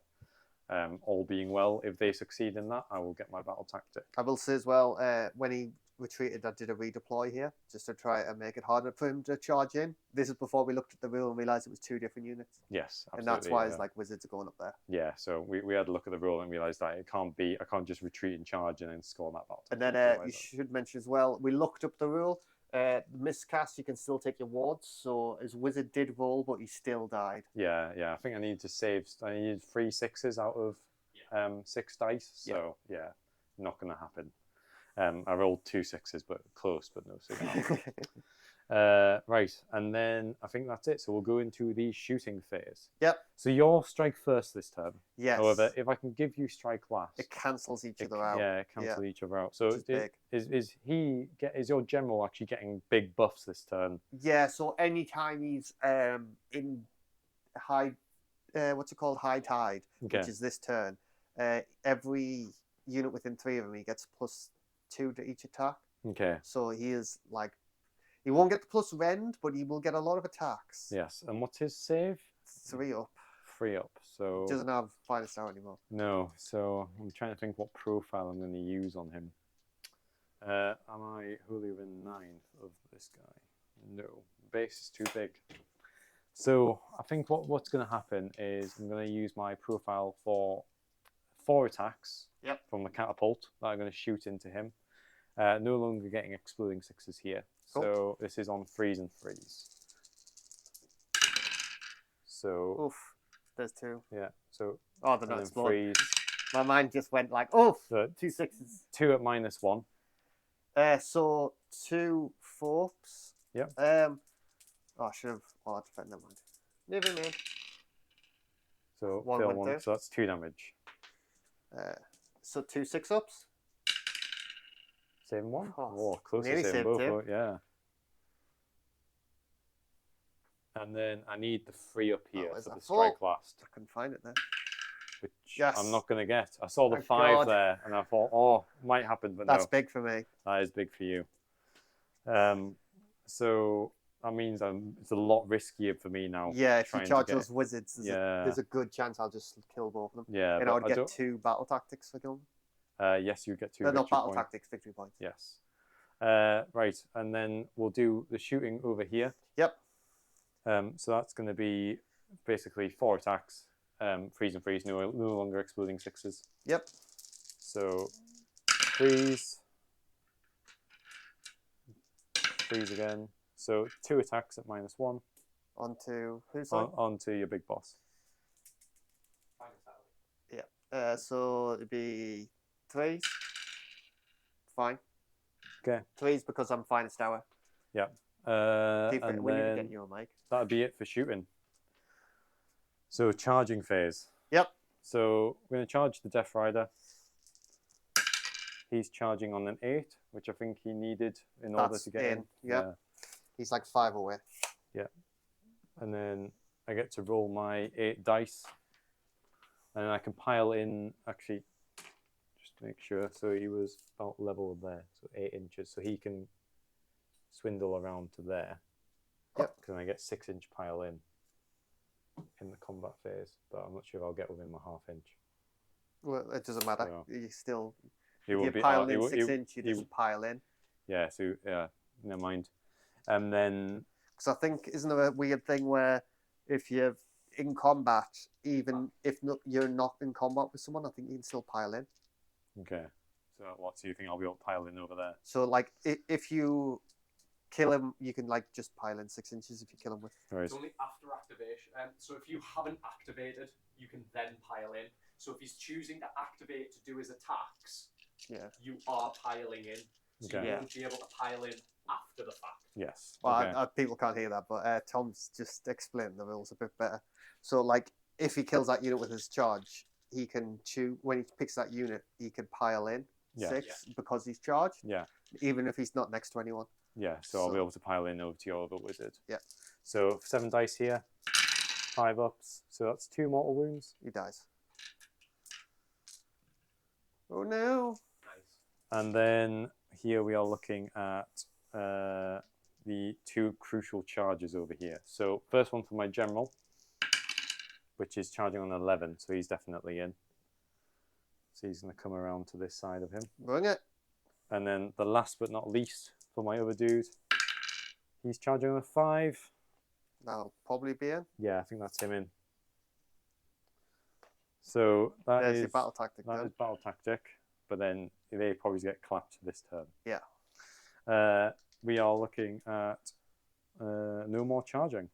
All being well, if they succeed in that, I will get my battle tactic. I will say as well, when he retreated, I did a redeploy here, just to try and make it harder for him to charge in. This is before we looked at the rule and realised it was 2 different units. Yes, absolutely. And that's why it's like wizards are going up there. Yeah, so we had a look at the rule and realised that I can't just retreat and charge and then score that battle tactic. And then you should mention as well, we looked up the rule. Miscast, you can still take your wards. So his wizard did roll, but he still died. Yeah. I think I need to save. I needed 3 6s out of 6 dice. So yeah, not going to happen. I rolled 2 6s, but close, but no signal. Right, and then I think that's it. So we'll go into the shooting phase. Yep. So you're strike first this turn. Yes. However, if I can give you strike last, it cancels each other out. Yeah, it cancels each other out. So Which is big. is your general actually getting big buffs this turn? Yeah. So anytime he's in high, what's it called, high tide, Okay. which is this turn, every unit within 3 of him, he gets +2 to each attack. Okay. So he is like, he won't get the plus rend, but he will get a lot of attacks. Yes. And what's his save? 3 up. 3 up. So He doesn't have finest hour anymore. no. So I'm trying to think what profile I'm going to use on him. Am I holier than 9 of this guy? No. Base is too big. So I think what's going to happen is I'm going to use my profile for 4 attacks from the catapult that I'm going to shoot into him. No longer getting exploding 6s here. Cool. So this is on 3s and 3s. So Oof. There's 2. yeah. So Oh, they're not exploding. 3s. My mind just went like, oof. So 2 6s. 2 at -1. So 2 4s. Yep. Oh, I should have. Oh, that's fine. Never mind. Never mind. So One fail went 1. through. So that's 2 damage. So 2 6-ups. Saving 1. Oh, Oh, close to nearly saving saved both. 2. But yeah. And then I need the 3 up here where's for that the strike for? last, I couldn't find it then. which Yes. I'm not going to get. I saw the Thank 5 God. there, and I thought, oh, might happen, but That's no. big for me. That is big for you. So that means it's a lot riskier for me now. Yeah, if you trying to charge get- those wizards, there's a good chance I'll just kill both of them. Yeah, And I but would get don't- 2 battle tactics for killing. yes, you get 2 No, not victory battle points. tactics, victory points. Yes. Right, and then we'll do the shooting over here. Yep. So that's going to be basically 4 attacks, 3s and 3s, no longer exploding 6s. Yep. So 3s, 3s again. So 2 attacks at -1 Onto who's side? onto your big boss. So it'd be 3s. Fine. Okay. 3s because I'm finest hour. Yeah. And We need to then get you a mic. that'd be it for shooting. So charging phase. Yep. So we're going to charge the Death Rider. He's charging on an 8, which I think he needed in order That's to get in. Yep. He's like 5 away. Yeah. And then I get to roll my 8 dice. And I can pile in, actually, just to make sure. So he was about level there, so 8 inches. So he can swindle around to there. Yep. Because I get 6-inch pile in the combat phase. But I'm not sure if I'll get within my half-inch. Well, it doesn't matter. So- You still, He if will you be, pile he in will- 6 he- inch, you he- just pile in. Yeah, so, yeah, never mind. And then, Because I think, isn't there a weird thing where if you're in combat, even if you're not in combat with someone, I think you can still pile in. okay. So what, so you think I'll be able to pile in over there? So, like, if you kill him, you can, like, just pile in 6 inches if you kill him with. Right. It's only after activation. So if you haven't activated, you can then pile in. So if he's choosing to activate to do his attacks, Yeah. you are piling in. So Okay. you won't be able to pile in after the fact. Yes. Well, Okay. people can't hear that, but Tom's just explained the rules a bit better. So, like, if he kills that unit with his charge, he can choose, when he picks that unit, he can pile in Yeah. 6 because he's charged, Yeah. even if he's not next to anyone. Yeah, so I'll be able to pile in over to your other wizard. Yeah. So 7 dice here, 5 ups. So that's 2 mortal wounds. He dies. Oh no! Nice. And then here we are looking at the 2 crucial charges over here. So first one for my general, which is charging on 11, so he's definitely in. So he's going to come around to this side of him. Bring it. And then the last but not least for my other dude, he's charging on a 5. That'll probably be in. Yeah, I think that's him in. So that There's is your battle tactic that then. is battle tactic, but then they probably get clapped this turn. Yeah. We are looking at no more charging.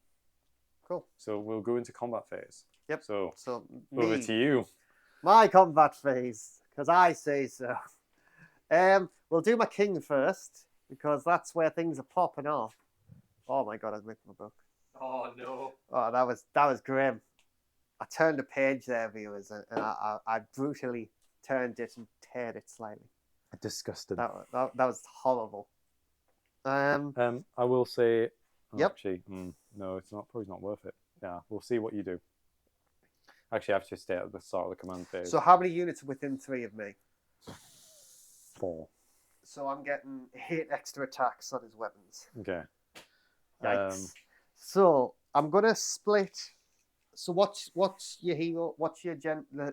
Cool. So we'll go into combat phase. Yep. So So, over me, to you. my combat phase, because I say so. We'll do my king first because that's where things are popping off. Oh my god, I've ripped my book. Oh no. Oh, that was grim. I turned a page there, viewers, and I brutally turned it and teared it slightly. Disgusted. That was horrible. I will say. Oh, Yep. Actually, no, it's not. Probably not worth it. Yeah, we'll see what you do. Actually, I have to stay at the start of the command phase. So how many units are within 3 of me? 4. So I'm getting 8 extra attacks on his weapons. Okay. Yikes. So I'm gonna split. So what's your hero? What's your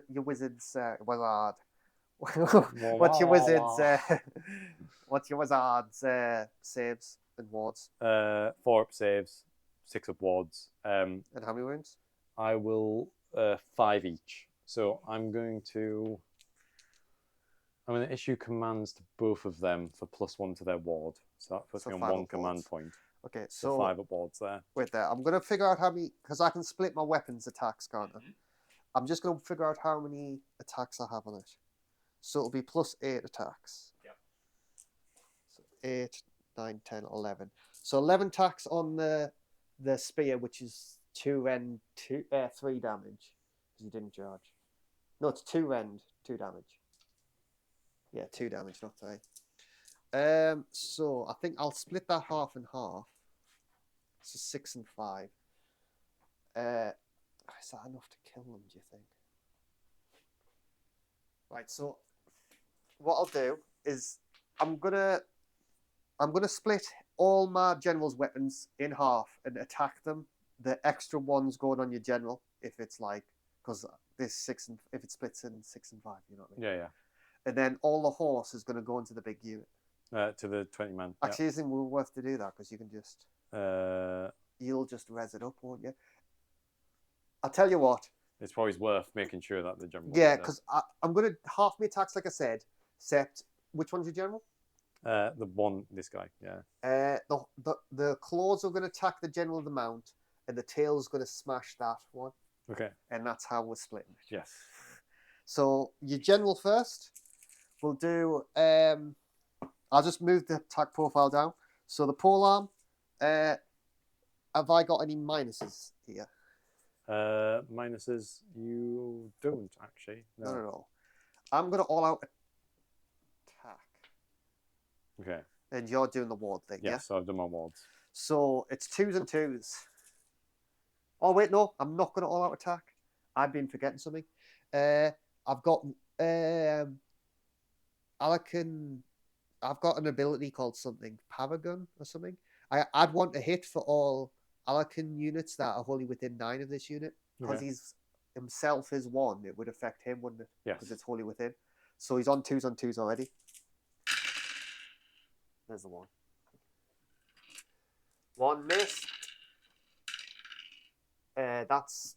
your wizard's wizard? What's your wizard's what's your wizard's saves and wards? 4 up saves, 6 up wards. And how many wounds? I will 5 each. So I'm going to issue commands to both of them for +1 to their ward. So that puts me on 1 command point. Okay, So 5 up wards there. Wait there. I'm gonna figure out how many because I can split my weapons attacks, can't I? I'm just gonna figure out how many attacks I have on it. So it'll be +8 attacks. Yep. So 8, 9, 10, 11. So 11 attacks on the spear, which is 2 rend, 3 damage. Because you didn't charge. No, it's 2 rend, 2 damage. Yeah, 2 damage, not 3. So I think I'll split that half and half. So 6 and 5. Is that enough to kill them, do you think? Right, so what I'll do is I'm gonna split all my general's weapons in half and attack them. The extra ones going on your general if it's like because this 6 and if it splits in 6 and 5, you know what I mean? Yeah. And then all the horse is gonna go into the big unit. To the 20-man. Actually, isn't it worth to do that because you can just you'll just res it up, won't you? I'll tell you what. It's probably worth making sure that the general. Yeah, because I'm gonna half my attacks, like I said. Except which one's your general? This guy. Yeah. The claws are gonna attack the general of the mount, and the tail's gonna smash that one. Okay. And that's how we're splitting it. Yes. So your general first. We'll do. I'll just move the attack profile down. So the polearm. Have I got any minuses here? Minuses, you don't actually. No. Not at all. I'm gonna all out attack. Okay. And you're doing the ward thing, Yes, yeah? so I've done my wards. So it's 2s and 2s. Oh wait, no, I'm not gonna all out attack. I've been forgetting something. I've got I've got an ability called something Paragon or something. I'd want to hit for all Alakan units that are wholly within 9 of this unit because he's himself is 1. It would affect him, wouldn't it? Yes. Because it's wholly within. So he's on 2s already. There's the 1. 1 miss. That's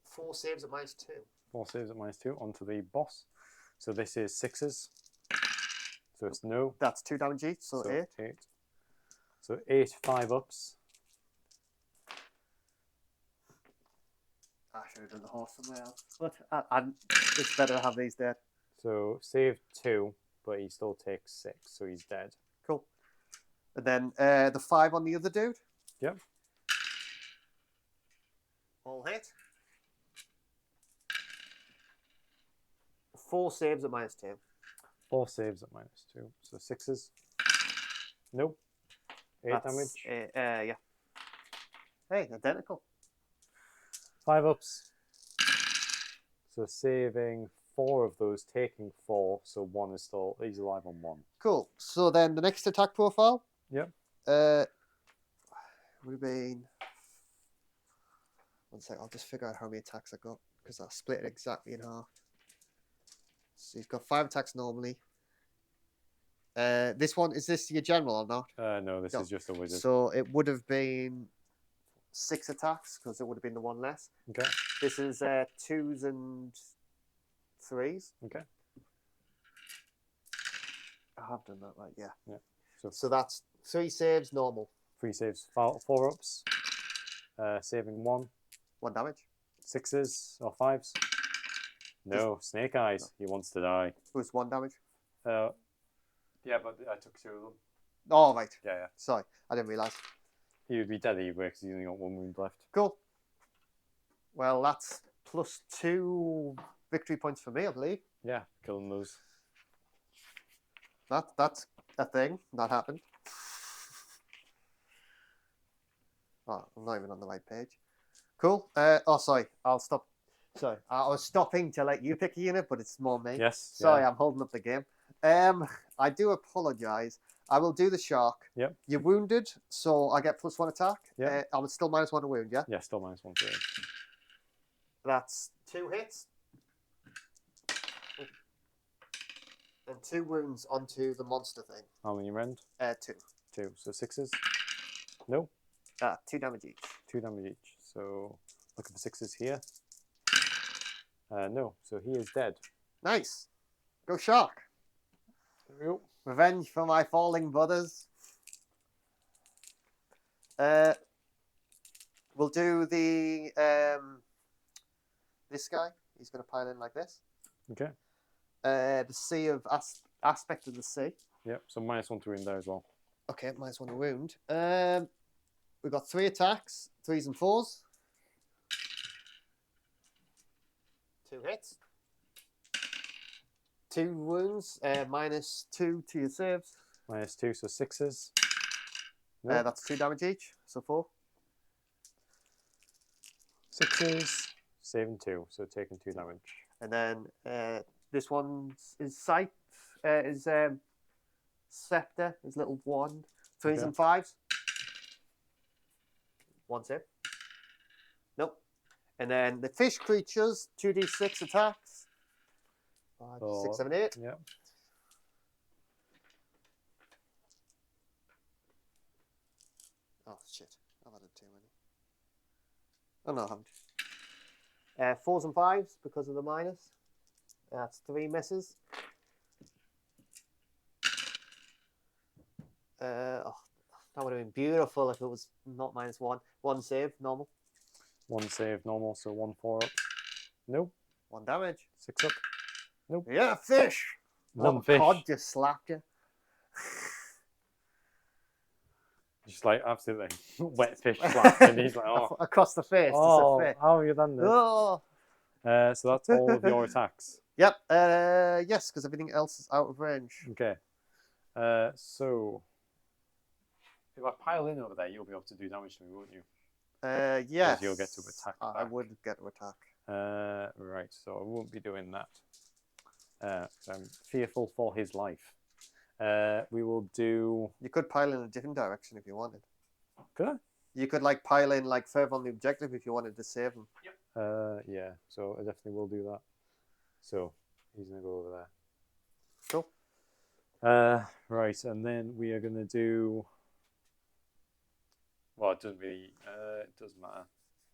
4 saves at -2. 4 saves at -2 onto the boss. So this is 6s. So it's no. That's 2 damage each, so 8. 8. So 8 5-ups. I should have done the horse somewhere else. But it's better to have these dead. So save 2, but he still takes 6, so he's dead. Cool. And then the 5 on the other dude. Yep. All hit. 4 saves at -2. 4 saves at -2. So 6s. Nope. 8 damage. Yeah. Hey, identical. 5-ups. So saving 4 of those, taking 4. So 1 is still, he's alive on 1. Cool. So then the next attack profile. Yep. Would have been. 1 sec. I'll just figure out how many attacks I got because I split it exactly in half. So you've got 5 attacks normally. This one, is this your general or not? No, this is just a wizard. So it would have been 6 attacks because it would have been the 1 less. Okay. This is 2s and 3s. Okay. I have done that right, yeah. Yeah. So that's 3 saves normal. 3 saves, 4-ups. Saving 1. 1 damage. 6s or 5s. No, Snake Eyes. He wants to die. It was 1 damage. Yeah, but I took 2 of them. Oh, right. Yeah. Sorry, I didn't realise. He would be dead either because he's only got 1 wound left. Cool. Well, that's +2 victory points for me, I believe. Yeah, killing those. That's a thing that happened. Oh, I'm not even on the right page. Cool. Oh, sorry. I'll stop. Sorry, I was stopping to let you pick a unit, but it's more me. Yes. Sorry, yeah. I'm holding up the game. I do apologise. I will do the shark. Yep. You're wounded, so I get +1 attack. Yep. I would still -1 to wound, yeah? Yeah, still -1 to wound. That's 2 hits. And 2 wounds onto the monster thing. How many rend? 2. 2. So 6s. No. 2 damage each. 2 damage each. So looking for 6s here. No. So he is dead. Nice. Go shark. There we go. Revenge for my falling brothers. We'll do the this guy. He's going to pile in like this. Okay. The sea of aspect of the sea. Yep. So -1 to wound there as well. Okay, -1 to wound. We've got 3 attacks, 3s and 4s. 2 hits. 2 wounds. -2 to your saves. -2, so 6s. No. That's 2 damage each, so 4. 6s. Saving 2, so taking 2 damage. And then this one's his sight, his scepter, his little wand. 3s Okay. and 5s. 1 save. Nope. And then the fish creatures, 2d6 attacks. 5, 6, 7, 8. Yep. Oh shit! I've added too many. Oh no, I haven't. 4s and 5s because of the minus. That's 3 misses. Oh, that would have been beautiful if it was not -1. 1 save, normal. 1 save, normal, so 1 4 up. Nope. 1 damage. 6 up. Nope. Yeah, fish. 1 Little fish. cod just slapped you. Just like absolutely wet fish slap, and he's like, oh, Across the face. oh, There's a fish. how have you done this? Oh. So that's all of your attacks. Yep. Yes, because everything else is out of range. Okay. So if I pile in over there, you'll be able to do damage to me, won't you? Yes. You'll get to attack. I back. would get to attack. Right. So I won't be doing that. I'm fearful for his life. We will do. You could pile in a different direction if you wanted. Could I? You could like pile in like further on the objective if you wanted to save them. Yeah. So I definitely will do that. So he's gonna go over there. Cool. Right, and then we are gonna do. Well, it doesn't really. It doesn't matter.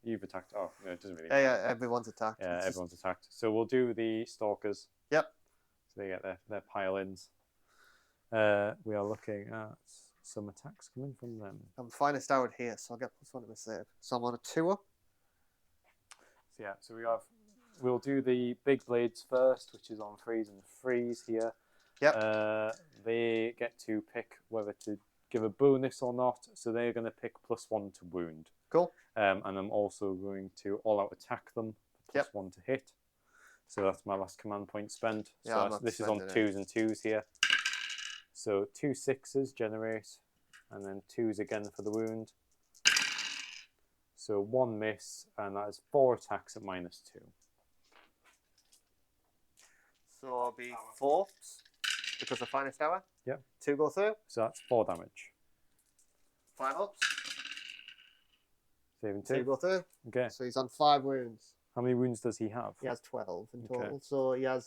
You've attacked. Oh, no, it doesn't really. Yeah, everyone's attacked. Yeah, It's just- everyone's attacked. So we'll do the stalkers. Yep. So they get their pile-ins. We are looking at some attacks coming from them. I'm finest out here, so I'll get +1 to my save. So I'm on a 2-er. So yeah, so we'll do the big blades first, which is on 3s and 3s here. Yep. They get to pick whether to give a bonus or not. So they're going to pick +1 to wound. Cool. And I'm also going to all-out attack them, Yep. +1 to hit. So that's my last command point spent. Yeah, So I'm not this is on spending 2s and 2s here. So 2 6s generate, and then 2s again for the wound. So 1 miss, and that is 4 attacks at -2. So I'll be 4 because of finest hour. Yep. 2 go through. So that's 4 damage. 5 ups. Saving 2 2. go through. Okay. So he's on 5 wounds. How many wounds does he have? He has 12 in Okay. total. So he has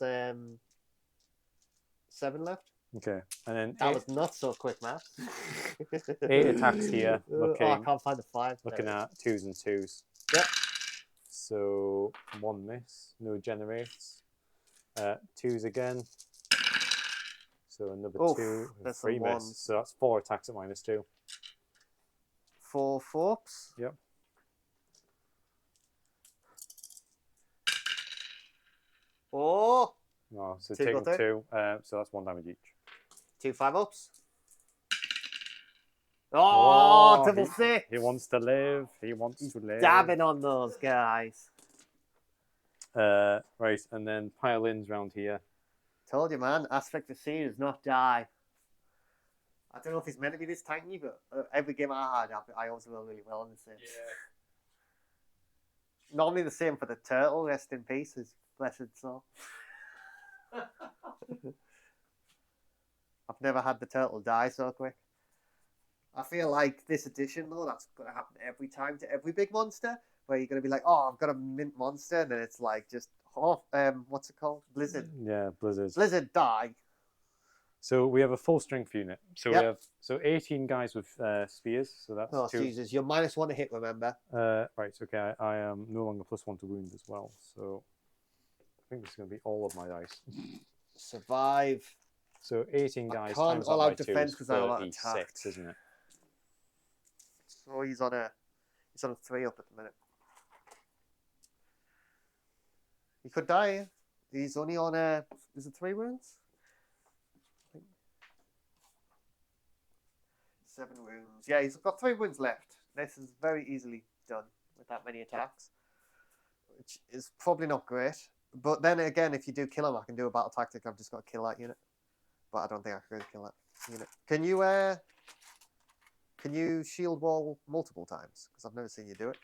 7 left. Okay. And then That 8, was not so quick, man. 8 attacks here. Oh, I Looking can't find the 5. looking at 2s and 2s. Yep. So 1 miss. No generates. 2s again. So another Oof, 2. that's 3 some miss. ones. So that's 4 attacks at -2. 4 4-ups. Yep. Oh, No, so Two take go through? 2. So that's 1 damage each. 2 5-ups. Oh, Oh, double 6. He wants to live. He wants to live. Dabbing on those guys. Right, and then pile-ins round here. Told you, man. Aspect of Sea does not die. I don't know if he's meant to be this tanky, but every game I had, I always roll really well on the same. Yeah. Normally the same for the turtle. Rest in peace, his blessed soul. I've never had the turtle die so quick. I feel like this edition, though, that's going to happen every time to every big monster, where you're going to be like, oh, I've got a mint monster, and then it's like just, what's it called? Blizzard. Yeah, blizzards. Blizzard die. So we have a full strength unit. So Yep. we have 18 guys with spears. So that's Oh, 2. Jesus. You're -1 to hit, remember? Right, okay. I am no longer +1 to wounds as well. So I think this is going to be all of my dice. Survive. So 18 guys I can't times that all by out 2 defense is because I'm not 36, attacked. isn't it? So he's on a 3-up at the minute. He could die. He's only on is it 3 wounds? I think. 7 wounds. Yeah, he's got 3 wounds left. This is very easily done with that many attacks, which is probably not great. But then again, if you do kill him, I can do a battle tactic. I've just got to kill that unit. But I don't think I can really kill that unit. Can you shield wall multiple times? Because I've never seen you do it.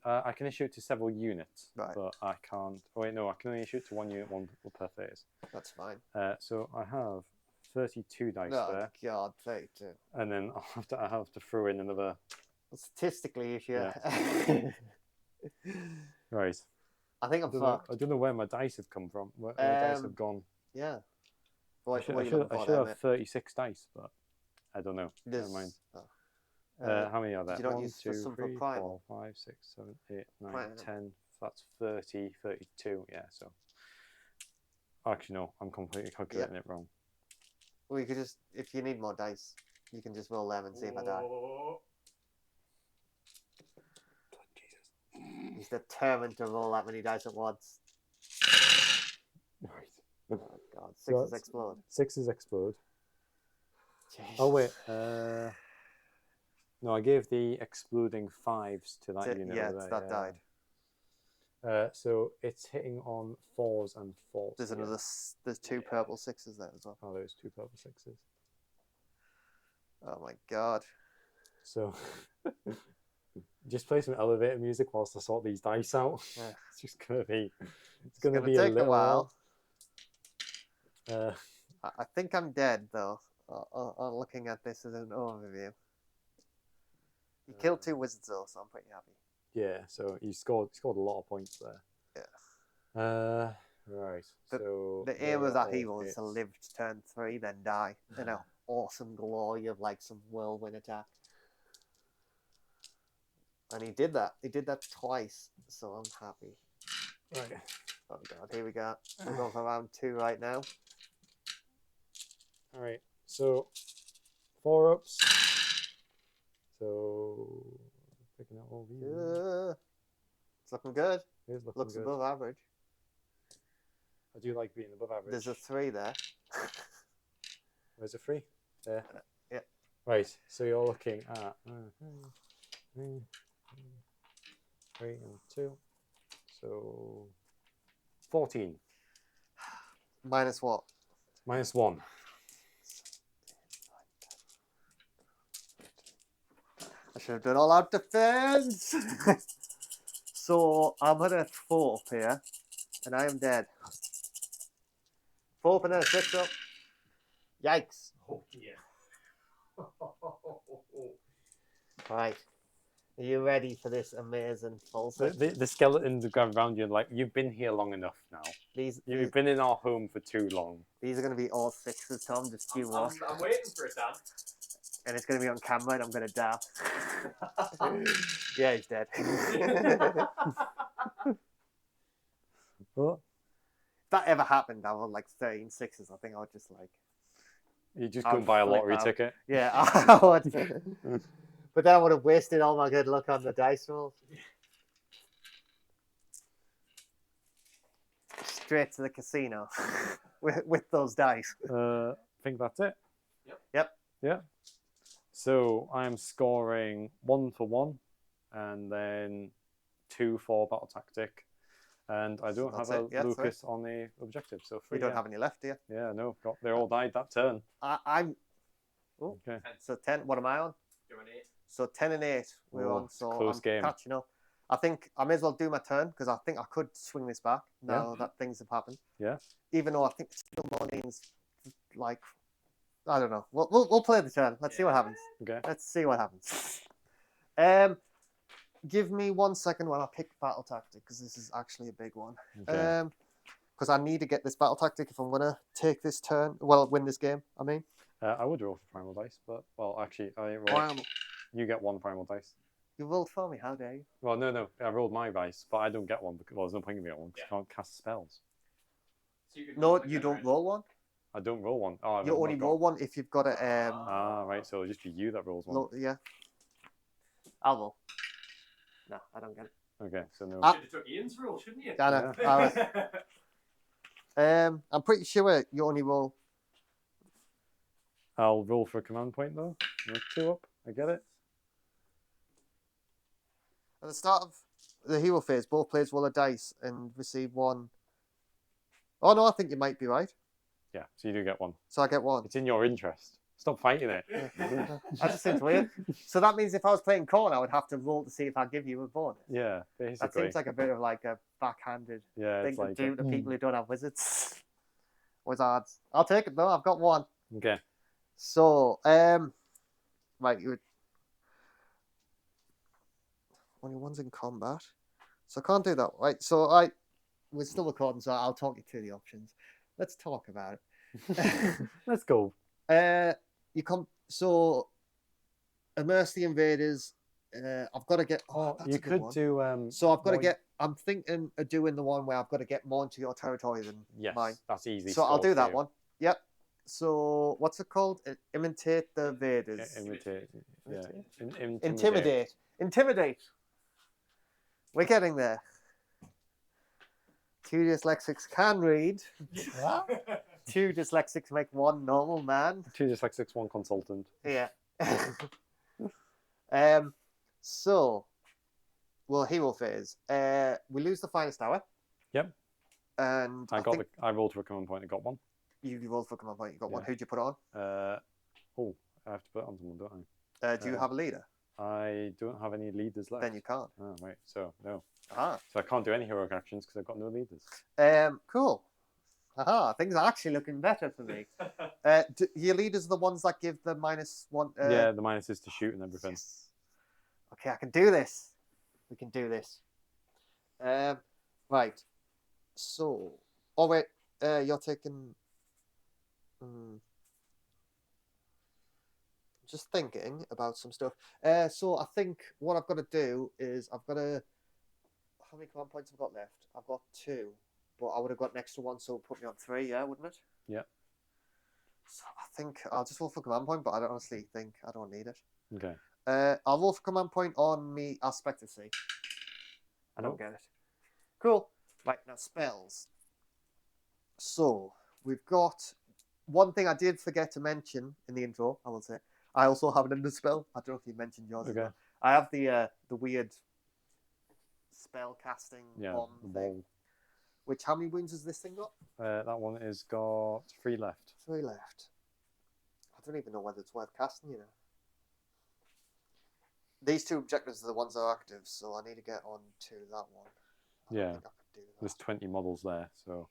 I can issue it to several units, Right. but I can't. Oh wait, no, I can only issue it to 1 unit, 1 per phase. That's fine. So I have 32 dice there, God, 32. and then I have to throw in another. Well, statistically, if you... Right. I think I'm fucked. I don't know where my dice have come from. Where my dice have gone. Yeah. I should have 36 dice, but I don't know. Never mind. How many are there? Did you not 1, use 2, some for 3, primal? 4, 5, 6, 7, 8, 9, Primal. 10. That's 30, 32. Yeah, so. Actually, no, I'm completely calculating it wrong. Well, you could just, if you need more dice, you can just roll them and see if I die. Jesus. He's determined to roll that many dice at once. Right. Oh, God. So 6s explode. 6s explode. Jeez. Oh, wait. No, I gave the exploding 5s to that unit Yeah, over there. that died. So it's hitting on 4s and 4s. There's another. There's 2 purple 6s there as well. Oh, there's 2 purple 6s. Oh my God. So just play some elevator music whilst I sort these dice out. Yeah. It's just gonna be. It's gonna be take a little while. I I think I'm dead though. On looking at this as an overview. You killed 2 wizards though, so I'm pretty happy. Yeah, so you scored a lot of points there. Yeah. Right. The aim of that hero is to live to turn 3, then die in an awesome glory of like some whirlwind attack. And he did that. He did that twice, so I'm happy. Right. Oh God, here we go. We're going for round 2 right now. All right. So 4 ups. So picking up all these. It's looking good. It is looking Looks good. above average. I do like being above average. There's a 3 there. Where's a 3? There. Yeah. Right. So you're looking at 3 and 2. So 14. Minus what? Minus 1. I should have done all out defense. So I'm at a 4 up here, and I am dead. 4 up and then a 6 up. Yikes. Oh dear. Right. Are you ready for this amazing full set? The skeletons have gone around you like, you've been here long enough now. You've been in our home for too long. These are going to be all 6s, Tom. Just you watch. I'm waiting for it, Dan. And it's going to be on camera, and I'm going to dab. Yeah, he's dead. What? If that ever happened, I would like 13 6s. I think I would just like. You just go and buy a lottery ticket. Yeah, I would. But then I would have wasted all my good luck on the dice rolls. straight to the casino with those dice. I think that's it. Yep. Yeah. So I'm scoring 1 for 1, and then 2 for battle tactic, and I don't That's have it. a Yeah, Lucas on the objective. So 3. You don't have any left, do you? Yeah, no, they all died that turn. I'm. Oh, Okay. so 10. What am I on? You're an 8. So 10 and 8 we're Oh, on. So close I'm game. catching up. I think I may as well do my turn because I think I could swing this back now that things have happened. Yeah. Even though I think it still more means like I don't know. We'll play the turn. Let's see what happens. Okay. Let's see what happens. Give me 1 second while I pick battle tactic because this is actually a big one. Okay. Because I need to get this battle tactic if I'm gonna take this turn. Well, win this game. I mean. I would roll for primal dice, but well, actually, I roll. Primal. You get 1 primal dice. You rolled for me. How dare you? Well, no, I rolled my dice, but I don't get one because there's no point in me getting one because I can't cast spells. So you No, you don't roll one. I don't roll one. Oh, You only roll one if you've got a. Right. So it'll just be you that rolls one. Yeah. I'll roll. No, I don't get it. Okay, so no. You should have took Ian's rule, shouldn't you? I know. I'm pretty sure you only roll. I'll roll for a command point though. 2 up. I get it. At the start of the hero phase, both players roll a dice and receive 1. Oh no, I think you might be right. Yeah, so you do get 1. So I get 1. It's in your interest. Stop fighting it. That just seems weird. So that means if I was playing corn, I would have to roll to see if I give you a bonus. Yeah, basically. That seems like a bit of like a backhanded yeah, thing it's to like do to people who don't have wizards. Wizards. I'll take it though. I've got 1. Okay. So, right, you. Only one's in combat, so I can't do that. Right, so we're still recording, so I'll talk you through the options. Let's talk about it. Let's go. You come so immerse the invaders. I've got to get. Oh, that's you a good could one. do. So I've got to more- get. I'm thinking of doing the one where I've got to get more into your territory than Yes, mine. that's easy. So I'll score do for that you. one. Yep. So what's it called? Imitate the invaders. Imitate. Yeah. Intimidate. Intimidate. We're getting there. 2 dyslexics can read. 2 dyslexics make 1 normal man. 2 dyslexics, 1 consultant. Yeah. So, well, hero phase. We lose the finest hour. Yep. And I rolled for a command point and got 1. You rolled for command point. You got 1. Yeah. Who'd you put on? I have to put it on someone, don't I? Do you have a leader? I don't have any leaders left. Then you can't. Oh, right. So, no. Ah. So I can't do any heroic actions because I've got no leaders. Cool. Aha, things are actually looking better for me. Your leaders are the ones that give the -1. Yeah, the minus is to shoot and everything. Yes. Okay, I can do this. We can do this. Right. So, oh wait, you're taking. Just thinking about some stuff. So I think what I've got to do is I've got to. How many command points have I got left? I've got 2, but I would have got an extra 1, so put me on 3. Yeah, wouldn't it? Yeah. So I think I'll just roll for command point, but I honestly think I don't need it. Okay. I'll roll for command point on me aspect of C. I don't get it. Cool. Right, now spells. So, we've got one thing I did forget to mention in the intro, I will say. I also have an underspell. I don't know if you mentioned yours. Okay. I have the weird spell casting bomb the thing. ball. Which, how many wounds has this thing got? That one has got 3 left. 3 left. I don't even know whether it's worth casting, you know. These 2 objectives are the ones that are active, so I need to get on to that one. I don't think I could do that. There's 20 models there, so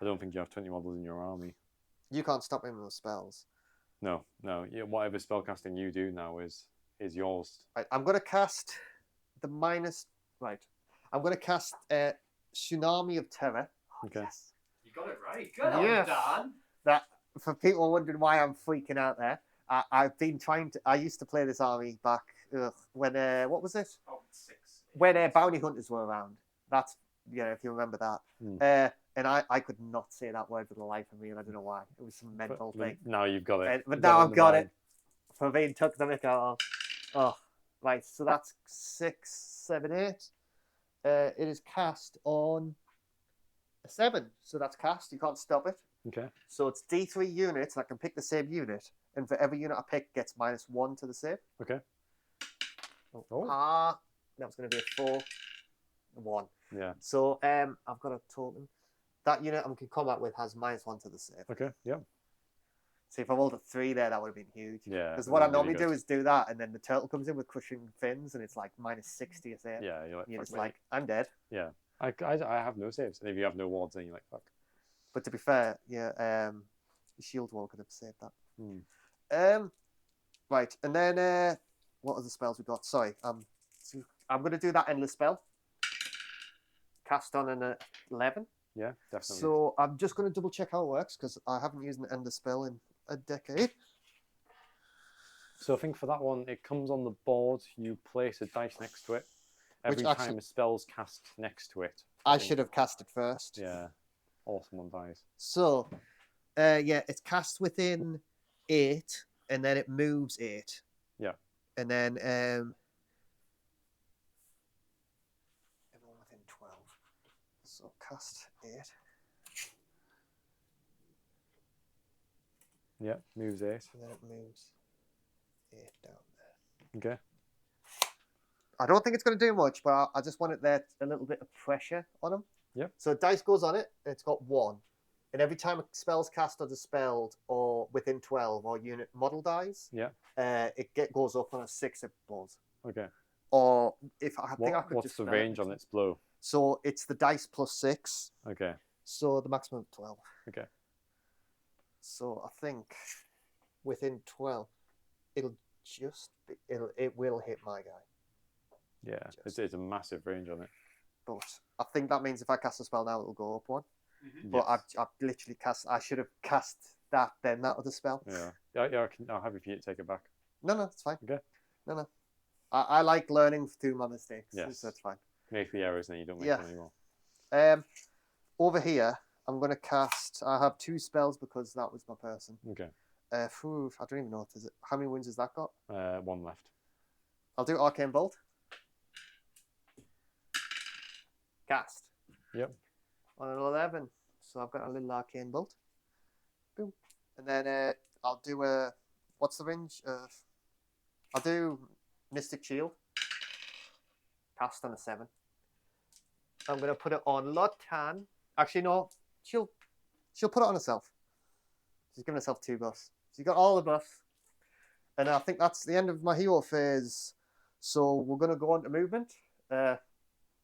I don't think you have 20 models in your army. You can't stop me with those spells. No. Yeah, whatever spellcasting you do now is yours. Right, I'm going to cast the minus... Right. I'm going to cast Tsunami of Terror. Okay. Yes. You got it right. Good Yes. on, Dan. That, for people wondering why I'm freaking out there, I've been trying to... I used to play this army back when... what was it? Oh, 6. When Bounty Hunters were around. That's... if you remember that. And I could not say that word for the life of me, and I don't know why. It was some mental thing. Now you've got it. But now I've got it. For being took the mick out of. Oh, right. So that's 6, 7, 8. It is cast on a 7. So that's cast. You can't stop it. Okay. So it's D3 units. I can pick the same unit, and for every unit I pick, gets -1 to the save. Okay. Oh. That was going to be a 4, 1. Yeah. So I've got a totem. That unit I'm in combat with has -1 to the save. Okay. Yeah. See, if I rolled a 3 there, that would have been huge. Yeah. Because what I normally do is do that, and then the turtle comes in with crushing fins, and it's like -60 a save. Yeah. You're like, You're fuck just me. like, I'm dead. Yeah. I have no saves, and if you have no wards, then you're like, fuck. But to be fair, yeah, the shield wall could have saved Hmm. Right, and then what are the spells we got? Sorry, I'm going to do that endless spell. Cast on an 11. Yeah, definitely. So I'm just going to double check how it works because I haven't used an endless spell in a decade. So I think for that one, it comes on the board. You place a dice next to it. Every time a spell's cast next to it. I should have cast it first. Yeah. Or someone dies. So, yeah, it's cast within 8, and then it moves 8. Yeah. And then everyone within 12. So cast 8. Yeah, moves 8. And then it moves 8 down there. Okay. I don't think it's going to do much, but I just want it there, a little bit of pressure on him. Yep. So dice goes on it, and it's got 1. And every time a spell's cast or dispelled, or within 12, or unit model dies, Yeah. It goes up on a 6 it blows. Okay. Or if I think I could what's just the spell it. range on its blow? So it's the dice plus 6. Okay. So the maximum 12. Okay. So I think within 12, it'll just be, it will hit my guy. Yeah, it's a massive range on it. But I think that means if I cast a spell now, it'll go up 1. Mm-hmm. But Yes. I've literally cast. I should have cast that then that other spell. Yeah. I'll have you take it back. No, it's fine. Okay. No. I like learning through my mistakes. Yes. So that's fine. Make the errors, and then you don't make Yeah. them anymore. Over here, I'm going to cast. I have 2 spells because that was my person. Okay. I don't even know what is it. How many wounds has that got? 1 left. I'll do Arcane Bolt. Cast. Yep. On an 11. So I've got a little Arcane Bolt. Boom. And then I'll do a... What's the range? I'll do Mystic Shield. Cast on a 7. I'm going to put it on Lotan. Actually, no. She'll put it on herself. She's giving herself 2 buffs. She's got all the buffs. And I think that's the end of my hero phase. So we're going to go on to movement.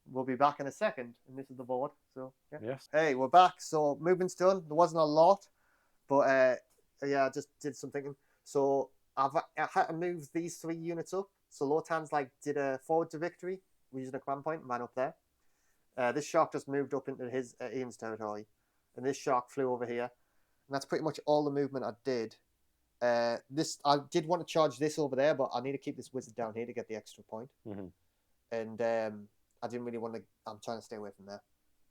We'll be back in a second. And this is the board. So yeah. Yes. Hey, we're back. So movement's done. There wasn't a lot. But yeah, I just did some thinking. So I had to move these 3 units up. So Lotan's did a forward to victory using a command point, man up there. This shark just moved up into his Ian's territory. And this shark flew over here. And that's pretty much all the movement I did. I did want to charge this over there, but I need to keep this wizard down here to get the extra point. Mm-hmm. And I didn't really want to. I'm trying to stay away from there.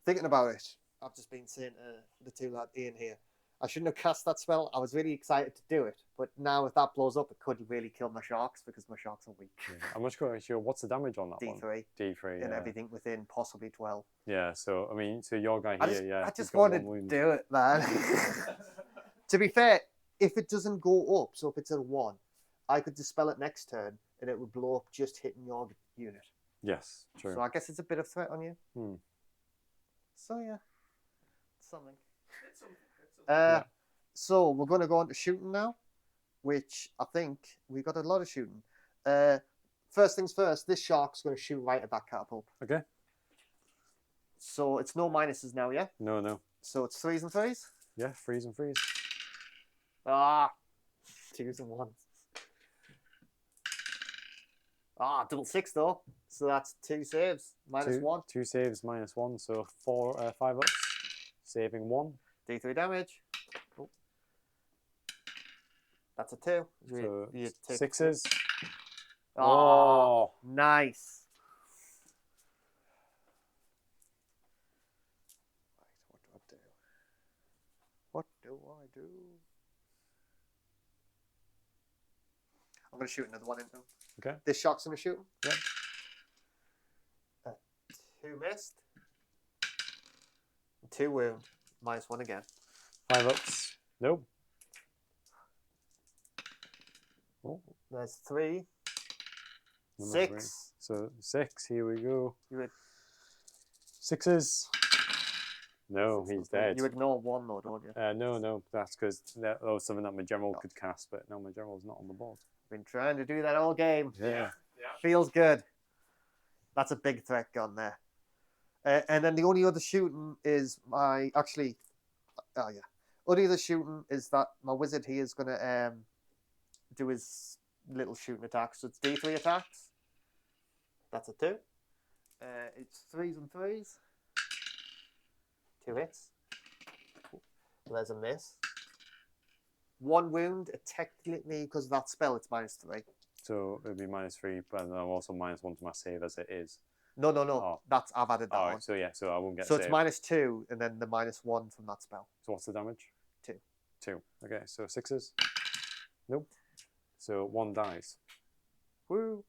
Thinking about it, I've just been saying to the 2 lads Ian here, I shouldn't have cast that spell. I was really excited to do it, but now if that blows up, it could really kill my sharks because my sharks are weak. Yeah. I'm not sure what's the damage on that one. D3 D3. and Yeah. everything within possibly 12. Yeah. So I mean, so your guy here, I he's just got wanted 1 to wound. do it, man. To be fair, if it doesn't go up, so if it's a 1, I could dispel it next turn and it would blow up just hitting your unit. Yes. True. So I guess it's a bit of threat on you. Hmm. So yeah, something. It's something. Yeah. So we're going to go on to shooting now, which I think we got a lot of shooting. First things first, this shark's going to shoot right at that catapult. Okay. So it's no minuses now, yeah? No. So it's 3s and 3s? Yeah. Freeze and freeze. 2s and 1s. Double 6 though. So that's 2 saves, -1. 2 saves, -1. So 5 ups. Saving 1. D3 damage. Oh. That's a 2. So You take 6s. Oh, nice. Right, what do I do? I'm going to shoot another one into him. Okay. This shark's going to shoot him. Yeah. 2 missed. 2 wound. -1 again. 5 ups. Nope. Oh, There's 3. number 6. 3. So 6. Here we go. You would, 6s. No, he's dead. you ignore 1 though, don't you? No. That's because that was something that my general could cast, but no, my general's not on the board. Been trying to do that all game. Yeah. Feels good. That's a big threat gun there. And then the only other shooting is my only other shooting is that my wizard here is gonna do his little shooting attacks. So it's D3 attacks. That's a 2. It's 3s and 3s. 2 hits. There's a miss. 1 wound. Technically, because of that spell, it's -3. So it would be -3, but I'm also -1 to my save as it is. No. Oh. I've added that on. So yeah, so I won't get. So a it's save. -2 and then the -1 from that spell. So what's the damage? 2. 2. Okay, so 6s. Nope. So 1 dies. Woo!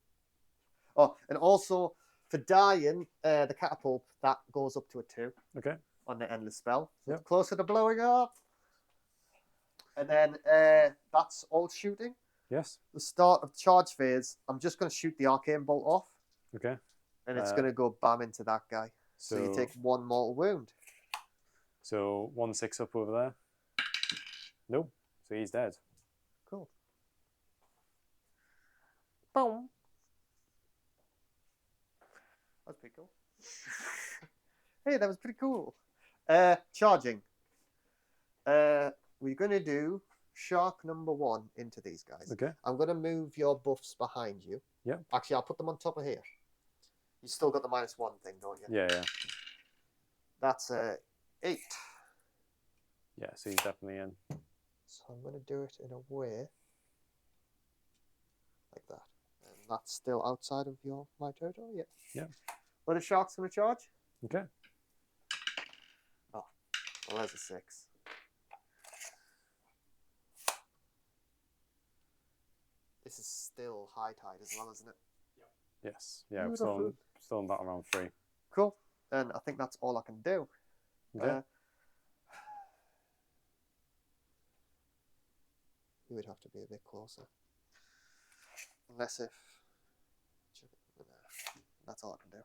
Oh, and also for dying, the catapult that goes up to a 2 Okay. on the endless spell. So Yep. it's closer to blowing up. And then that's all shooting. Yes. The start of charge phase, I'm just going to shoot the arcane bolt off, Okay. and it's going to go bam into that guy. So you take 1 mortal wound. So 1 6 up over there. Nope. So he's dead. Cool. Boom. That's pretty cool. Hey, that was pretty cool. Charging. We're going to do shark number 1 into these guys. Okay. I'm going to move your buffs behind you. Yeah. Actually, I'll put them on top of here. You still got the -1 thing, don't you? Yeah. That's 8. Yeah. So he's definitely in. So I'm going to do it in a way like that. And that's still outside of my territory? Yeah. Yeah. But the shark's going to charge? Okay. Oh, well, there's a 6. This is still high tide as well, isn't it? Yes. Yeah. We're still on that around 3. Cool. And I think that's all I can do. Okay. You would have to be a bit closer. Unless if... That's all I can do.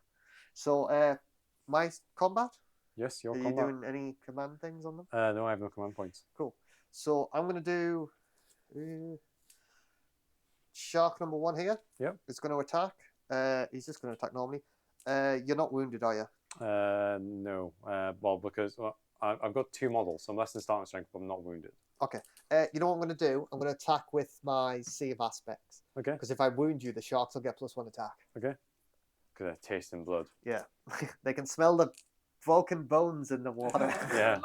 So, my combat? Yes. Your Are combat. you doing any command things on them? No, I have no command points. Cool. So, I'm going to do... shark number 1 here. Yep. It's going to attack. He's just going to attack normally. You're not wounded, are you? No. Well, because I've got 2 models, so I'm less than starting strength, but I'm not wounded. Okay. You know what I'm going to do? I'm going to attack with my Sea of Aspects. Okay. Because if I wound you, the sharks will get +1 attack. Okay. Because they're tasting blood. Yeah. They can smell the broken bones in the water. Yeah.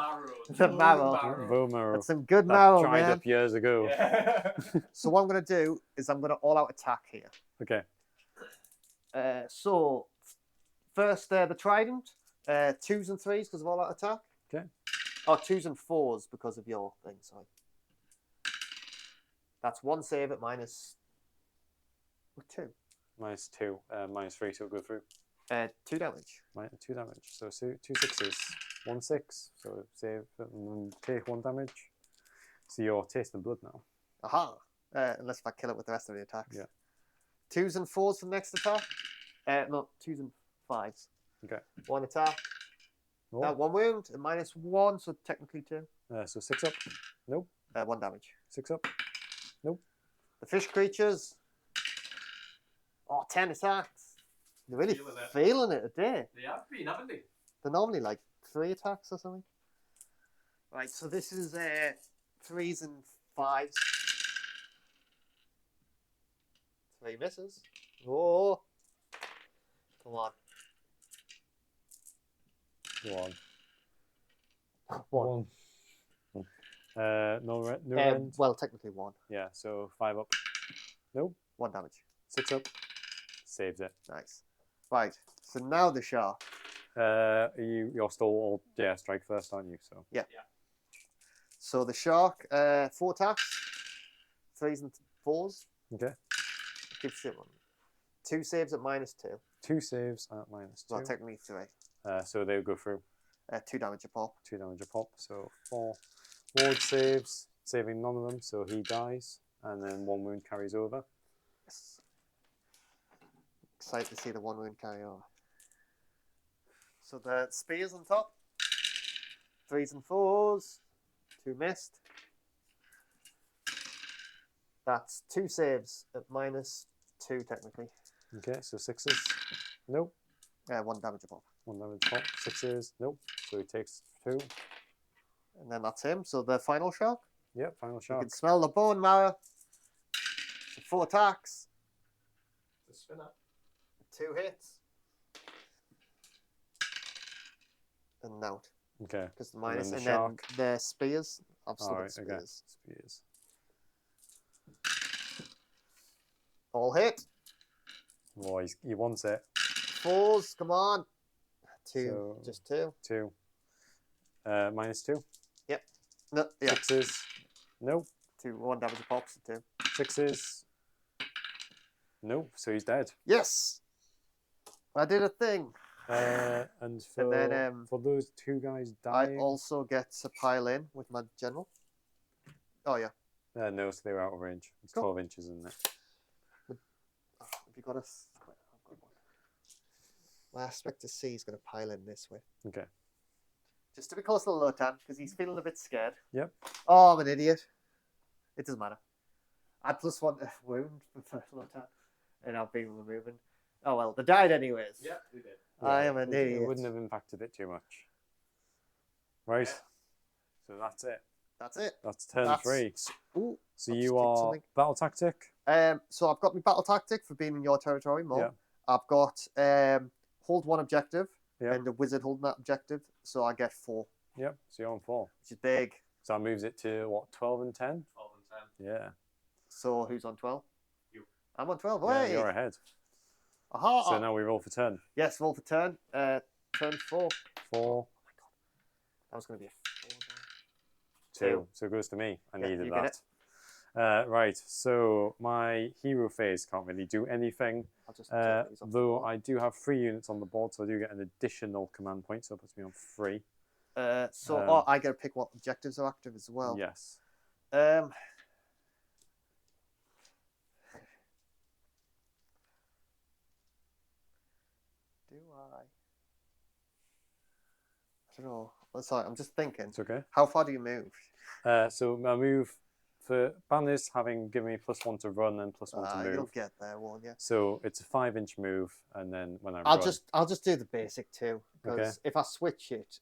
The marrow. Bone marrow. That's some good That marrow, dried man. up years ago. Yeah. So what I'm going to do is I'm going to all-out attack here. Okay. So, first, the Trident. 2s and 3s because of all-out attack. Okay. Oh, 2s and 4s because of your thing, sorry. That's 1 save at -2. -2. -3, so it'll go through. 2 damage. 2 damage. So 2 6s. 1 6. So save and take 1 damage. So you're tasting blood now. Aha! Unless if I kill it with the rest of the attacks. Yeah. 2s and 4s for the next attack. No, 2s and 5s. Okay. 1 attack. Oh. 1 wound, and -1, so technically 2. So 6 up. Nope. 1 damage. 6 up. Nope. The fish creatures. Oh, 10 attacks. They're really Feeling it. feeling it today. They have been, haven't they? They're normally like 3 attacks or something. Right, so this is 3s and 5s. 3 misses. Oh. Come on. Go on. 1. No end. Well, technically 1. Yeah, so 5 up. Nope. 1 damage. 6 up. Saves it. Nice. Right, so now the shark. You're still all strike first, aren't you? So Yeah. So the shark, 4 attacks. 3s and 4s. okay. Gives it 1. 2 saves at -2. 2 saves at -2. Well, technically 3. So they'll go through. 2 damage a pop. 2 damage a pop. So 4 ward saves, saving none of them, so he dies, and then 1 wound carries over. Yes. Excited to see the 1 wound carry over. So the spears on top. 3s and 4s. 2 missed. That's 2 saves at -2 technically. Okay, so 6s. Nope. 1 damage a pop. 1 damage pop. 6s. Nope. So he takes 2. And then that's him. So the final shark. Yep, final You shark. can smell the bone marrow. 4 attacks. The spinner. 2 hits. And out. Okay. Because the minus. the And shark. then the spears. I've still got Alright, okay. spears. Spears. All hit. Well, he wants it. 4s. Come on. 2. So- Just 2. 2. -2. No, yeah. 6s. Nope. 2. 1 damage a pop. So 2. 6s. Nope. So he's dead. Yes. I did a thing. And for, then, for those 2 guys I dying. also get to pile in with my general. Oh yeah. No, so they were out of range. It's Cool. 12 inches, isn't it? Have you got a? I've got one. My aspect to C is going to pile in this way. Okay. Just to be close to Lotan, because he's feeling a bit scared. Yep. Oh, I'm an idiot. It doesn't matter. I had +1 wound for Lotan, and I've been removing. Oh well, they died anyways. Yeah, we did. I am an It idiot. wouldn't have impacted it too much. Right. So that's it. That's it. That's turn That's- 3. Ooh. So I've just you kicked are something. battle tactic. So I've got my battle tactic for being in your territory more. Yeah. I've got hold 1 objective, Yeah. and the wizard holding that objective, so I get 4, Yep. So you're on 4. which is big. So that moves it to what, 12 and 10? 12 and 10. Yeah. So who's on 12? You. I'm on 12. Yeah, Wait. you're ahead. Aha. So now we roll for turn. Yes, roll for turn. Turn 4. 4, That was going to be a 4. 2. So it goes to me. I Yeah, needed you get that. Right. So my hero phase can't really do anything. I'll just take these off the Though board. I do have 3 units on the board, so I do get an additional command point. So it puts me on 3. I get to pick what objectives are active as well. Yes. Do I? I don't know. Oh, sorry, I'm just thinking. It's okay. How far do you move? So my move for banners having given me +1 to run and +1 to move. You'll get there, won't you? So it's a 5-inch move, and then when I I'll run, just do the basic too, because Okay. if I switch it,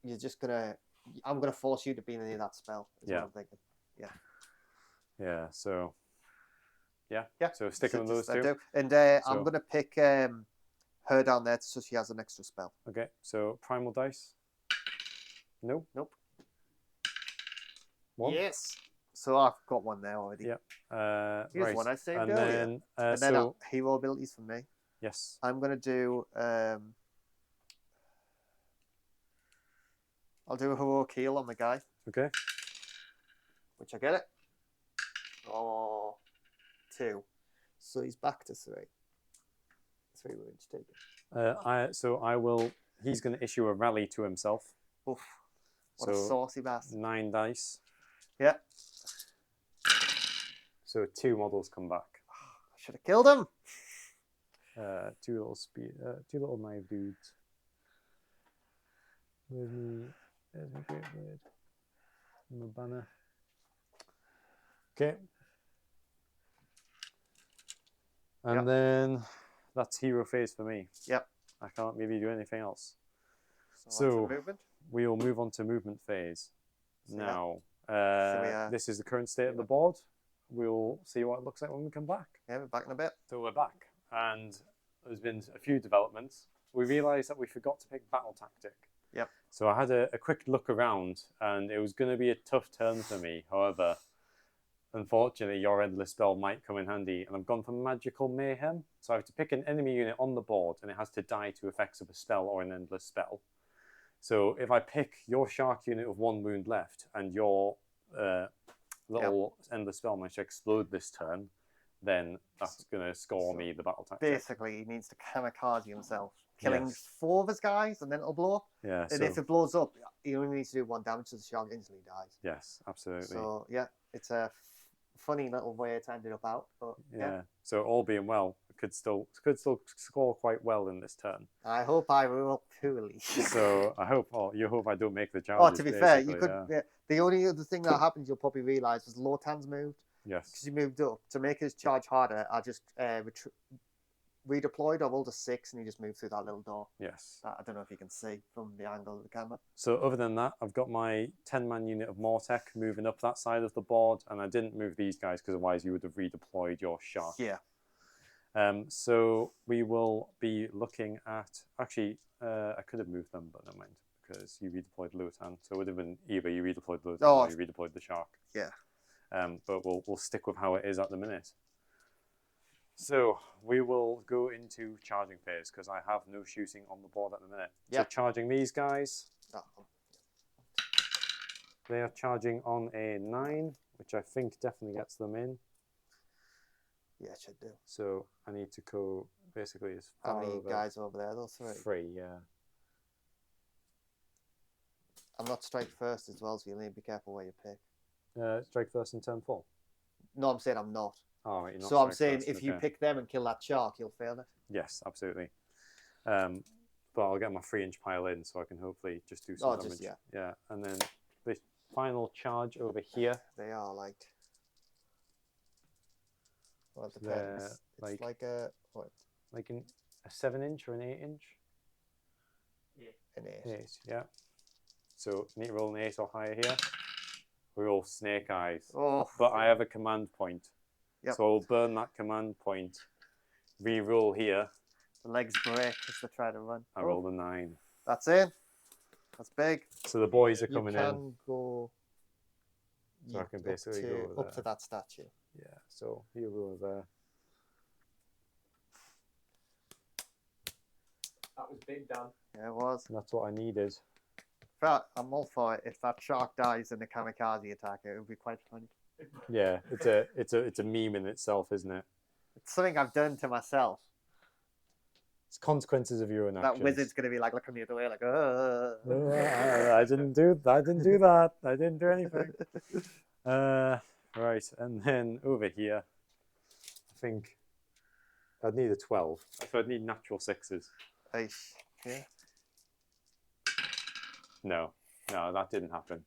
you're just gonna. I'm gonna force you to be near that spell. Is Yeah. What I'm thinking. yeah. So yeah. Yeah. So sticking with those just- I 2. do. And So- I'm gonna pick her down there so she has an extra spell. Okay. So primal dice. Nope. Nope. 1. Yes. So I've got one there already. Yeah. Here's right. one I saved and earlier. then And then so hero abilities for me. yes. I'm gonna do. I'll do a heroic heal on the guy, Okay. which I get it. Oh, 2. So he's back to 3. 3 wounds taken. I will. He's going to issue a rally to himself. Oof. What a So saucy bastard. 9 dice. Yeah. So 2 models come back. I should have killed him. 2 little knife dudes. Where's my great blade? My banner. Okay. And Yep. then that's hero phase for me. Yep. I can't really do anything else. So that's a movement. We'll move on to movement phase. So Now, we, this is the current state of the board. We'll see what it looks like when we come back. Yeah, we're back in a bit. So we're back, and there's been a few developments. We realised that we forgot to pick battle tactic. Yep. So I had a quick look around, and it was going to be a tough turn for me. However, unfortunately, your endless spell might come in handy, and I've gone for magical mayhem. So I have to pick an enemy unit on the board, and it has to die to effects of a spell or an endless spell. So if I pick your shark unit with 1 wound left, and your little endless spell managed to explode this turn, then that's going to score me the battle tactic. Basically, he needs to kamikaze himself, killing Yes. 4 of his guys, and then it'll blow up. Yeah. And if it blows up, he only needs to do 1 damage to the shark, instantly dies. Yes, absolutely. So yeah, it's a funny little way it's ended up out. But yeah. So all being well, could still score quite well in this turn. I hope I roll poorly. So I hope, you hope I don't make the Oh, charges. to be fair, you could. Yeah. Yeah, the only other thing that happens, you'll probably realise, was Lotan's moved. Yes. Because he moved up to make his charge harder. I just redeployed. I rolled a 6, and he just moved through that little door. Yes. I don't know if you can see from the angle of the camera. So other than that, I've got my 10-man unit of Mortec moving up that side of the board, and I didn't move these guys because otherwise you would have redeployed your shark. Yeah. So we will be looking at. Actually, I could have moved them, but never mind, because you redeployed Lotan. So it would have been either you redeployed Lotan or you redeployed the shark. Yeah. But we'll stick with how it is at the minute. So we will go into charging phase because I have no shooting on the board at the minute. Yeah. So charging these guys. They are charging on a 9, which I think definitely gets them in. Yeah, it should do. So I need to go basically as far How many over. guys over there? Those 3. 3, yeah. I'm not strike first as well, so you need to be careful where you pick. Strike first in turn 4. No, I'm saying I'm not. Oh, right, you're not So I'm strike saying first, if you okay. pick them and kill that shark, you'll fail it. Yes, absolutely. But I'll get my 3-inch pile in so I can hopefully just do some damage. Yeah, and then the final charge over here. They are like. Well, it depends. It's like a what? Like a 7-inch or an 8-inch? An 8. 8, yeah. So need to roll an 8 or higher here. We roll snake eyes. Oh. But I have a command point. Yep. So I'll burn that command point. Re-roll here. The legs break as they try to run. I roll the 9. That's it. That's big. So the boys are coming you can in. Go. So I can basically go up to that statue. Yeah. So you go there. That was big, Dan. Yeah, it was. And that's what I needed. But I'm all for it. If that shark dies in the kamikaze attack, it would be quite funny. Yeah, it's a meme in itself, isn't it? It's something I've done to myself. It's consequences of your own actions. That wizard's gonna be like looking the other way, like, I didn't do that. I didn't do anything. Right, and then over here, I think I'd need a 12. So I'd need natural 6s. Yeah. No, that didn't happen.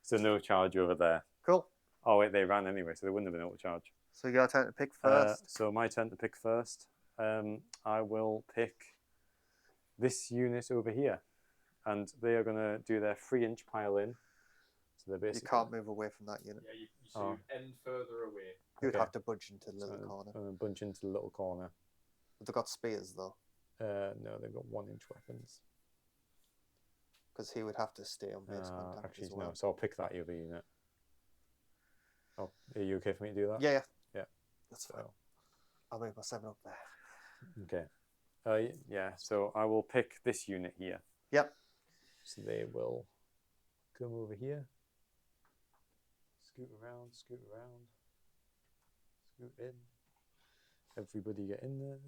So no charge over there. Cool. Oh wait, they ran anyway, so they wouldn't have been able to charge. So your turn to pick first. So my turn to pick first. I will pick this unit over here, and they are going to do their 3-inch pile in. So they're basically. You can't move away from that unit. Yeah, you end further away. You would Okay. have to budge into the little corner. Bunch into the little corner. But they've got spears though, No, they've got 1-inch weapons. because he would have to stay on base contact Actually, as well. no. So I'll pick that other unit. Oh, are you okay for me to do that? Yeah. Yeah. That's fine. I'll move my 7 up there. Okay. Yeah. So I will pick this unit here. Yep. So they will come over here. Scoot around. Scoot in. Everybody get in there.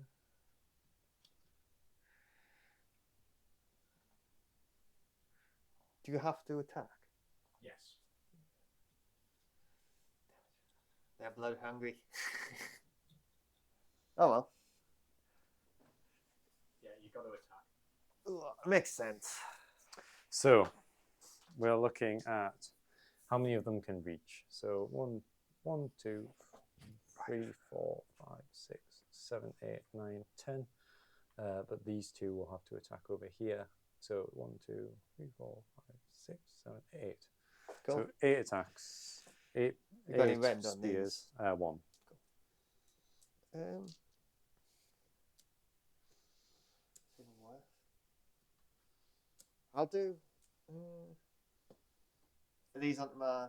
Do you have to attack? Yes. They're blood hungry. Oh well. Yeah, you got to attack. Ugh, makes sense. So we're looking at how many of them can reach. So 1, 2, 3, 4, 5, 6, 7, 8, 9, 10. But these 2 will have to attack over here. So 1, 2, 3, 4, 5, 6, 7, 8. Cool. So 8 attacks. 8. You got any 8 red on spears. 1. I'll do. These aren't my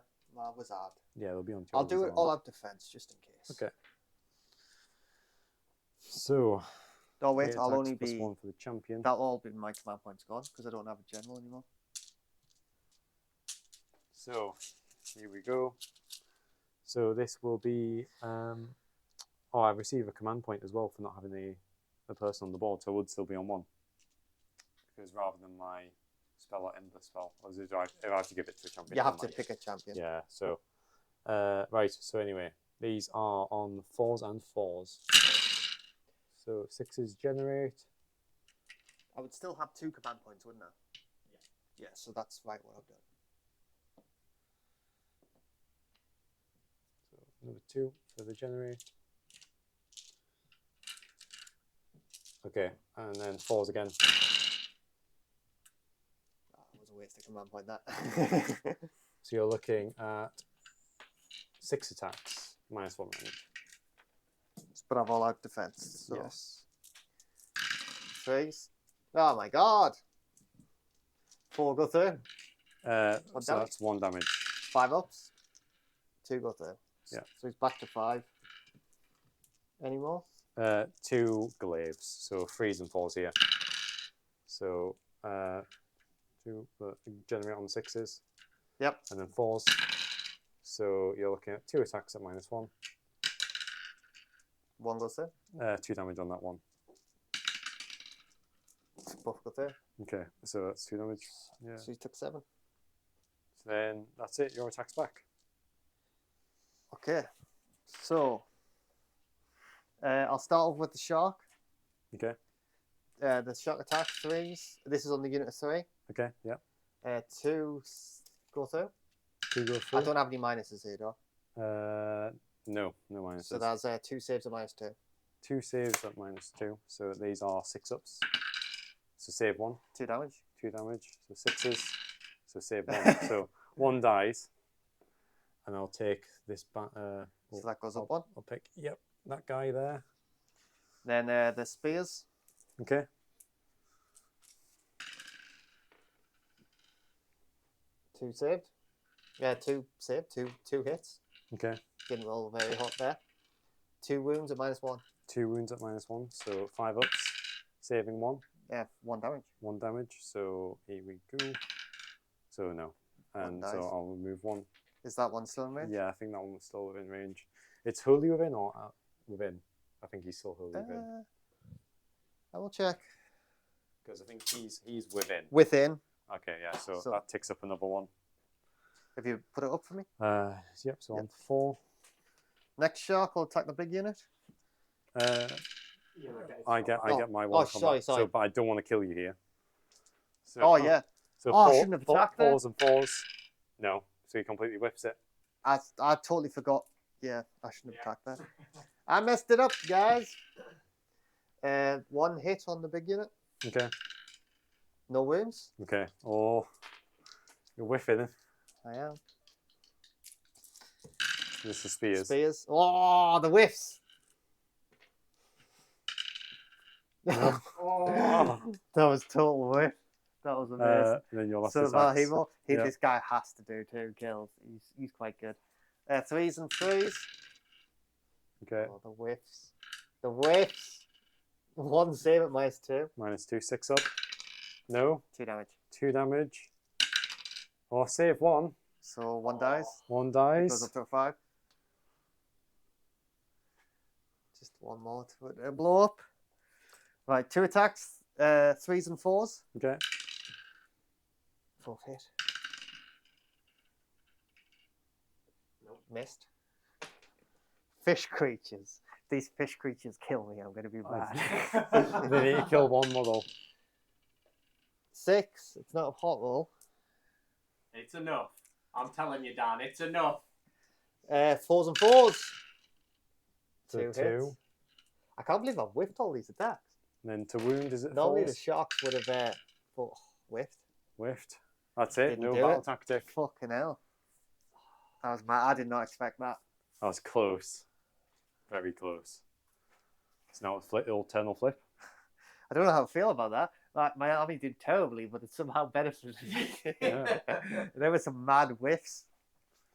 wizard. Yeah, they'll be on. I'll do it all out defense just in case. Okay. So. Oh wait, I'll only plus be 1 for the champion. That'll all be my command points gone because I don't have a general anymore. So here we go. So this will be Oh, I receive a command point as well for not having the person on the board, so I would still be on 1. Because rather than my spell or end the spell, or is it right? I have to give it to a champion. You have to pick a champion. Yeah, so right, so anyway, these are on 4s and 4s. So 6s generate. I would still have 2 command points, wouldn't I? Yeah, so that's right what I've done. So number 2 for the generate. Okay, and then 4s again. That was a waste of command point, that. So you're looking at 6 attacks, -1 range. But I've all out defense. So. Yes. 3s. Oh my god! 4 go through. So damage? that's 1 damage. 5 ups. 2 go through. Yeah. So he's back to 5. Any more? 2 glaives, so 3s and 4s here. So 2 generate on 6s. Yep. And then 4s. So you're looking at 2 attacks at -1. 1 goes through. 2 damage on that one. Both go through. Okay, so that's 2 damage. Yeah. So he took 7. So then that's it. Your attack's back. Okay. So I'll start off with the shark. Okay. The shark attack 3s. This is on the unit of 3. Okay. Yeah. 2 go through. 2 go through. I don't have any minuses here, though. No minuses. So that's 2 saves at -2. 2 saves at -2. So these are 6 ups. So save 1. 2 damage. 2 damage. So 6s. So save 1. So 1 dies. And I'll take this back. So that goes up 1. I'll pick, yep, that guy there. Then the spears. Okay. Two saved. Yeah, 2 saved. Two hits. Okay. Didn't roll very hot there. 2 wounds at -1. 2 wounds at -1. So 5 ups. Saving 1. Yeah, 1 damage. 1 damage. So here we go. So no. And so I'll remove 1. Is that one still in range? Yeah, I think that one was still within range. It's wholly within or within? I think he's still wholly within. I will check. Because I think he's within. Within. Okay, yeah, so that ticks up another 1. Have you put it up for me? Yep, so on 4. Next shark will attack the big unit. I get my 1 sorry. So, but I don't want to kill you here. So, yeah. So I shouldn't have attacked there. 4s and 4s. No, so he completely whips it. I totally forgot. Yeah, I shouldn't have attacked that. I messed it up, guys. 1 hit on the big unit. Okay. No wounds. Okay. Oh, you're whiffing it. I am. This is spears. Spears. Oh, the whiffs. Oh. That was total whiff. That was amazing. Then your last So attacks. this guy has to do 2 kills. He's quite good. 3s and 3s. Okay. Oh, the whiffs. The whiffs. 1 save at -2. -2, 6 up. No. 2 damage. 2 damage. Oh, save 1. So 1 dies. 1 It dies. goes up to a 5. Just 1 more to blow up. Right, 2 attacks. 3s and 4s. Okay. 4th hit. Nope. Missed. Fish creatures. These fish creatures kill me. I'm going to be bad. They need to kill 1 model. 6. It's not a hot roll. It's enough. I'm telling you, Dan, it's enough. 4s and 4s. So 2 hits. 2. I can't believe I've whiffed all these attacks. And then to wound, is it Normally 4s? the sharks would have whiffed. Whiffed. That's it. Didn't No do battle it. tactic. Fucking hell. That was mad. I did not expect that. That was close. Very close. It's now a alternal flip. I don't know how I feel about that. Like, my army did terribly, but it somehow benefited me. Yeah. There were some mad whiffs.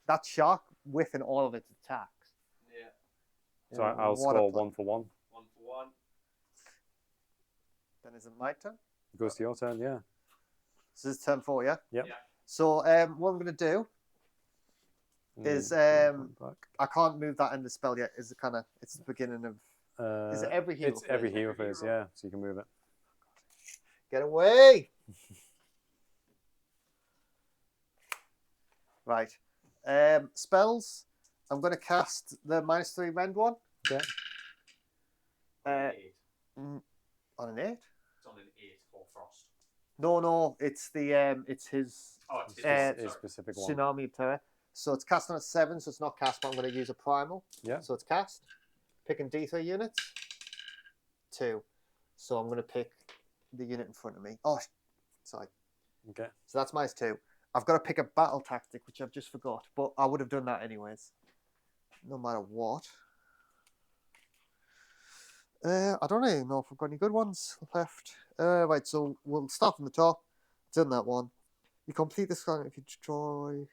That shark whiffing all of its attacks. Yeah. So I'll What a score play. 1 for 1. 1 for 1. Then is it my turn? It goes to your turn, yeah. So this is turn 4, yeah? Yep. Yeah. So what I'm going to do is I can't move that in the spell yet. Is it's the beginning of. Is it every hero? It's every hero phase, yeah. So you can move it. Get away! Right. Spells. I'm going to cast the -3 rend one. Okay. On an 8? It's on an 8 for frost. No, it's the it's his. Oh, it's his specific one. Tsunami of Terror. So it's cast on a 7, so it's not cast, but I'm going to use a primal. Yeah. So it's cast. Picking D3 units. 2. So I'm going to pick the unit in front of me. Oh, sorry. Okay. So that's -2. I've got to pick a battle tactic, which I've just forgot, but I would have done that anyways, no matter what. I don't even know if I've got any good ones left. Right, so we'll start from the top. Done that one. You complete this one if you destroy.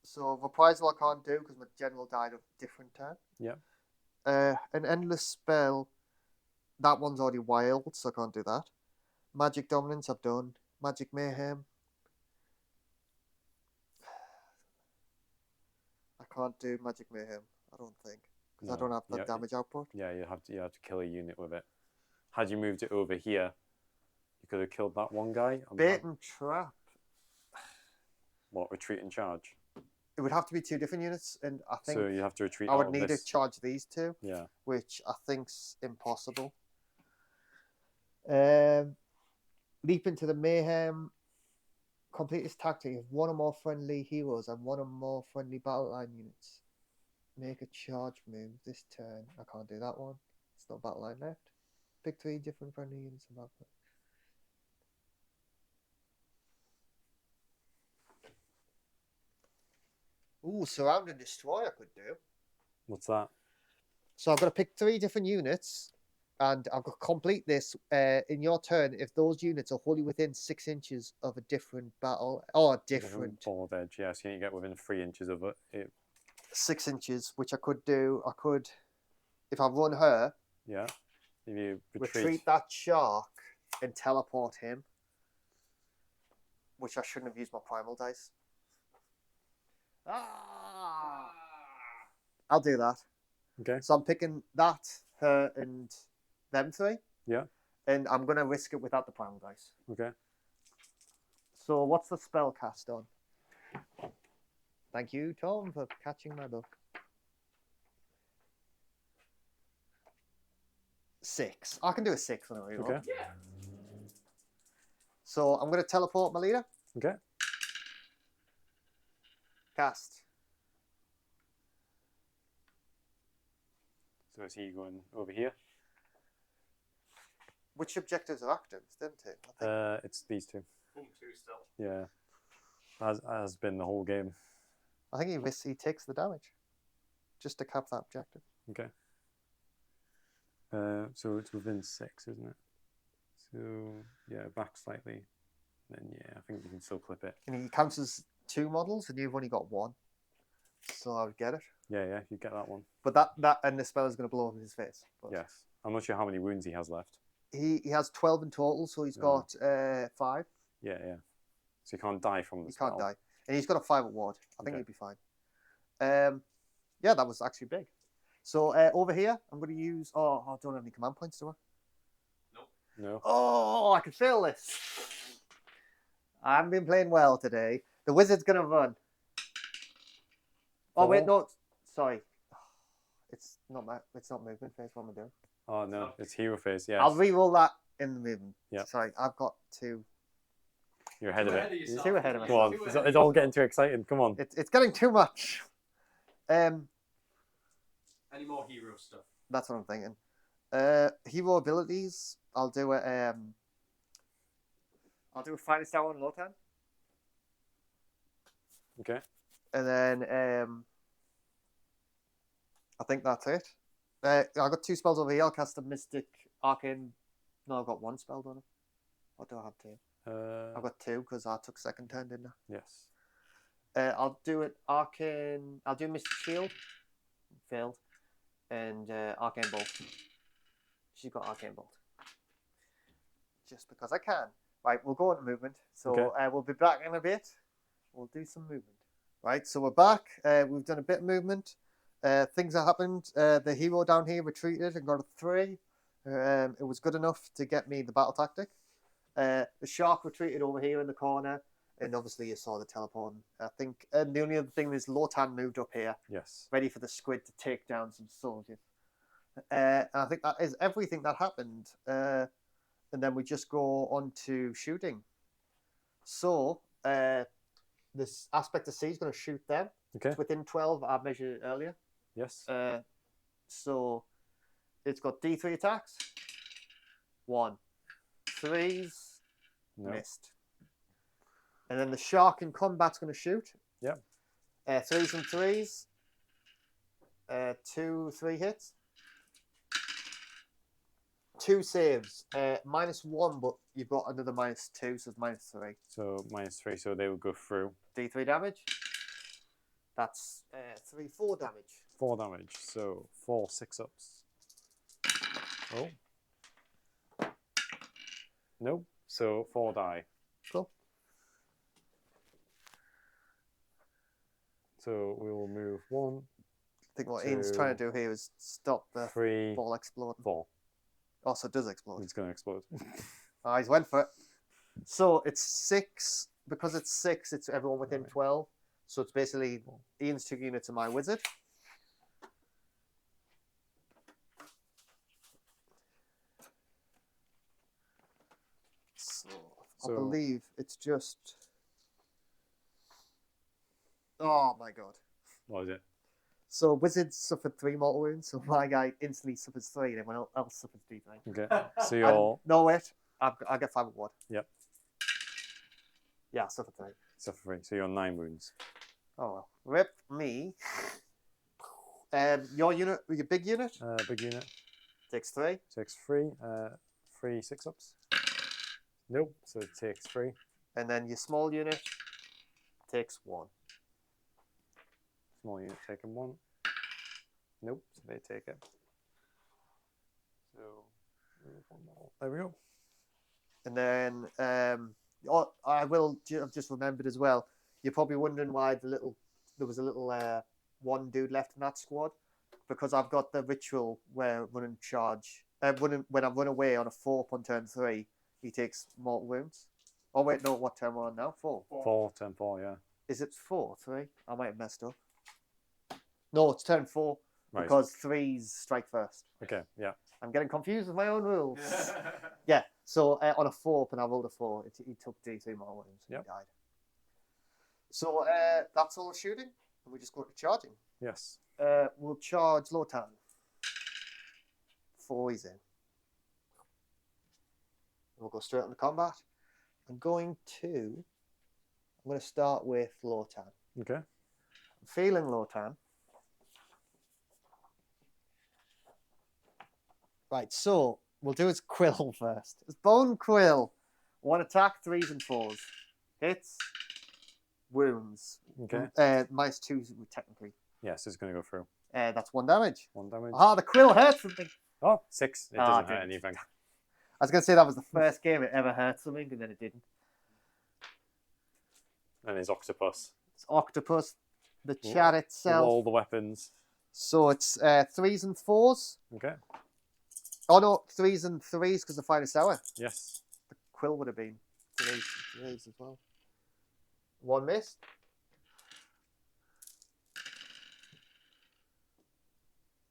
So reprisal I can't do because my general died of a different turn. Yeah. An endless spell. That one's already wild, so I can't do that. Magic dominance I've done. Magic mayhem. I can't do magic mayhem. I don't think because I don't have the damage output. Yeah, you have to kill a unit with it. Had you moved it over here, you could have killed that one guy. Bait and trap. What, retreat and charge? It would have to be 2 different units, and I think so you have to retreat. I would need to charge these 2. Yeah. Which I think's impossible. Leap into the mayhem. Complete this tactic of 1 or more friendly heroes and 1 or more friendly battle line units. Make a charge move this turn. I can't do that one. It's no battle line left. Pick 3 different friendly units and battle. Ooh, surround and destroy I could do. What's that? So I've got to pick 3 different units, and I've got to complete this in your turn if those units are wholly within 6 inches of a different battle or a different board edge. Yeah, so you get within 3 inches of it. 6 inches, which I could do. I could, if I run her. Yeah. If you retreat that shark and teleport him, which I shouldn't have used my primal dice. I'll do that. Okay. So I'm picking that, her, and them 3. Yeah. And I'm going to risk it without the primal dice. Okay. So what's the spell cast on? Thank you, Tom, for catching my book. 6. I can do a 6 on a reroll. Okay. Yeah. So I'm going to teleport my leader. Okay. Cast. So is he going over here? Which objectives are active, didn't it? I think. It's these 2. 2 still. Yeah. Has been the whole game. I think he takes the damage just to cap that objective. Okay. So it's within 6, isn't it? So yeah, back slightly. Then yeah, I think you can still clip it. And he counts as 2 models, and you've only got 1. So I would get it. Yeah, you get that one. But that and the spell is going to blow up in his face. But yes. I'm not sure how many wounds he has left. He has 12 in total, so he's got 5. Yeah. So he can't die from the spell. He can't die. And he's got a 5 at ward. I think Okay. he'd be fine. Yeah, that was actually big. So over here, I'm going to use... Oh, I don't have any command points, do I? No. Oh, I can feel this. I haven't been playing well today. The wizard's going to run. Oh, wait, no. Sorry. It's not movement phase. What am I doing? Oh, no. It's hero phase, yes. I'll re-roll that in the movement. Yeah. Sorry, I've got 2. You're ahead of it. yourself. 2 ahead of Come on. It's all getting too exciting. Come on. It's getting too much. Any more hero stuff? That's what I'm thinking. Hero abilities. I'll do a finest hour on Lotan. Okay. And then I think that's it. I've got 2 spells over here. I'll cast a Mystic Arcane. No, I've got 1 spell, don't I? Or do I have 2? I've got 2 because I took second turn, didn't I? Yes. I'll do it Arcane. I'll do Mystic Shield. Failed. And Arcane Bolt. She's got Arcane Bolt. Just because I can. Right, we'll go on to movement. So Okay. we'll be back in a bit. we'll do some movement. Right, so we're back. We've done a bit of movement. Things that happened. The hero down here retreated and got a 3. It was good enough to get me the battle tactic. The shark retreated over here in the corner, and obviously you saw the teleporting. I think, and the only other thing is Lotan moved up here, Yes. ready for the squid to take down some soldiers. And I think that is everything that happened. And then we just go on to shooting. So this aspect of C is going to shoot them. Okay. It's within 12 I measured earlier. Yes. So it's got D3 attacks. 1. 3s. No. Missed. And then the shark in combat's going to shoot. Yep. 3s and 3s. 2, 3 hits. 2 saves. -1, but you've got another -2, so it's -3. So -3, so they will go through. D3 damage. That's 3, 4 damage. 4 damage, so 4 6-ups. Oh. Nope. So 4 die. Cool. So we will move 1. I think what Ian's trying to do here is stop the 3, ball exploding. 4. Oh, so it does explode. It's going to explode. Oh, he's went for it. So it's 6. Because it's 6, it's everyone within 12. So it's basically Ian's 2 units of my wizard. So I believe it's just... Oh my god. What is it? So wizards suffered 3 mortal wounds, so my guy instantly suffers 3, and everyone else suffers D3. Okay. So you're... No, wait. I get 5 reward. Yep. Yeah, I suffer 3. Suffer 3. So you're 9 wounds. Oh well. Rip me. Your unit, your big unit, Big unit. takes 3. Takes 3. 3 6-ups. Nope. So it takes 3. And then your small unit takes 1. Small unit taking 1. Nope. So they take it. So move 1 more. There we go. And then I've just remembered as well. You're probably wondering why there was a little one dude left in that squad, because I've got the ritual where running charge. When I run away on a 4 on turn 3, he takes mortal wounds. Oh wait, no, what turn we're on now? 4. 4, turn 4, yeah. Is it 4, 3? I might have messed up. No, it's turn 4 Right. because 3s strike first. Okay, yeah. I'm getting confused with my own rules. Yeah, so on a 4 and I rolled a 4, he took D3 mortal wounds and he died. So that's all shooting, and we just go to charging. Yes. We'll charge Lotan. 4 he's in. We'll go straight into combat. I'm going to start with Lotan. Okay. I'm feeling Lotan. Right, so we'll do his quill first. His bone quill. 1 attack, 3s and 4s. Hits. Wounds. Okay. -2 technically. Yes, it's going to go through. That's 1 damage. 1 damage. Ah, the quill hurts something. Oh, 6. It doesn't hurt didn't. anything. I was going to say that was the first game it ever hurt something, and then it didn't. And his octopus. It's octopus, the chat itself. All the weapons. So it's 3s and 4s. Okay. Oh no, 3s and 3s because the finest hour. Yes. The quill would have been 3s as well. 1 miss.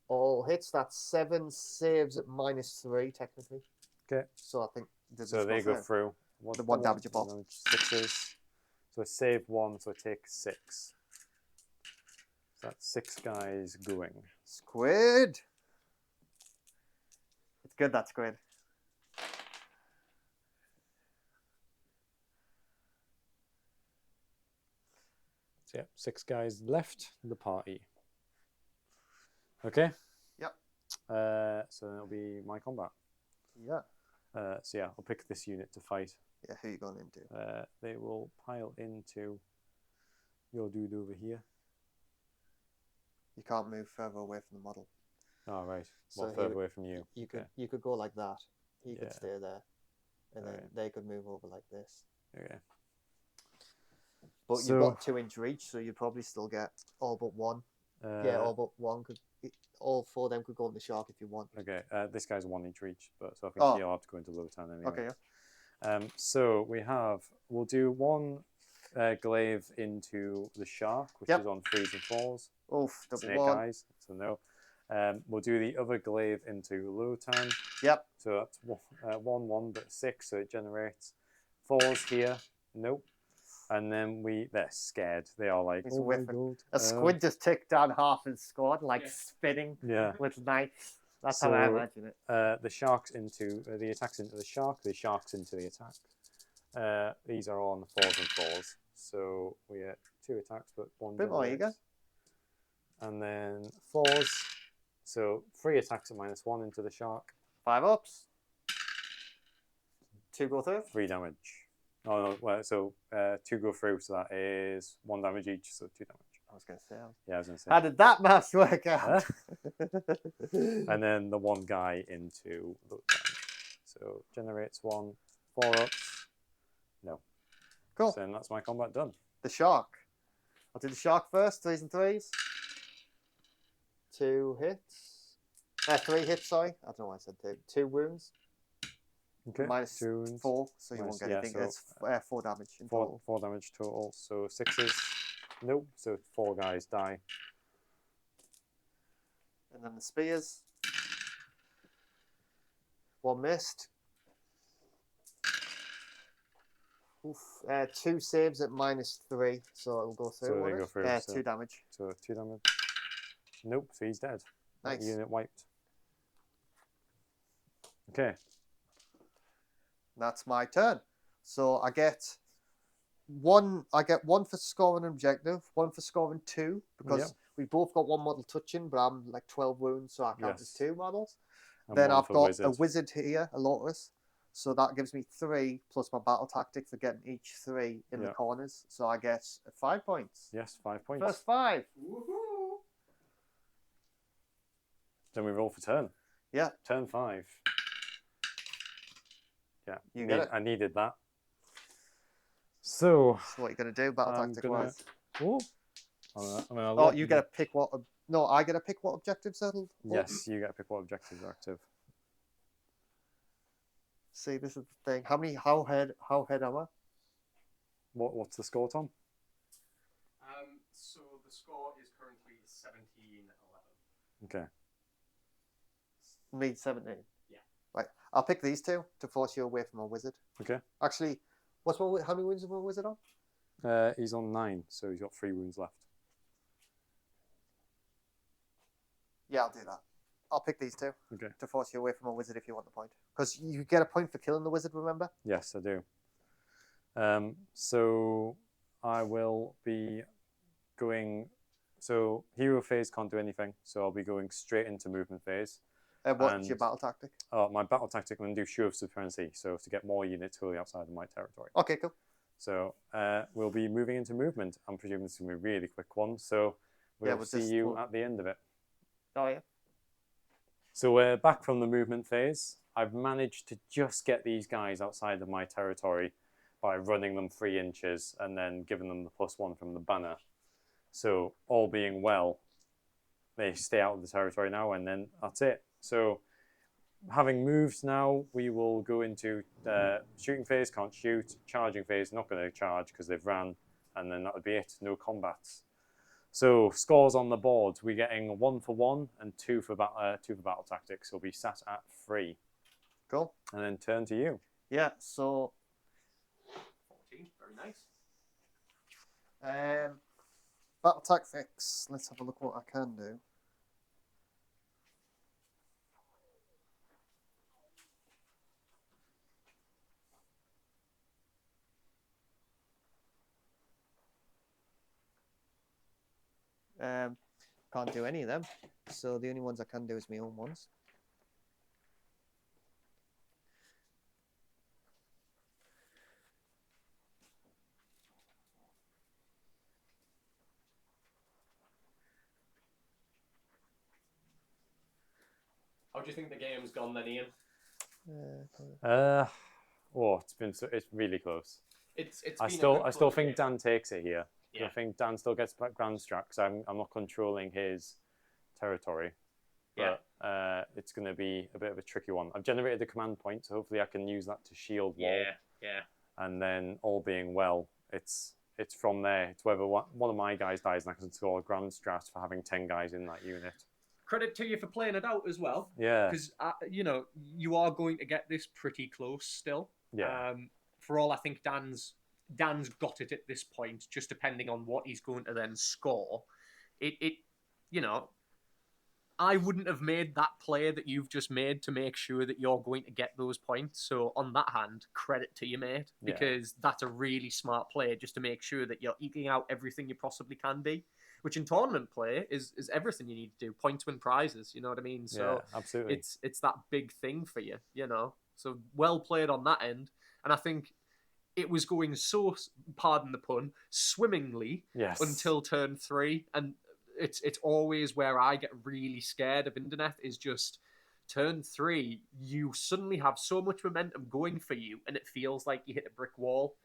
All hits. That's 7 saves at -3 technically. Okay. So I think So they go through. The 1 damage a pop. 6s. So save 1, so it takes 6. So that's 6 guys going. Squid. It's good, that squid. So yeah, 6 guys left the party. Okay. Yep. So that'll be my combat. Yeah. So yeah, I'll pick this unit to fight. Yeah, who are you going into? They will pile into your dude over here. You can't move further away from the model. Oh, right. So Well, further away from you. You could go like that. He could Yeah. stay there, and then Alright. they could move over like this. Okay. But you've got 2 inch reach, so you'd probably still get all but one. All but one could. All 4 of them could go on the shark if you want. Okay, this guy's 1 inch reach, but so I think he'll have to go into low turn anyway. Okay, yeah. So we'll do 1 glaive into the shark, which is on 3s and 4s. Oof, Snake eyes, so no. We'll do the other glaive into low turn. Yep. So that's 1, but 6, so it generates 4s here. Nope. And then they're scared. They are like, He's oh my whiffing. god. A squid just ticked down half his squad, like spinning Yeah. with knives. That's how I imagine it. The sharks into the attacks into the shark, the sharks into the attack. These are on 4s and 4s. So we get 2 attacks, but 1 bit more eager. And then 4s. So 3 attacks at -1 into the shark. 5 ups. 2 go through. 3 damage. Oh no, well, so 2 go through, so that is 1 damage each, so 2 damage. I was going to say. Yeah, I was going to say. How did that maths work out? And then the 1 guy into low turn. So generates 1, 4 ups. No. Cool. So then that's my combat done. The shark. I'll do the shark first. 3s and 3s. 2 hits. 3 hits, sorry. I don't know why I said 2. 2 wounds. Okay. -4, so you won't get anything. So, it's 4 damage in 4, total. 4 damage total. So 6s. Nope. So 4 guys die. And then the spears. 1 missed. Oof. 2 saves at -3, so it'll go through. So they go through. 2 damage. So 2 damage. Nope. So he's dead. Nice. That unit wiped. Okay. That's my turn. So I get 1. I get 1 for scoring an objective, 1 for scoring 2 because we both got 1 model touching, but I'm like 12 wounds, so I count as 2 models. And then 1 I've for got a wizard here, a lotus. So that gives me 3 plus my battle tactic for getting each 3 in the corners. So I get 5 points. Yes, 5 points. First 5. Woohoo! Then we roll for turn. Yeah. Turn 5. Yeah. You get it. I needed that. So what are you going to do, battle tactic wise? Oh, you get to pick what. No, I get to pick what objectives that'll. Yes, you get to pick what objectives are active. See, this is the thing. How head am I? What's the score, Tom? So the score is currently 17-11. Okay. Me 17. Yeah. Right. I'll pick these 2 to force you away from a wizard. Okay. Actually, how many wounds is my wizard on? He's on 9, so he's got 3 wounds left. Yeah, I'll do that. I'll pick these 2 to force you away from a wizard if you want the point. Because you get a point for killing the wizard, remember? Yes, I do. So I will be going... So hero phase can't do anything, so I'll be going straight into movement phase. What's your battle tactic? My battle tactic, I'm going to do Shoe of Supremacy, so to get more units wholly outside of my territory. Okay, cool. So we'll be moving into movement. I'm presuming this is going to be a really quick one, so we'll see you at the end of it. Oh, yeah. So we're back from the movement phase. I've managed to just get these guys outside of my territory by running them 3 inches and then giving them the +1 from the banner. So all being well, they stay out of the territory now, and then that's it. So having moved now, we will go into shooting phase, can't shoot, charging phase, not going to charge because they've ran, and then that would be it, no combats. So scores on the board, we're getting 1 for 1 and 2 for battle tactics. We'll be sat at 3. Cool. And then turn to you. Yeah, so 14, very nice. Battle tactics, let's have a look what I can do. Can't do any of them, so the only ones I can do is my own ones. How do you think the game's gone then, Ian? It's really close. I still think Dan takes it here. Yeah. I think Dan still gets back Grand Strat because I'm not controlling his territory. But it's going to be a bit of a tricky one. I've generated the command point, so hopefully I can use that to shield wall. Yeah. And then all being well, it's from there. It's whether one of my guys dies and I can score a Grand Strat for having 10 guys in that unit. Credit to you for playing it out as well. Yeah. Because, you are going to get this pretty close still. Yeah. For all I think Dan's got it at this point, just depending on what he's going to then score. I wouldn't have made that play that you've just made to make sure that you're going to get those points. So on that hand, credit to you, mate, because that's a really smart play just to make sure that you're eking out everything you possibly can be, which in tournament play is everything you need to do. Points win prizes, you know what I mean? So absolutely. It's that big thing for you, So well played on that end. And I think it was going so, pardon the pun, swimmingly until turn 3. And it's always where I get really scared of Idoneth is just turn 3. You suddenly have so much momentum going for you, and it feels like you hit a brick wall.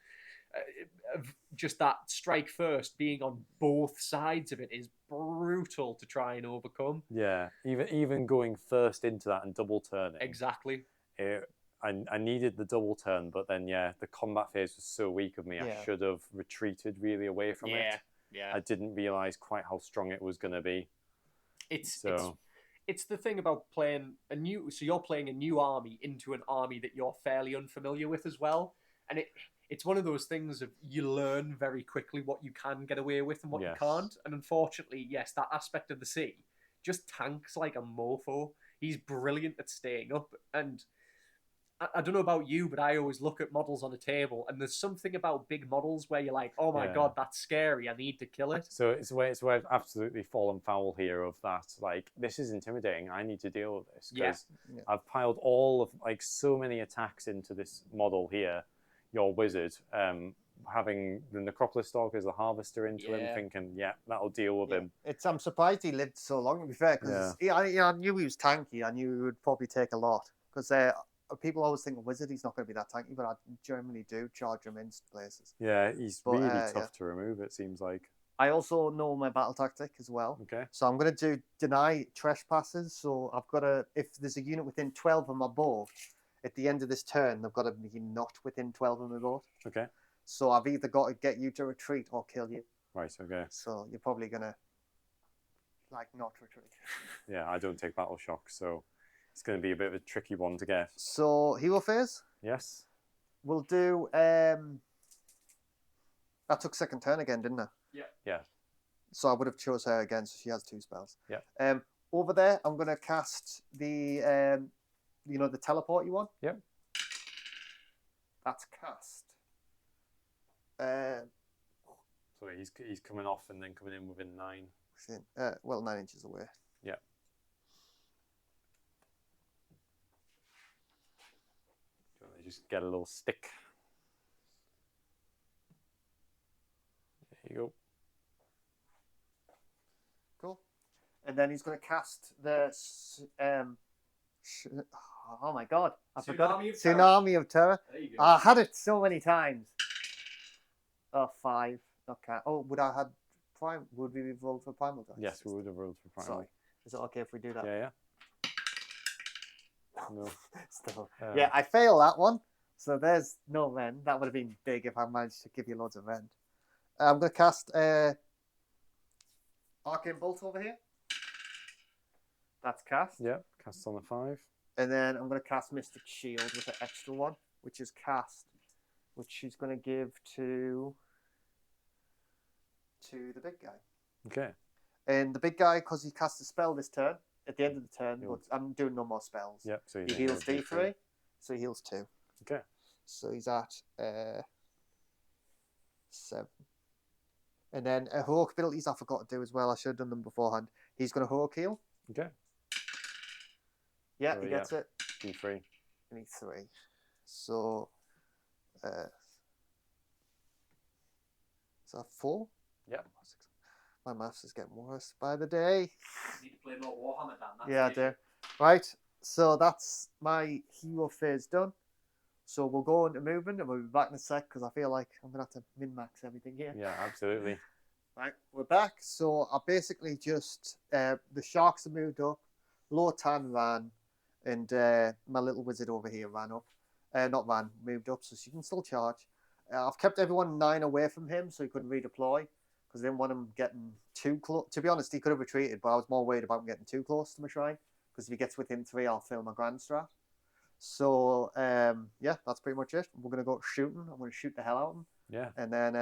Just that strike first being on both sides of it is brutal to try and overcome. Yeah, even going first into that and double turning. Exactly. I needed the double turn, but then the combat phase was so weak of me. I should have retreated really away from it. Yeah. I didn't realize quite how strong it was going to be. It's the thing about playing you're playing a new army into an army that you're fairly unfamiliar with as well. And it's one of those things of you learn very quickly what you can get away with and what you can't. And unfortunately, that aspect of the sea just tanks like a mofo. He's brilliant at staying up. And I don't know about you, but I always look at models on a table, and there's something about big models where you're like, oh my god, that's scary, I need to kill it. So it's where I've absolutely fallen foul here of that. Like, this is intimidating. I need to deal with this because I've piled all of so many attacks into this model here. Your wizard, having the Necropolis Stalkers, the Harvester into him, thinking, that'll deal with him. I'm surprised he lived so long, to be fair, because I knew he was tanky. I knew he would probably take a lot because people always think a wizard, he's not going to be that tanky, but I generally do charge him in places. Yeah, he's really tough to remove, it seems like. I also know my battle tactic as well. Okay. So I'm going to deny trespasses. So I've got to, if there's a unit within 12 of my board, at the end of this turn, they've got to be not within 12 of my board. Okay. So I've either got to get you to retreat or kill you. Right, okay. So you're probably going to, not retreat. Yeah, I don't take battle shock, so it's going to be a bit of a tricky one to get. So, hero phase? Yes. We'll do... I took second turn again, didn't I? Yeah. So I would have chose her again, so she has 2 spells. Yeah. Over there, I'm going to cast the, the teleport you want. Yep. That's cast. So he's coming off and then coming in within 9. 9 inches away. Yeah. Just get a little stick. There you go. Cool. And then he's going to cast the oh my god, I forgot Tsunami of Terror. There you go. I had it so many times. 5. Okay. Oh, would I had prime? Would we have rolled for primal dice? Yes, we would have rolled for primal. Sorry. Is it okay if we do that? Yeah. No. Still. Yeah, I fail that one. So there's no rend. That would have been big if I managed to give you loads of rend. I'm going to cast Arcane Bolt over here. That's cast. Yeah, cast on a 5. And then I'm going to cast Mystic Shield with an extra one, which is cast, which she's going to give to the big guy. Okay. And the big guy, because he cast a spell this turn, at the end of the turn, but I'm doing no more spells. Yep. So he heals D3, so he heals 2. Okay. So he's at 7. And then heroic abilities I forgot to do as well. I should have done them beforehand. He's going to heroic heal. Okay. Yeah, he gets it. D3. And he's 3. So, is that 4? Yeah. My maths is getting worse by the day. You need to play more Warhammer, Dan. Yeah, I do. Right, so that's my hero phase done. So we'll go into movement and we'll be back in a sec because I feel like I'm going to have to min-max everything here. Yeah, absolutely. Right, we're back. So I basically just, the sharks have moved up, Lord Tan ran, and my little wizard over here ran up. Not ran, moved up, so she can still charge. I've kept everyone 9 away from him so he couldn't redeploy because I didn't want him getting too close. To be honest, he could have retreated, but I was more worried about him getting too close to my shrine because if he gets within 3, I'll fail my grand strat. So, yeah, that's pretty much it. We're going to go shooting. I'm going to shoot the hell out of him. Yeah. And then,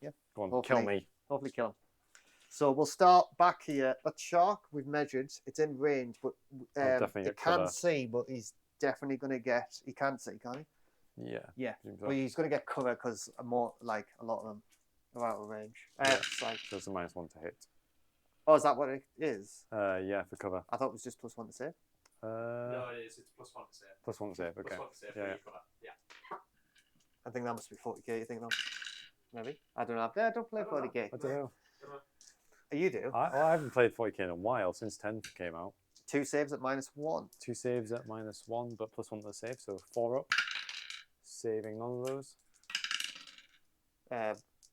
yeah. Go on, hopefully, kill me. Hopefully kill him. So we'll start back here. That shark we've measured, it's in range, but it can see, but he's definitely going to get, he can see, can't he? Yeah. Yeah. Well, he's going to get cover because more, like, a lot of them are out of range. It's like, so it's a -1 to hit. Oh, is that what it is? Yeah, for cover. I thought it was just +1 to save. No, it is. It's +1 to save. +1 to save, okay. +1 to save yeah. cover. Yeah. I think that must be 40k, you think, though? Maybe? I don't know. I don't play 40k. I don't know. You do? I haven't played 40k in a while, since 10 came out. 2 saves at -1. 2 saves at -1, but +1 to the save, so 4 up. Saving none of those.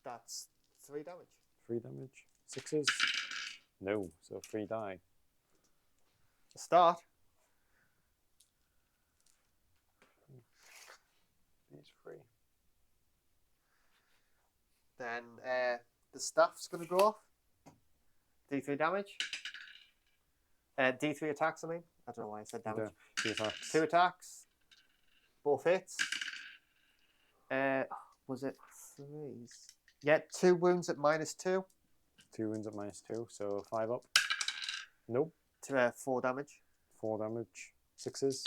That's 3 damage. 3 damage. 6s. No, so 3 die. Start. These 3. Then the staff's going to go off. D3 damage. D3 attacks, I mean. I don't know why I said damage. 2 attacks. 2 attacks. Both hits. Was it 3s? Yeah, 2 wounds at -2. 2 wounds at -2, so 5 up. Nope. 4 damage. 4 damage. 6s.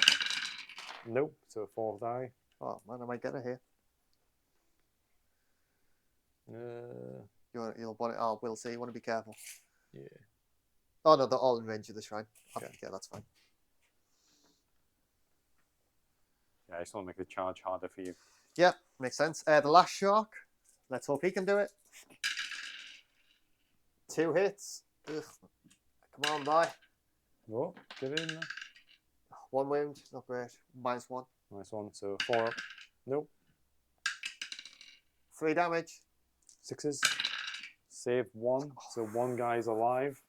Nope, so 4 die. Oh man, I might get it here. You'll want it. Oh, we'll see. You want to be careful. Yeah. Oh no, they're all in range of the shrine. Okay. Yeah, that's fine. Yeah, I just want to make the charge harder for you. Yeah, makes sense. The last shark. Let's hope he can do it. 2 hits. Ugh. Come on, boy. Oh, get in there. 1 wound. Not great. -1. -1, so 4 up. Nope. 3 damage. 6s. Save 1, so 1 guy's alive.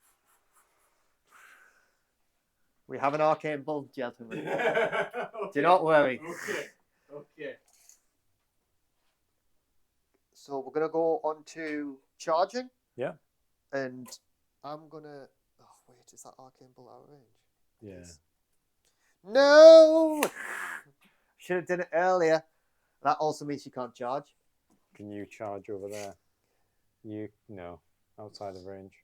We have an arcane bull, gentlemen. Okay. Do not worry. Okay. So we're going to go on to charging. Yeah. And I'm going to... Oh, wait, is that arcane bull out of range? Yeah. No! Should have done it earlier. That also means you can't charge. Can you charge over there? No, outside of range.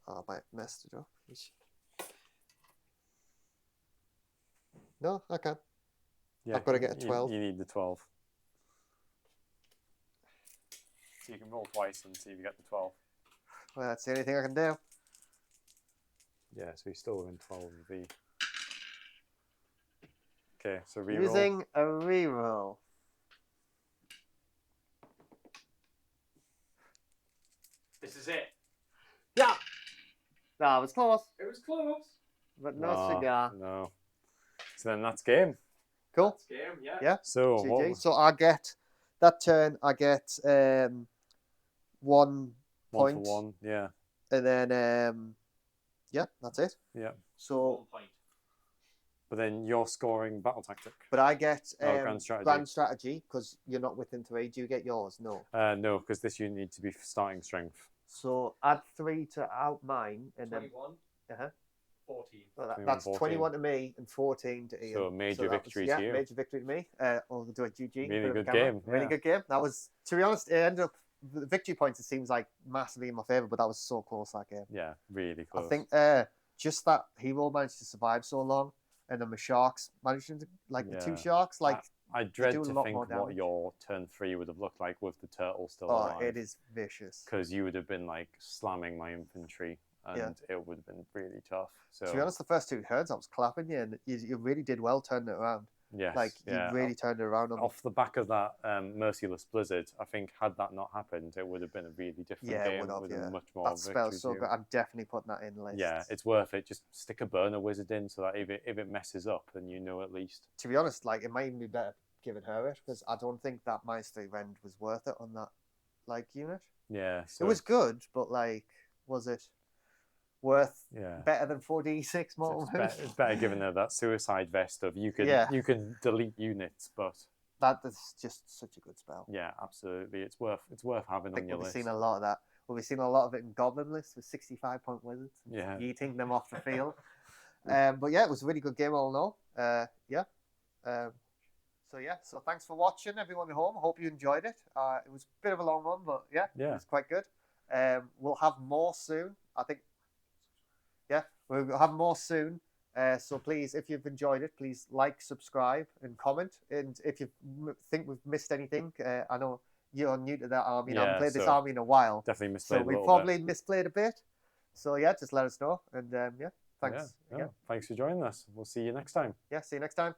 Oh, I might have messed it up. No, I can't. Yeah, I've got to get a 12. You need the 12. So you can roll twice and see if you get the 12. Well, that's the only thing I can do. Yeah, so you're still within 12 of the... Okay, so reroll. Using a reroll. This is it. Yeah! That was close. It was close. But no cigar. No. So then that's game. Cool. That's game, yeah. Yeah. So, GG. So I get, that turn, I get 1 point. 1 for 1, yeah. And then, yeah, that's it. Yeah. So, 1 point. But then you're scoring battle tactic. but I get grand strategy. grand strategy because you're not within 3. Do you get yours? No. No, because this you need to be starting strength. So add 3 to out mine, and 21. then 14. well, 21, that's 14. 21 to me and 14 to Ian. So major that victory was, to you. Major victory to me. We'll do a GG. Really for the good camera. game, Really yeah. good game. That was, to be honest, it ended up the victory points. It seems like massively in my favour, but that was so close that game. Yeah, really close. I think just that hero managed to survive so long, and then the sharks managed to, like the 2 sharks, like I dread do a to lot think more what damage. your turn 3 would have looked like with the turtle still oh, alive. it is vicious. Because you would have been like slamming my infantry, and it would have been really tough. So To be honest, the first 2 turns I was clapping you, and you really did well turning it around. yes, Like yeah. you really turned it around on me. Off the back of that merciless blizzard, I think had that not happened, it would have been a really different Yeah, it game would have, with yeah. a much more That spell's victory so to good. I'm definitely putting that in the list. Yeah, it's worth it. Just stick a burner wizard in so that if it messes up, then you know at least. To be honest, like it might even be better giving her it because I don't think that Maestro Rend was worth it on that like unit. Yeah, It was good, but like, was it worth better than 4d6 mortal wounds? It's better giving her that suicide vest of you can delete units, but that's just such a good spell. Yeah, absolutely. It's worth having on your list. We've seen a lot of that. We've seen a lot of it in Goblin lists with 65-point wizards. Eating them off the field. But yeah, it was a really good game all in all. So thanks for watching, everyone at home. I hope you enjoyed it. It was a bit of a long one, but it was quite good. We'll have more soon, I think. Yeah, we'll have more soon. So please, if you've enjoyed it, please like, subscribe, and comment. And if you think we've missed anything, I know you're new to that army. I haven't played this army in a while. Definitely misplayed a little bit. So we probably misplayed a bit. So just let us know. And thanks. Thanks for joining us. We'll see you next time. Yeah, see you next time.